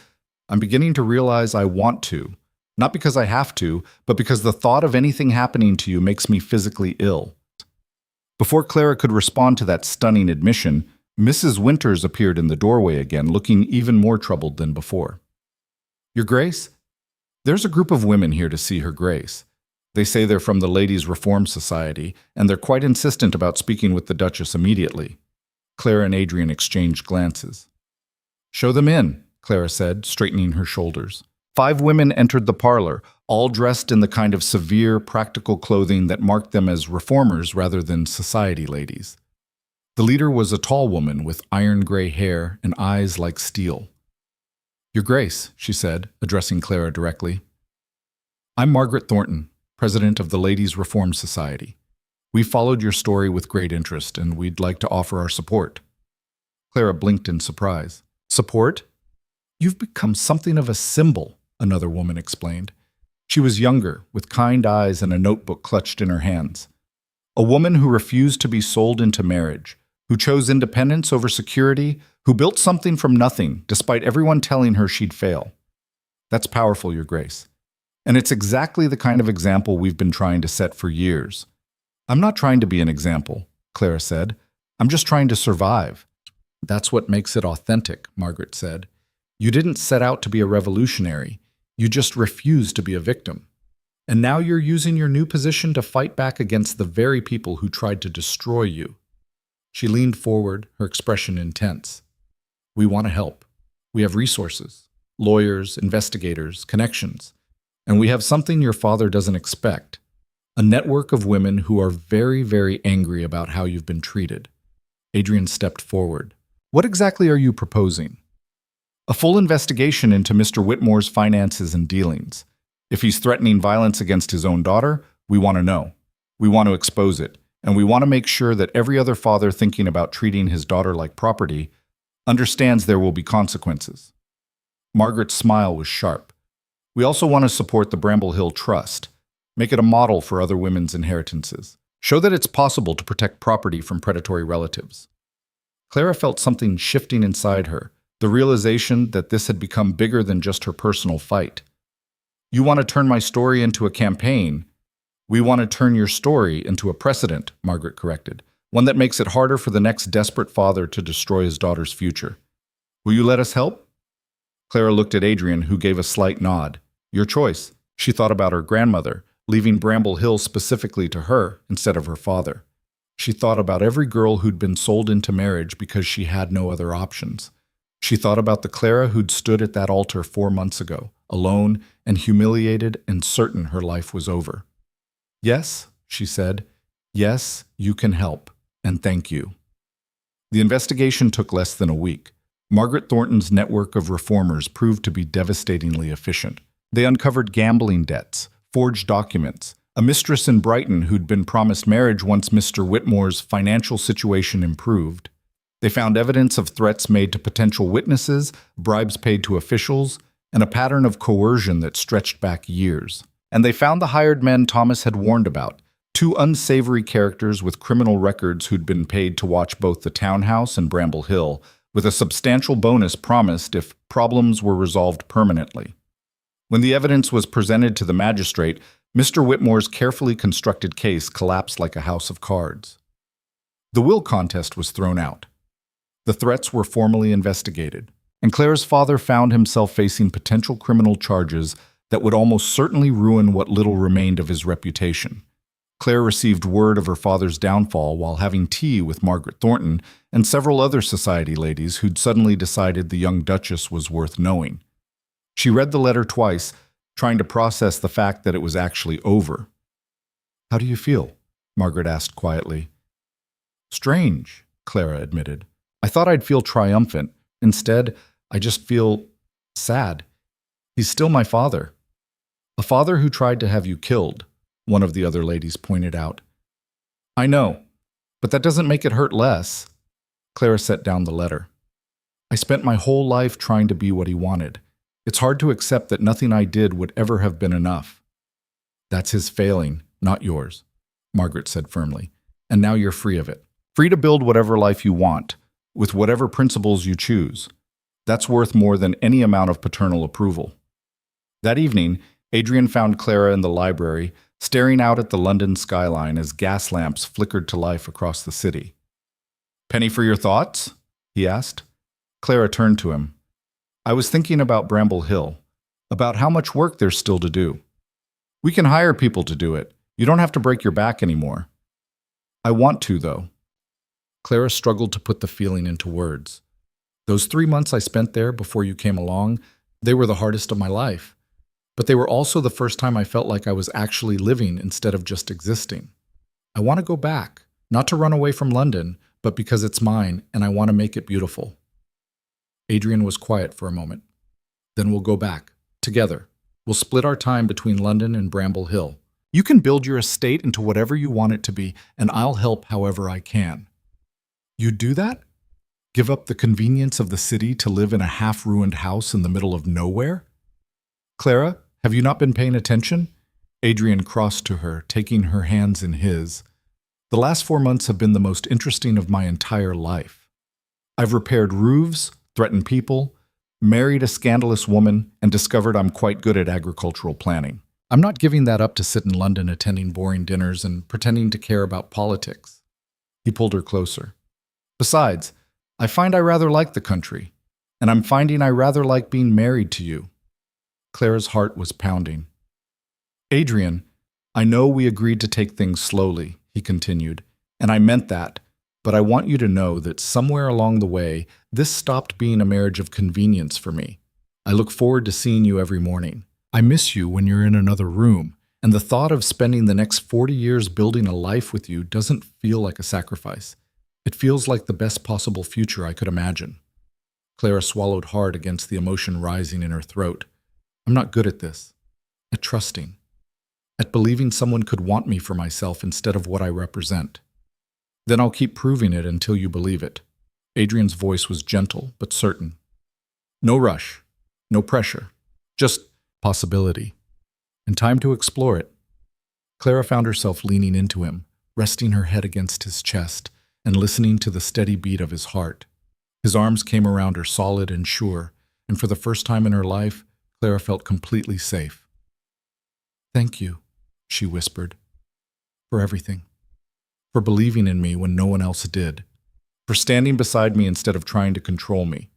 B: I'm beginning to realize I want to. Not because I have to, but because the thought of anything happening to you makes me physically ill. Before Clara could respond to that stunning admission, Mrs. Winters appeared in the doorway again, looking even more troubled than before. Your Grace? There's a group of women here to see Her Grace. They say they're from the Ladies' Reform Society, and they're quite insistent about speaking with the Duchess immediately. Clara and Adrian exchanged glances. Show them in, Clara said, straightening her shoulders. 5 women entered the parlor, all dressed in the kind of severe, practical clothing that marked them as reformers rather than society ladies. The leader was a tall woman with iron-gray hair and eyes like steel. Your Grace, she said, addressing Clara directly. I'm Margaret Thornton, president of the Ladies' Reform Society. We followed your story with great interest, and we'd like to offer our support. Clara blinked in surprise. Support? You've become something of a symbol, another woman explained. She was younger, with kind eyes and a notebook clutched in her hands. A woman who refused to be sold into marriage, who chose independence over security, who built something from nothing, despite everyone telling her she'd fail. That's powerful, Your Grace. And it's exactly the kind of example we've been trying to set for years. I'm not trying to be an example, Clara said. I'm just trying to survive. That's what makes it authentic, Margaret said. You didn't set out to be a revolutionary. You just refused to be a victim. And now you're using your new position to fight back against the very people who tried to destroy you. She leaned forward, her expression intense. We want to help. We have resources, lawyers, investigators, connections. And we have something your father doesn't expect. A network of women who are very, very angry about how you've been treated. Adrian stepped forward. What exactly are you proposing? A full investigation into Mr. Whitmore's finances and dealings. If he's threatening violence against his own daughter, we want to know. We want to expose it. And we want to make sure that every other father thinking about treating his daughter like property understands there will be consequences. Margaret's smile was sharp. We also want to support the Bramble Hill Trust. Make it a model for other women's inheritances. Show that it's possible to protect property from predatory relatives. Clara felt something shifting inside her, the realization that this had become bigger than just her personal fight. You want to turn my story into a campaign. We want to turn your story into a precedent, Margaret corrected, one that makes it harder for the next desperate father to destroy his daughter's future. Will you let us help? Clara looked at Adrian, who gave a slight nod. Your choice. She thought about her grandmother, leaving Bramble Hill specifically to her instead of her father. She thought about every girl who'd been sold into marriage because she had no other options. She thought about the Clara who'd stood at that altar 4 months ago, alone and humiliated and certain her life was over. Yes, she said. Yes, you can help, and thank you. The investigation took less than a week. Margaret Thornton's network of reformers proved to be devastatingly efficient. They uncovered gambling debts, forged documents, a mistress in Brighton who'd been promised marriage once Mr. Whitmore's financial situation improved. They found evidence of threats made to potential witnesses, bribes paid to officials, and a pattern of coercion that stretched back years. And they found the hired men Thomas had warned about, 2 unsavory characters with criminal records who'd been paid to watch both the townhouse and Bramble Hill, with a substantial bonus promised if problems were resolved permanently. When the evidence was presented to the magistrate, Mr. Whitmore's carefully constructed case collapsed like a house of cards. The will contest was thrown out. The threats were formally investigated, and Clara's father found himself facing potential criminal charges that would almost certainly ruin what little remained of his reputation. Clara received word of her father's downfall while having tea with Margaret Thornton and several other society ladies who'd suddenly decided the young Duchess was worth knowing. She read the letter twice, trying to process the fact that it was actually over. How do you feel? Margaret asked quietly. Strange, Clara admitted. I thought I'd feel triumphant. Instead, I just feel sad. He's still my father. A father who tried to have you killed, one of the other ladies pointed out. I know, but that doesn't make it hurt less. Clara set down the letter. I spent my whole life trying to be what he wanted. It's hard to accept that nothing I did would ever have been enough. That's his failing, not yours, Margaret said firmly. And now you're free of it. Free to build whatever life you want, with whatever principles you choose. That's worth more than any amount of paternal approval. That evening, Adrian found Clara in the library, staring out at the London skyline as gas lamps flickered to life across the city. "Penny for your thoughts?" he asked. Clara turned to him. "I was thinking about Bramble Hill, about how much work there's still to do. We can hire people to do it. You don't have to break your back anymore." "I want to, though." Clara struggled to put the feeling into words. "Those 3 months I spent there before you came along, they were the hardest of my life. But they were also the first time I felt like I was actually living instead of just existing. I want to go back, not to run away from London, but because it's mine and I want to make it beautiful." Adrian was quiet for a moment. "Then we'll go back, together. We'll split our time between London and Bramble Hill. You can build your estate into whatever you want it to be, and I'll help however I can." "You'd do that? Give up the convenience of the city to live in a half-ruined house in the middle of nowhere? Clara, have you not been paying attention?" Adrian crossed to her, taking her hands in his. "The last 4 months have been the most interesting of my entire life. I've repaired roofs, threatened people, married a scandalous woman, and discovered I'm quite good at agricultural planning. I'm not giving that up to sit in London attending boring dinners and pretending to care about politics." He pulled her closer. "Besides, I find I rather like the country, and I'm finding I rather like being married to you." Clara's heart was pounding. "Adrian, I know we agreed to take things slowly," he continued, "and I meant that, but I want you to know that somewhere along the way, this stopped being a marriage of convenience for me. I look forward to seeing you every morning. I miss you when you're in another room, and the thought of spending the next 40 years building a life with you doesn't feel like a sacrifice. It feels like the best possible future I could imagine." Clara swallowed hard against the emotion rising in her throat. "I'm not good at this, at trusting, at believing someone could want me for myself instead of what I represent." "Then I'll keep proving it until you believe it." Adrian's voice was gentle but certain. "No rush, no pressure, just possibility, and time to explore it." Clara found herself leaning into him, resting her head against his chest and listening to the steady beat of his heart. His arms came around her solid and sure, and for the first time in her life, Clara felt completely safe. "Thank you," she whispered, "for everything. For believing in me when no one else did. For standing beside me instead of trying to control me.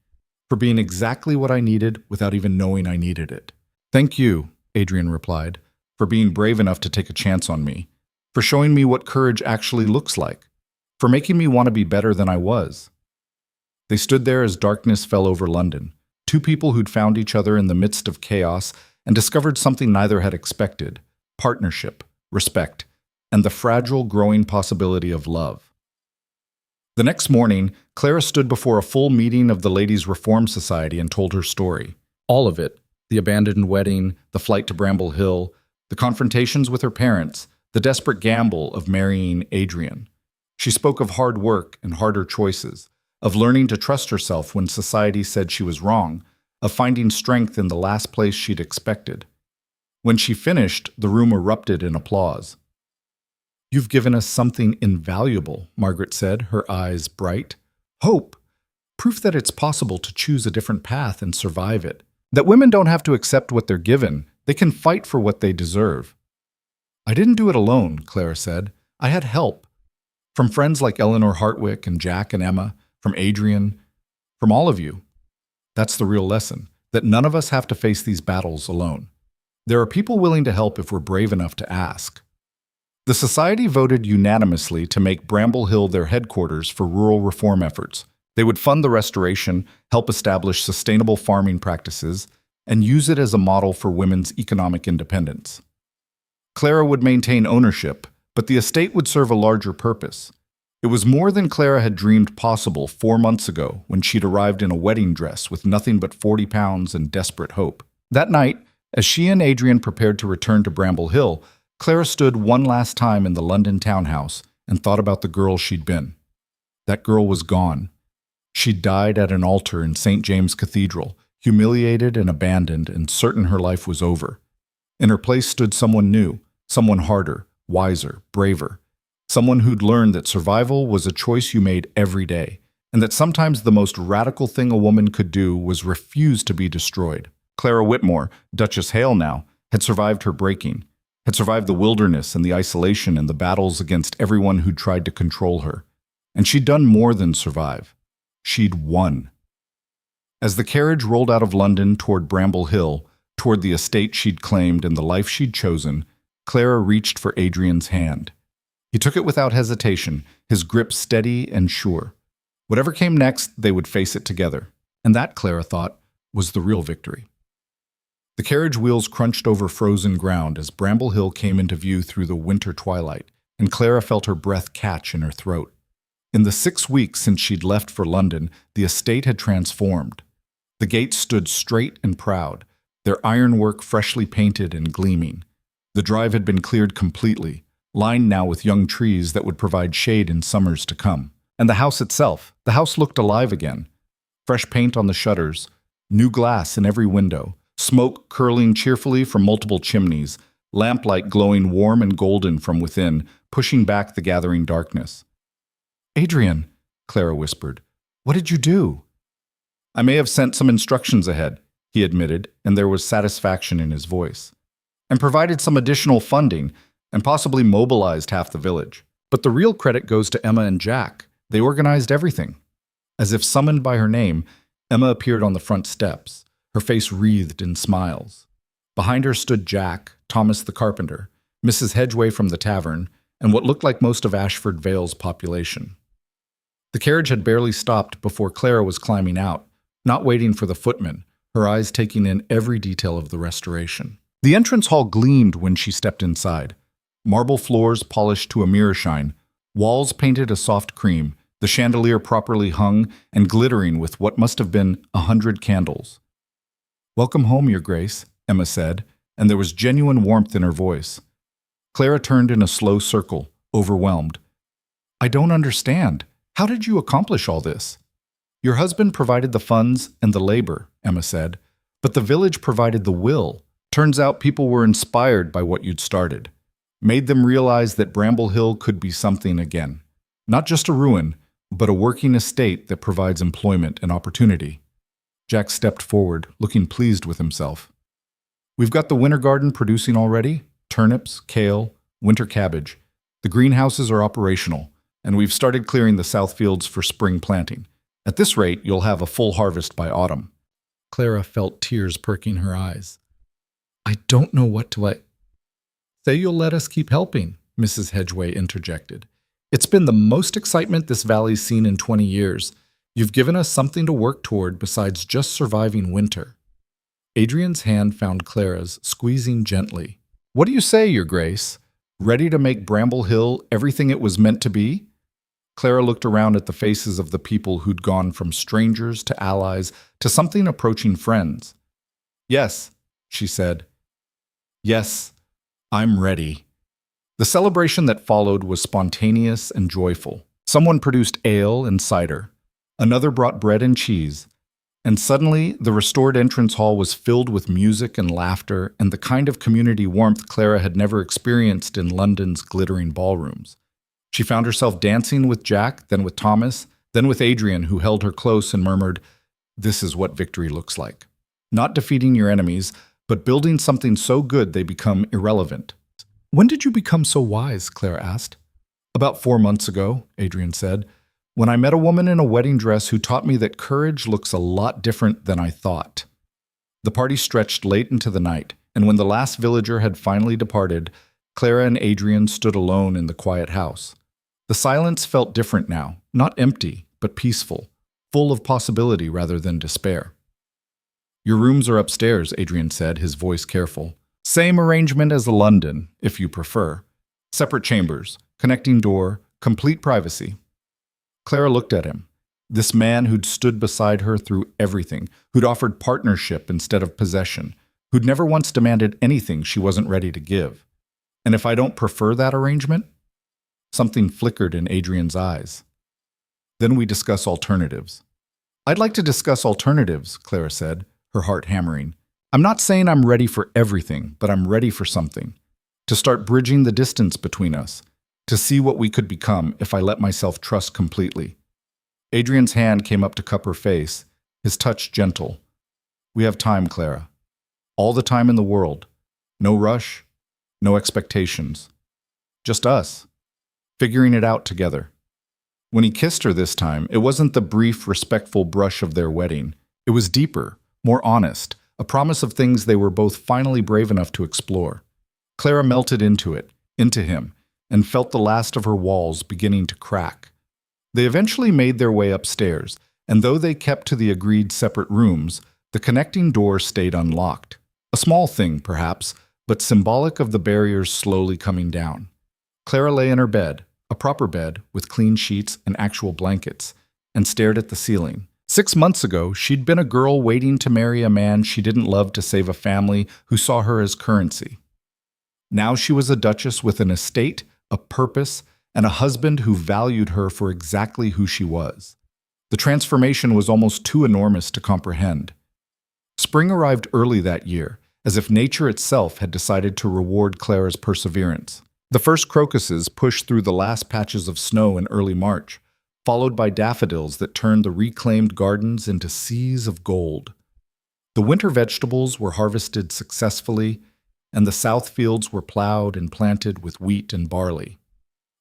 B: For being exactly what I needed without even knowing I needed it." "Thank you," Adrian replied, "for being brave enough to take a chance on me. For showing me what courage actually looks like. For making me want to be better than I was." They stood there as darkness fell over London. Two people who'd found each other in the midst of chaos and discovered something neither had expected: partnership, respect, and the fragile, growing possibility of love. The next morning, Clara stood before a full meeting of the Ladies' Reform Society and told her story. All of it: the abandoned wedding, the flight to Bramble Hill, the confrontations with her parents, the desperate gamble of marrying Adrian. She spoke of hard work and harder choices, of learning to trust herself when society said she was wrong, of finding strength in the last place she'd expected. When she finished, the room erupted in applause. "You've given us something invaluable," Margaret said, her eyes bright. "Hope. Proof that it's possible to choose a different path and survive it. That women don't have to accept what they're given. They can fight for what they deserve." "I didn't do it alone," Clara said. "I had help. From friends like Eleanor Hartwick and Jack and Emma, from Adrian, from all of you. That's the real lesson, that none of us have to face these battles alone. There are people willing to help if we're brave enough to ask." The society voted unanimously to make Bramble Hill their headquarters for rural reform efforts. They would fund the restoration, help establish sustainable farming practices, and use it as a model for women's economic independence. Clara would maintain ownership, but the estate would serve a larger purpose. It was more than Clara had dreamed possible 4 months ago when she'd arrived in a wedding dress with nothing but 40 pounds and desperate hope. That night, as she and Adrian prepared to return to Bramble Hill, Clara stood one last time in the London townhouse and thought about the girl she'd been. That girl was gone. She'd died at an altar in St. James Cathedral, humiliated and abandoned and certain her life was over. In her place stood someone new,
A: Someone harder, wiser, braver. Someone who'd learned that survival was a choice you made every day, and that sometimes the most radical thing a woman could do was refuse to be destroyed. Clara Whitmore, Duchess Hale now, had survived her breaking, had survived the wilderness and the isolation and the battles against everyone who'd tried to control her. And she'd done more than survive. She'd won. As the carriage rolled out of London toward Bramble Hill, toward the estate she'd claimed and the life she'd chosen, Clara reached for Adrian's hand. He took it without hesitation, his grip steady and sure. Whatever came next, they would face it together. And that, Clara thought, was the real victory. The carriage wheels crunched over frozen ground as Bramble Hill came into view through the winter twilight, and Clara felt her breath catch in her throat. In the 6 weeks since she'd left for London, the estate had transformed. The gates stood straight and proud, their ironwork freshly painted and gleaming. The drive had been cleared completely, lined now with young trees that would provide shade in summers to come. And the house itself, the house looked alive again. Fresh paint on the shutters, new glass in every window, smoke curling cheerfully from multiple chimneys, lamplight glowing warm and golden from within, pushing back the gathering darkness. "Adrian," Clara whispered, "what did you do?" "I may have sent some instructions ahead," he admitted, and there was satisfaction in his voice. "And provided some additional funding, and possibly mobilized half the village. But the real credit goes to Emma and Jack. They organized everything." As if summoned by her name, Emma appeared on the front steps, her face wreathed in smiles. Behind her stood Jack, Thomas the carpenter, Mrs. Hedgeway from the tavern, and what looked like most of Ashford Vale's population. The carriage had barely stopped before Clara was climbing out, not waiting for the footman, her eyes taking in every detail of the restoration. The entrance hall gleamed when she stepped inside. Marble floors polished to a mirror shine, walls painted a soft cream, the chandelier properly hung and glittering with what must have been 100 candles. "Welcome home, Your Grace," Emma said, and there was genuine warmth in her voice. Clara turned in a slow circle, overwhelmed. "I don't understand. How did you accomplish all this?" "Your husband provided the funds and the labor," Emma said, "but the village provided the will. Turns out people were inspired by what you'd started. Made them realize that Bramble Hill could be something again. Not just a ruin, but a working estate that provides employment and opportunity." Jack stepped forward, looking pleased with himself. "We've got the winter garden producing already. Turnips, kale, winter cabbage. The greenhouses are operational, and we've started clearing the south fields for spring planting. At this rate, you'll have a full harvest by autumn." Clara felt tears perking her eyes. "I don't know what to "Say you'll let us keep helping," Mrs. Hedgeway interjected. "It's been the most excitement this valley's seen in 20 years. You've given us something to work toward besides just surviving winter." Adrian's hand found Clara's, squeezing gently. "What do you say, Your Grace? Ready to make Bramble Hill everything it was meant to be?" Clara looked around at the faces of the people who'd gone from strangers to allies to something approaching friends. "Yes," she said. "Yes, I'm ready." The celebration that followed was spontaneous and joyful. Someone produced ale and cider. Another brought bread and cheese. And suddenly, the restored entrance hall was filled with music and laughter and the kind of community warmth Clara had never experienced in London's glittering ballrooms. She found herself dancing with Jack, then with Thomas, then with Adrian, who held her close and murmured, "This is what victory looks like. Not defeating your enemies, but building something so good they become irrelevant." "When did you become so wise?" Clara asked. "About 4 months ago," Adrian said, "when I met a woman in a wedding dress who taught me that courage looks a lot different than I thought." The party stretched late into the night, and when the last villager had finally departed, Clara and Adrian stood alone in the quiet house. The silence felt different now, not empty, but peaceful, full of possibility rather than despair. "Your rooms are upstairs," Adrian said, his voice careful. "Same arrangement as London, if you prefer. Separate chambers, connecting door, complete privacy." Clara looked at him. This man who'd stood beside her through everything, who'd offered partnership instead of possession, who'd never once demanded anything she wasn't ready to give. "And if I don't prefer that arrangement?" Something flickered in Adrian's eyes. "Then we discuss alternatives." "I'd like to discuss alternatives," Clara said, her heart hammering. "I'm not saying I'm ready for everything, but I'm ready for something. to start bridging the distance between us, to see what we could become if I let myself trust completely. Adrian's hand came up to cup her face, his touch gentle. We have time, Clara. All the time in the world. No rush, no expectations. Just us, figuring it out together. When he kissed her this time, it wasn't the brief, respectful brush of their wedding. It was deeper, more honest, a promise of things they were both finally brave enough to explore. Clara melted into it, into him, and felt the last of her walls beginning to crack. They eventually made their way upstairs, and though they kept to the agreed separate rooms, the connecting door stayed unlocked. A small thing, perhaps, but symbolic of the barriers slowly coming down. Clara lay in her bed, a proper bed with clean sheets and actual blankets, and stared at the ceiling. 6 months ago, she'd been a girl waiting to marry a man she didn't love to save a family who saw her as currency. Now she was a duchess with an estate, a purpose, and a husband who valued her for exactly who she was. The transformation was almost too enormous to comprehend. Spring arrived early that year, as if nature itself had decided to reward Clara's perseverance. The first crocuses pushed through the last patches of snow in early March, followed by daffodils that turned the reclaimed gardens into seas of gold. The winter vegetables were harvested successfully, and the south fields were plowed and planted with wheat and barley.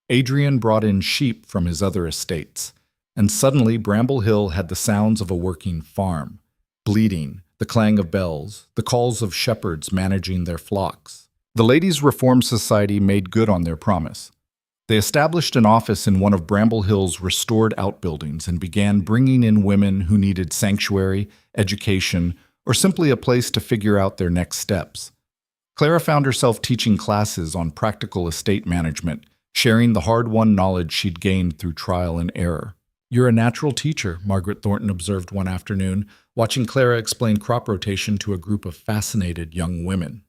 A: Adrian brought in sheep from his other estates, and suddenly Bramble Hill had the sounds of a working farm, bleating, the clang of bells, the calls of shepherds managing their flocks. The Ladies' Reform Society made good on their promise. They established an office in one of Bramble Hill's restored outbuildings and began bringing in women who needed sanctuary, education, or simply a place to figure out their next steps. Clara found herself teaching classes on practical estate management, sharing the hard-won knowledge she'd gained through trial and error. "You're a natural teacher," Margaret Thornton observed one afternoon, watching Clara explain crop rotation to a group of fascinated young women.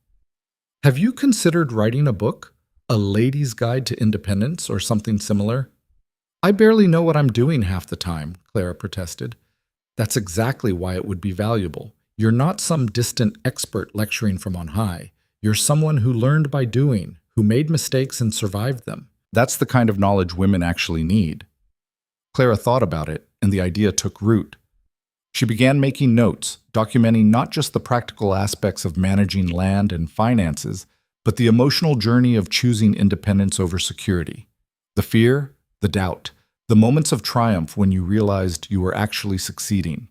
A: "Have you considered writing a book? A lady's guide to independence or something similar?" "I barely know what I'm doing half the time," Clara protested. "That's exactly why it would be valuable. You're not some distant expert lecturing from on high. You're someone who learned by doing, who made mistakes and survived them. That's the kind of knowledge women actually need." Clara thought about it, and the idea took root. She began making notes, documenting not just the practical aspects of managing land and finances, but the emotional journey of choosing independence over security. The fear, the doubt, the moments of triumph when you realized you were actually succeeding.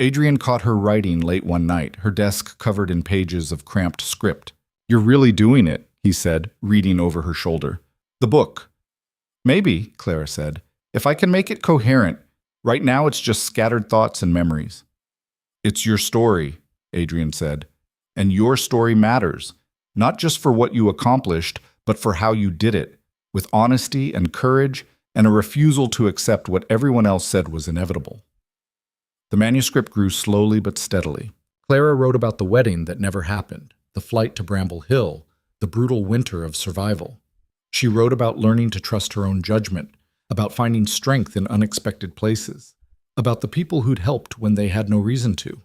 A: Adrian caught her writing late one night, her desk covered in pages of cramped script. "You're really doing it," he said, reading over her shoulder. "The book." "Maybe," Clara said, "if I can make it coherent. Right now it's just scattered thoughts and memories." "It's your story," Adrian said, "and your story matters, not just for what you accomplished, but for how you did it, with honesty and courage and a refusal to accept what everyone else said was inevitable." The manuscript grew slowly but steadily. Clara wrote about the wedding that never happened, the flight to Bramble Hill, the brutal winter of survival. She wrote about learning to trust her own judgment, about finding strength in unexpected places, about the people who'd helped when they had no reason to.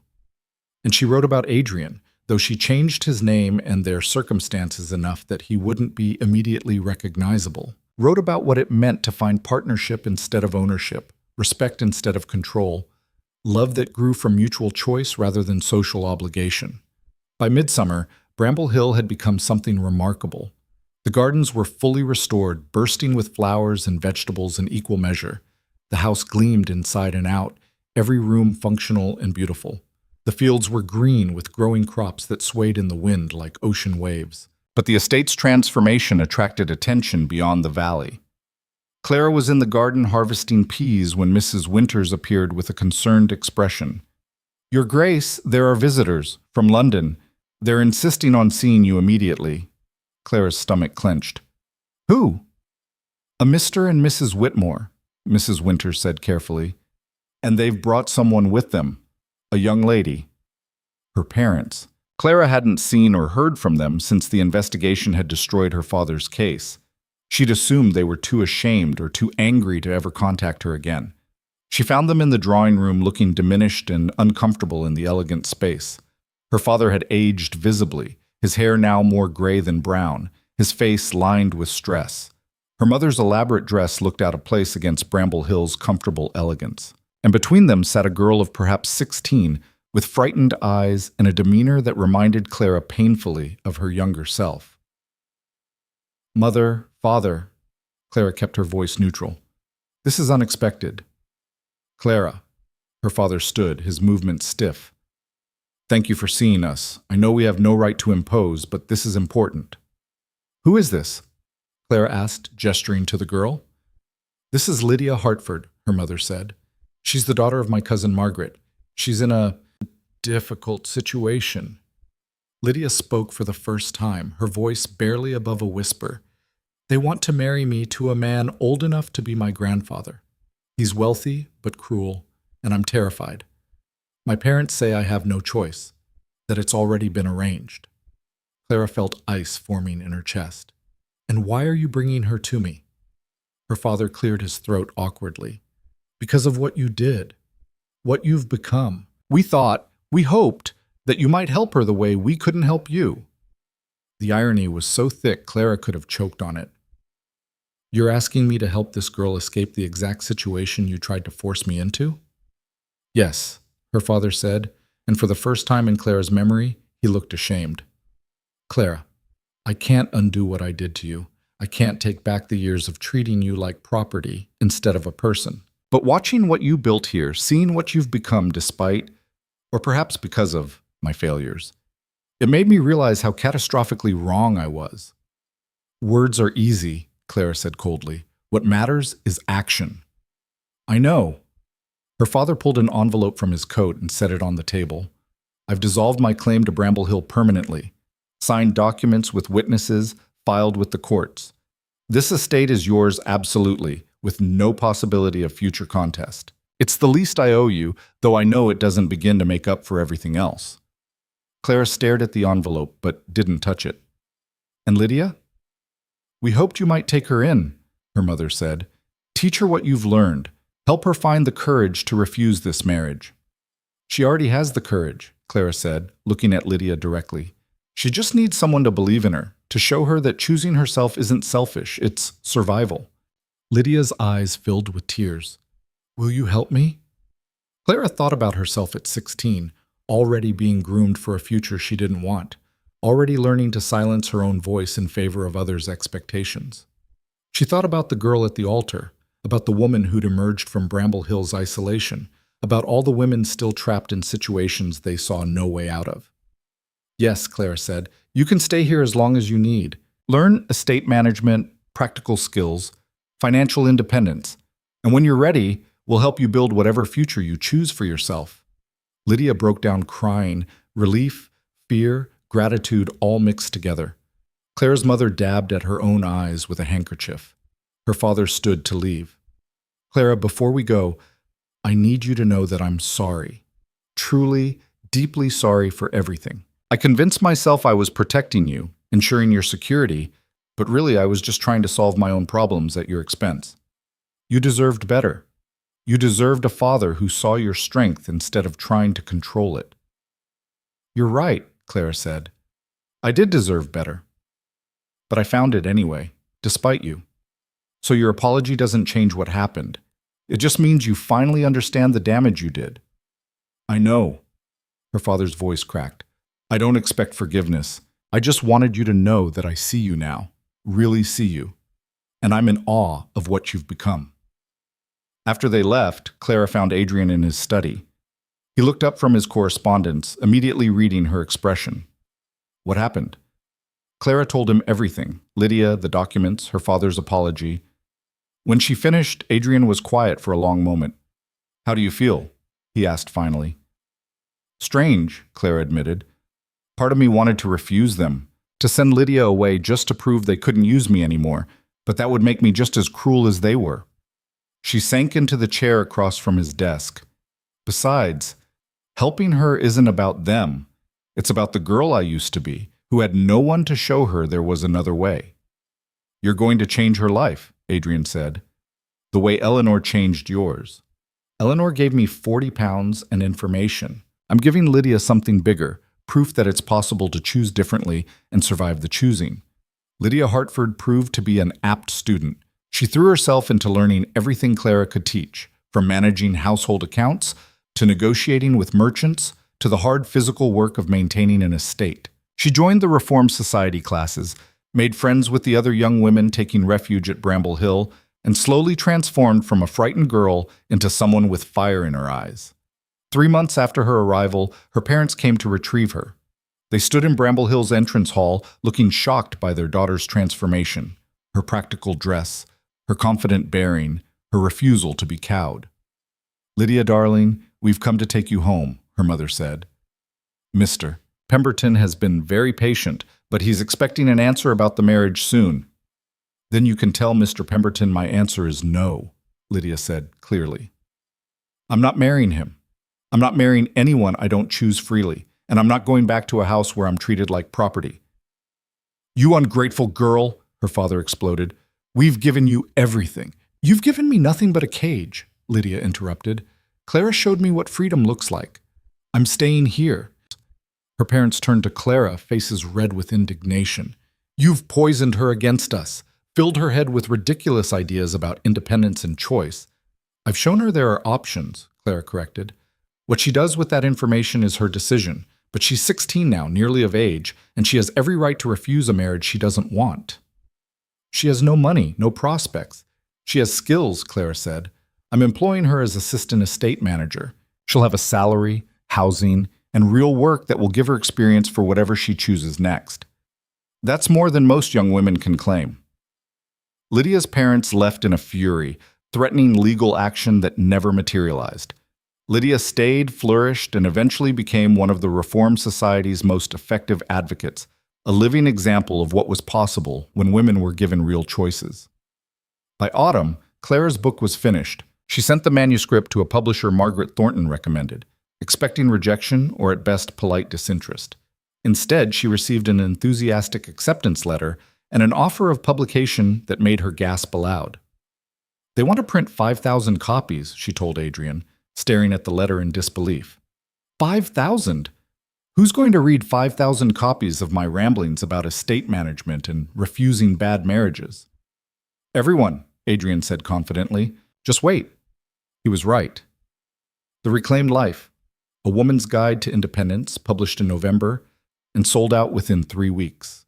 A: And she wrote about Adrian, though she changed his name and their circumstances enough that he wouldn't be immediately recognizable. Wrote about what it meant to find partnership instead of ownership, respect instead of control, love that grew from mutual choice rather than social obligation. By midsummer, Bramble Hill had become something remarkable. The gardens were fully restored, bursting with flowers and vegetables in equal measure. The house gleamed inside and out, every room functional and beautiful. The fields were green with growing crops that swayed in the wind like ocean waves. But the estate's transformation attracted attention beyond the valley. Clara was in the garden harvesting peas when Mrs. Winters appeared with a concerned expression. "Your Grace, there are visitors from London. They're insisting on seeing you immediately." Clara's stomach clenched. "Who?" "A Mr. and Mrs. Whitmore," Mrs. Winters said carefully. "And they've brought someone with them, a young lady." Her parents. Clara hadn't seen or heard from them since the investigation had destroyed her father's case. She'd assumed they were too ashamed or too angry to ever contact her again. She found them in the drawing room looking diminished and uncomfortable in the elegant space. Her father had aged visibly, his hair now more gray than brown, his face lined with stress. Her mother's elaborate dress looked out of place against Bramble Hill's comfortable elegance. And between them sat a girl of perhaps 16, with frightened eyes and a demeanor that reminded Clara painfully of her younger self. "Mother, father," Clara kept her voice neutral. "This is unexpected." "Clara," her father stood, his movements stiff. "Thank you for seeing us. I know we have no right to impose, but this is important." "Who is this?" Clara asked, gesturing to the girl. "This is Lydia Hartford," her mother said. "She's the daughter of my cousin Margaret. She's in a difficult situation." Lydia spoke for the first time, her voice barely above a whisper. "They want to marry me to a man old enough to be my grandfather. He's wealthy but cruel, and I'm terrified. My parents say I have no choice, that it's already been arranged." Clara felt ice forming in her chest. "And why are you bringing her to me?" Her father cleared his throat awkwardly. "Because of what you did, what you've become. We hoped that you might help her the way we couldn't help you." The irony was so thick Clara could have choked on it. "You're asking me to help this girl escape the exact situation you tried to force me into?" "Yes," her father said, and for the first time in Clara's memory, he looked ashamed. "Clara, I can't undo what I did to you. I can't take back the years of treating you like property instead of a person. But watching what you built here, seeing what you've become despite, or perhaps because of, my failures, it made me realize how catastrophically wrong I was." "Words are easy," Clara said coldly. "What matters is action." "I know." Her father pulled an envelope from his coat and set it on the table. "I've dissolved my claim to Bramble Hill permanently. Signed documents with witnesses, filed with the courts. This estate is yours absolutely, with no possibility of future contest. It's the least I owe you, though I know it doesn't begin to make up for everything else." Clara stared at the envelope, but didn't touch it. "And Lydia?" "We hoped you might take her in," her mother said. "Teach her what you've learned. Help her find the courage to refuse this marriage." "She already has the courage," Clara said, looking at Lydia directly. "She just needs someone to believe in her, to show her that choosing herself isn't selfish, it's survival." Lydia's eyes filled with tears. "Will you help me?" Clara thought about herself at 16, already being groomed for a future she didn't want, already learning to silence her own voice in favor of others' expectations. She thought about the girl at the altar, about the woman who'd emerged from Bramble Hill's isolation, about all the women still trapped in situations they saw no way out of. "Yes," Clara said, "you can stay here as long as you need. Learn estate management, practical skills, financial independence, and when you're ready, we'll help you build whatever future you choose for yourself." Lydia broke down crying, relief, fear, gratitude all mixed together. Clara's mother dabbed at her own eyes with a handkerchief. Her father stood to leave. "Clara, before we go, I need you to know that I'm sorry. Truly, deeply sorry for everything. I convinced myself I was protecting you, ensuring your security, but really I was just trying to solve my own problems at your expense. You deserved better. You deserved a father who saw your strength instead of trying to control it." "You're right," Clara said. "I did deserve better. But I found it anyway, despite you. So your apology doesn't change what happened. It just means you finally understand the damage you did." "I know." Her father's voice cracked. "I don't expect forgiveness. I just wanted you to know that I see you now, really see you. And I'm in awe of what you've become." After they left, Clara found Adrian in his study. He looked up from his correspondence, immediately reading her expression. "What happened?" Clara told him everything: Lydia, the documents, her father's apology. When she finished, Adrian was quiet for a long moment. "How do you feel?" he asked finally. "Strange," Clara admitted. "Part of me wanted to refuse them, to send Lydia away just to prove they couldn't use me anymore, but that would make me just as cruel as they were." She sank into the chair across from his desk. "Besides, helping her isn't about them. It's about the girl I used to be, who had no one to show her there was another way." "You're going to change her life," Adrian said, "the way Eleanor changed yours. Eleanor gave me £40 and information. I'm giving Lydia something bigger, proof that it's possible to choose differently and survive the choosing. Lydia Hartford proved to be an apt student. She threw herself into learning everything Clara could teach, from managing household accounts to negotiating with merchants to the hard physical work of maintaining an estate. She joined the Reform Society classes, made friends with the other young women taking refuge at Bramble Hill, and slowly transformed from a frightened girl into someone with fire in her eyes. 3 months after her arrival, her parents came to retrieve her. They stood in Bramble Hill's entrance hall, looking shocked by their daughter's transformation, her practical dress, her confident bearing, her refusal to be cowed. "Lydia, darling, we've come to take you home," her mother said. "Mr. Pemberton has been very patient, but he's expecting an answer about the marriage soon." "Then you can tell Mr. Pemberton my answer is no," Lydia said clearly. "I'm not marrying him. I'm not marrying anyone I don't choose freely, and I'm not going back to a house where I'm treated like property." "You ungrateful girl," her father exploded. "We've given you everything." "You've given me nothing but a cage," Lydia interrupted. "Clara showed me what freedom looks like. I'm staying here." Her parents turned to Clara, faces red with indignation. "You've poisoned her against us, filled her head with ridiculous ideas about independence and choice." "I've shown her there are options," Clara corrected. "What she does with that information is her decision, but she's 16 now, nearly of age, and she has every right to refuse a marriage she doesn't want." "She has no money, no prospects. She has skills," Clara said. "I'm employing her as assistant estate manager. She'll have a salary, housing, and real work that will give her experience for whatever she chooses next. That's more than most young women can claim." Lydia's parents left in a fury, threatening legal action that never materialized. Lydia stayed, flourished, and eventually became one of the Reform Society's most effective advocates, a living example of what was possible when women were given real choices. By autumn, Clara's book was finished. She sent the manuscript to a publisher Margaret Thornton recommended, expecting rejection or at best polite disinterest. Instead, she received an enthusiastic acceptance letter and an offer of publication that made her gasp aloud. "They want to print 5,000 copies," she told Adrian, staring at the letter in disbelief. 5,000? Who's going to read 5,000 copies of my ramblings about estate management and refusing bad marriages?" "Everyone," Adrian said confidently. "Just wait." He was right. The Reclaimed Life, A Woman's Guide to Independence, published in November, and sold out within 3 weeks.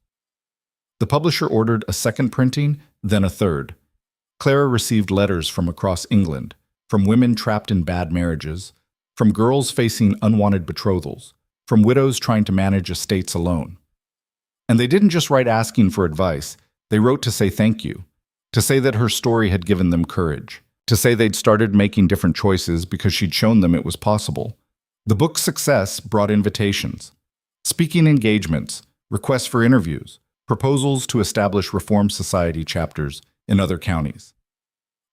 A: The publisher ordered a second printing, then a third. Clara received letters from across England, from women trapped in bad marriages, from girls facing unwanted betrothals, from widows trying to manage estates alone. And they didn't just write asking for advice, they wrote to say thank you, to say that her story had given them courage, to say they'd started making different choices because she'd shown them it was possible. The book's success brought invitations, speaking engagements, requests for interviews, proposals to establish Reform Society chapters in other counties.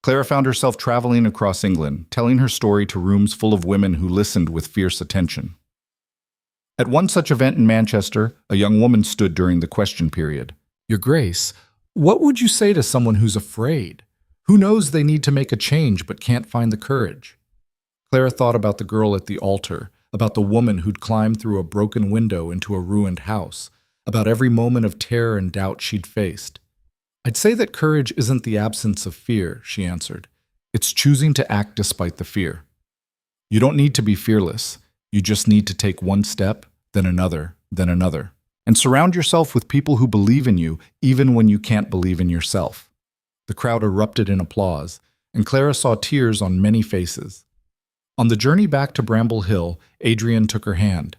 A: Clara found herself traveling across England, telling her story to rooms full of women who listened with fierce attention. At one such event in Manchester, a young woman stood during the question period. "Your Grace, what would you say to someone who's afraid? Who knows they need to make a change but can't find the courage?" Clara thought about the girl at the altar, about the woman who'd climbed through a broken window into a ruined house, about every moment of terror and doubt she'd faced. "I'd say that courage isn't the absence of fear," she answered. "It's choosing to act despite the fear. You don't need to be fearless. You just need to take one step, then another, and surround yourself with people who believe in you even when you can't believe in yourself." The crowd erupted in applause, and Clara saw tears on many faces. On the journey back to Bramble Hill, Adrian took her hand.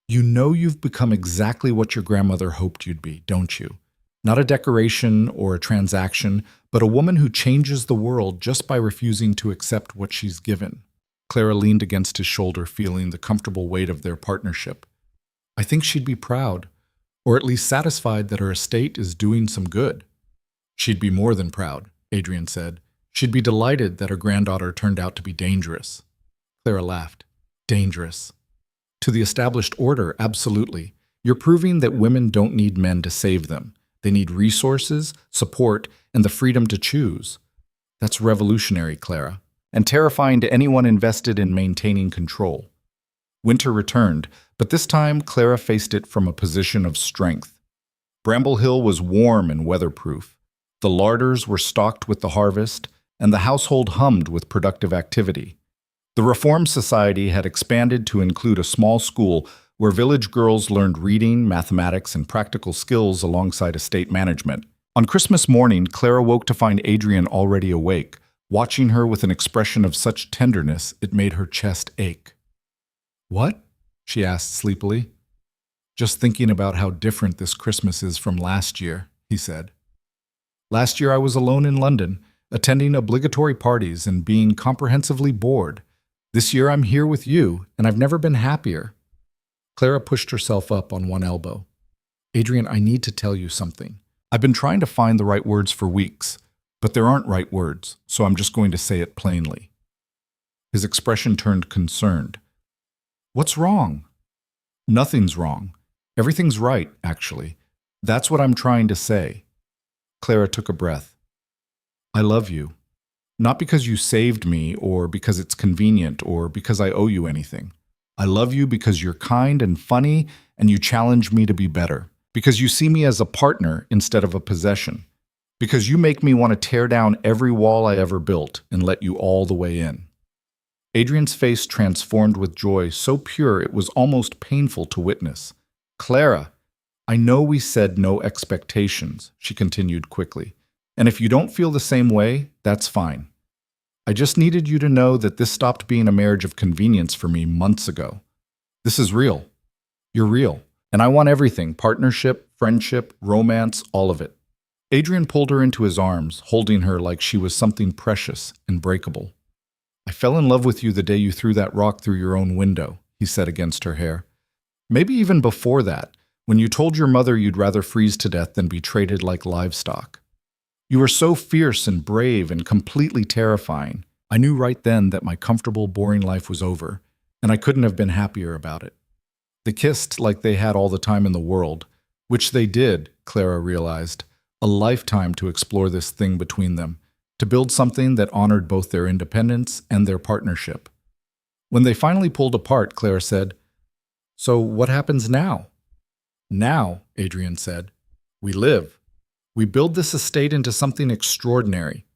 A: "You know you've become exactly what your grandmother hoped you'd be, don't you? Not a decoration or a transaction, but a woman who changes the world just by refusing to accept what she's given." Clara leaned against his shoulder, feeling the comfortable weight of their partnership. "I think she'd be proud, or at least satisfied that her estate is doing some good." "She'd be more than proud," Adrian said. "She'd be delighted that her granddaughter turned out to be dangerous." Clara laughed. "Dangerous. To the established order, absolutely. You're proving that women don't need men to save them. They need resources, support, and the freedom to choose. That's revolutionary, Clara, and terrifying to anyone invested in maintaining control." Winter returned, but this time Clara faced it from a position of strength. Bramble Hill was warm and weatherproof. The larders were stocked with the harvest, and the household hummed with productive activity. The Reform Society had expanded to include a small school where village girls learned reading, mathematics, and practical skills alongside estate management. On Christmas morning, Clara woke to find Adrian already awake, watching her with an expression of such tenderness it made her chest ache. "What?" she asked sleepily. "Just thinking about how different this Christmas is from last year," he said. "Last year I was alone in London, attending obligatory parties and being comprehensively bored. This year I'm here with you, and I've never been happier." Clara pushed herself up on one elbow. "Adrian, I need to tell you something. I've been trying to find the right words for weeks, but there aren't right words, so I'm just going to say it plainly." His expression turned concerned. "What's wrong?" "Nothing's wrong. Everything's right, actually. That's what I'm trying to say." Clara took a breath. "I love you. Not because you saved me, or because it's convenient, or because I owe you anything. I love you because you're kind and funny, and you challenge me to be better. Because you see me as a partner instead of a possession. Because you make me want to tear down every wall I ever built and let you all the way in." Adrian's face transformed with joy so pure it was almost painful to witness. "Clara, I know we said no expectations," she continued quickly. "And if you don't feel the same way, that's fine. I just needed you to know that this stopped being a marriage of convenience for me months ago. This is real. You're real. And I want everything: partnership, friendship, romance, all of it." Adrian pulled her into his arms, holding her like she was something precious and breakable. "I fell in love with you the day you threw that rock through your own window," he said against her hair. "Maybe even before that, when you told your mother you'd rather freeze to death than be traded like livestock. You were so fierce and brave and completely terrifying. I knew right then that my comfortable, boring life was over, and I couldn't have been happier about it." They kissed like they had all the time in the world, which they did, Clara realized, a lifetime to explore this thing between them, to build something that honored both their independence and their partnership. When they finally pulled apart, Clara said, "So what happens now?" "Now," Adrian said, "we live. We build this estate into something extraordinary.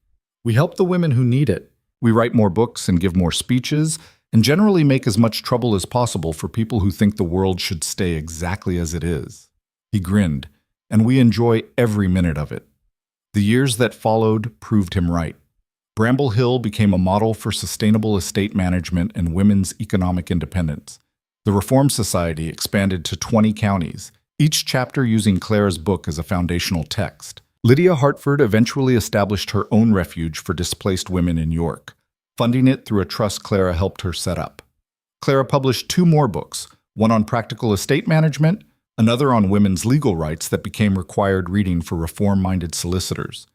A: We help the women who need it. We write more books and give more speeches, and generally make as much trouble as possible for people who think the world should stay exactly as it is." He grinned, "And we enjoy every minute of it." The years that followed proved him right. Bramble Hill became a model for sustainable estate management and women's economic independence. The Reform Society expanded to 20 counties, each chapter using Clara's book as a foundational text. Lydia Hartford eventually established her own refuge for displaced women in York, funding it through a trust Clara helped her set up. Clara published 2 more books, one on practical estate management, another on women's legal rights that became required reading for reform-minded solicitors.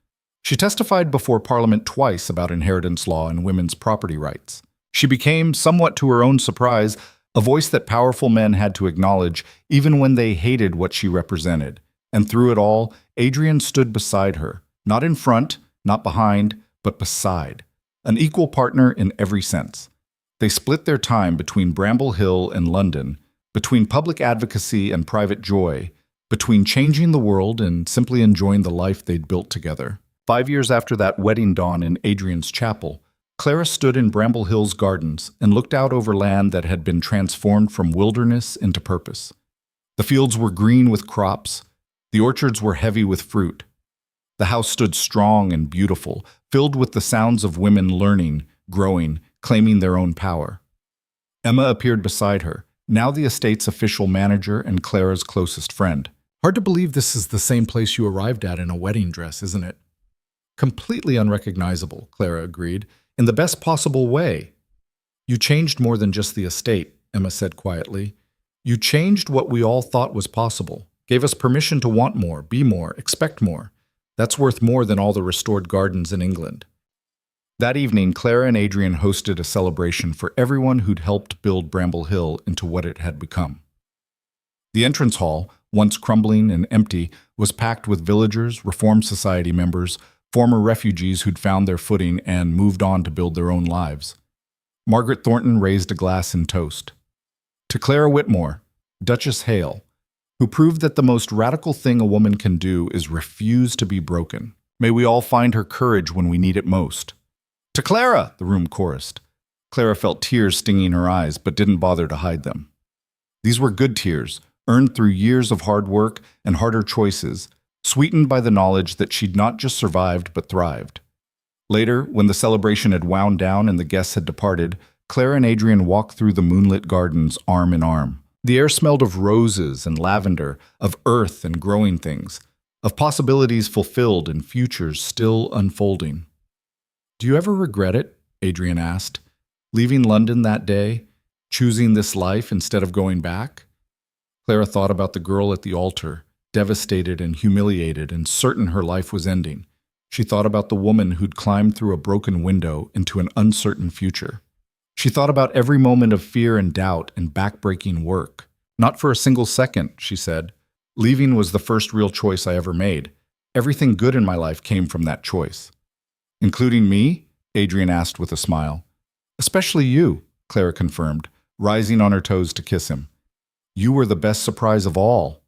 A: She testified before Parliament twice about inheritance law and women's property rights. She became, somewhat to her own surprise, a voice that powerful men had to acknowledge even when they hated what she represented. And through it all, Adrian stood beside her, not in front, not behind, but beside. An equal partner in every sense. They split their time between Bramble Hill and London, between public advocacy and private joy, between changing the world and simply enjoying the life they'd built together. 5 years after that wedding dawn in Adrian's chapel, Clara stood in Bramble Hill's gardens and looked out over land that had been transformed from wilderness into purpose. The fields were green with crops. The orchards were heavy with fruit. The house stood strong and beautiful, filled with the sounds of women learning, growing, claiming their own power. Emma appeared beside her, now the estate's official manager and Clara's closest friend. "Hard to believe this is the same place you arrived at in a wedding dress, isn't it?" "Completely unrecognizable," Clara agreed, "in the best possible way." "You changed more than just the estate," Emma said quietly. "You changed what we all thought was possible, gave us permission to want more, be more, expect more. That's worth more than all the restored gardens in England." That evening, Clara and Adrian hosted a celebration for everyone who'd helped build Bramble Hill into what it had become. The entrance hall, once crumbling and empty, was packed with villagers, Reform Society members, former refugees who'd found their footing and moved on to build their own lives. Margaret Thornton raised a glass in toast. To Clara Whitmore, Duchess Hale, who proved that the most radical thing a woman can do is refuse to be broken. May we all find her courage when we need it most. To Clara, the room chorused. Clara felt tears stinging her eyes, but didn't bother to hide them. These were good tears, earned through years of hard work and harder choices, sweetened by the knowledge that she'd not just survived but thrived. Later, when the celebration had wound down and the guests had departed, Clara and Adrian walked through the moonlit gardens arm in arm. The air smelled of roses and lavender, of earth and growing things, of possibilities fulfilled and futures still unfolding. "Do you ever regret it?" Adrian asked. "Leaving London that day, choosing this life instead of going back?" Clara thought about the girl at the altar, devastated and humiliated and certain her life was ending. She thought about the woman who'd climbed through a broken window into an uncertain future. She thought about every moment of fear and doubt and backbreaking work. "Not for a single second," she said. "Leaving was the first real choice I ever made. Everything good in my life came from that choice." "Including me?" Adrian asked with a smile. "Especially you," Clara confirmed, rising on her toes to kiss him. "You were the best surprise of all."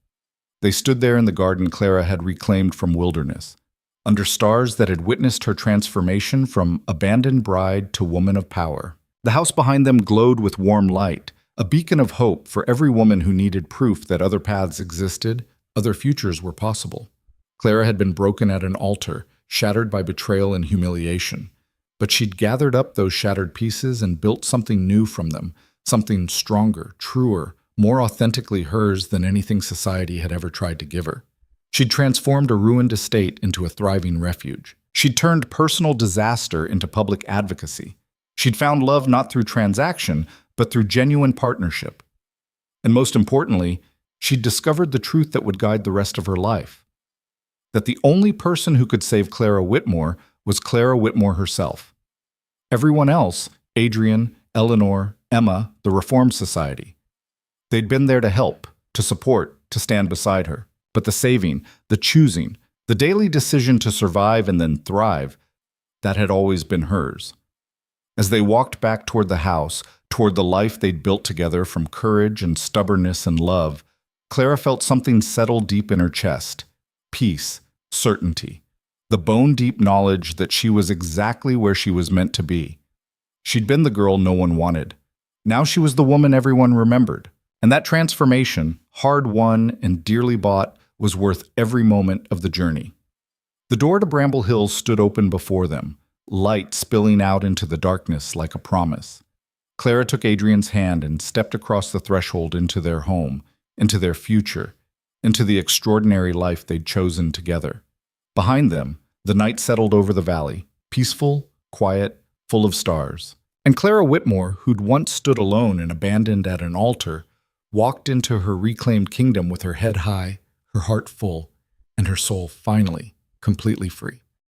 A: They stood there in the garden Clara had reclaimed from wilderness, under stars that had witnessed her transformation from abandoned bride to woman of power. The house behind them glowed with warm light, a beacon of hope for every woman who needed proof that other paths existed, other futures were possible. Clara had been broken at an altar, shattered by betrayal and humiliation. But she'd gathered up those shattered pieces and built something new from them, something stronger, truer, more authentically hers than anything society had ever tried to give her. She'd transformed a ruined estate into a thriving refuge. She'd turned personal disaster into public advocacy. She'd found love not through transaction, but through genuine partnership. And most importantly, she'd discovered the truth that would guide the rest of her life. That the only person who could save Clara Whitmore was Clara Whitmore herself. Everyone else, Adrian, Eleanor, Emma, the Reform Society. They'd been there to help, to support, to stand beside her. But the saving, the choosing, the daily decision to survive and then thrive, that had always been hers. As they walked back toward the house, toward the life they'd built together from courage and stubbornness and love, Clara felt something settle deep in her chest. Peace, certainty, the bone-deep knowledge that she was exactly where she was meant to be. She'd been the girl no one wanted. Now she was the woman everyone remembered. And that transformation, hard-won and dearly bought, was worth every moment of the journey. The door to Bramble Hills stood open before them, light spilling out into the darkness like a promise. Clara took Adrian's hand and stepped across the threshold into their home, into their future, into the extraordinary life they'd chosen together. Behind them, the night settled over the valley, peaceful, quiet, full of stars. And Clara Whitmore, who'd once stood alone and abandoned at an altar, walked into her reclaimed kingdom with her head high, her heart full, and her soul finally completely free.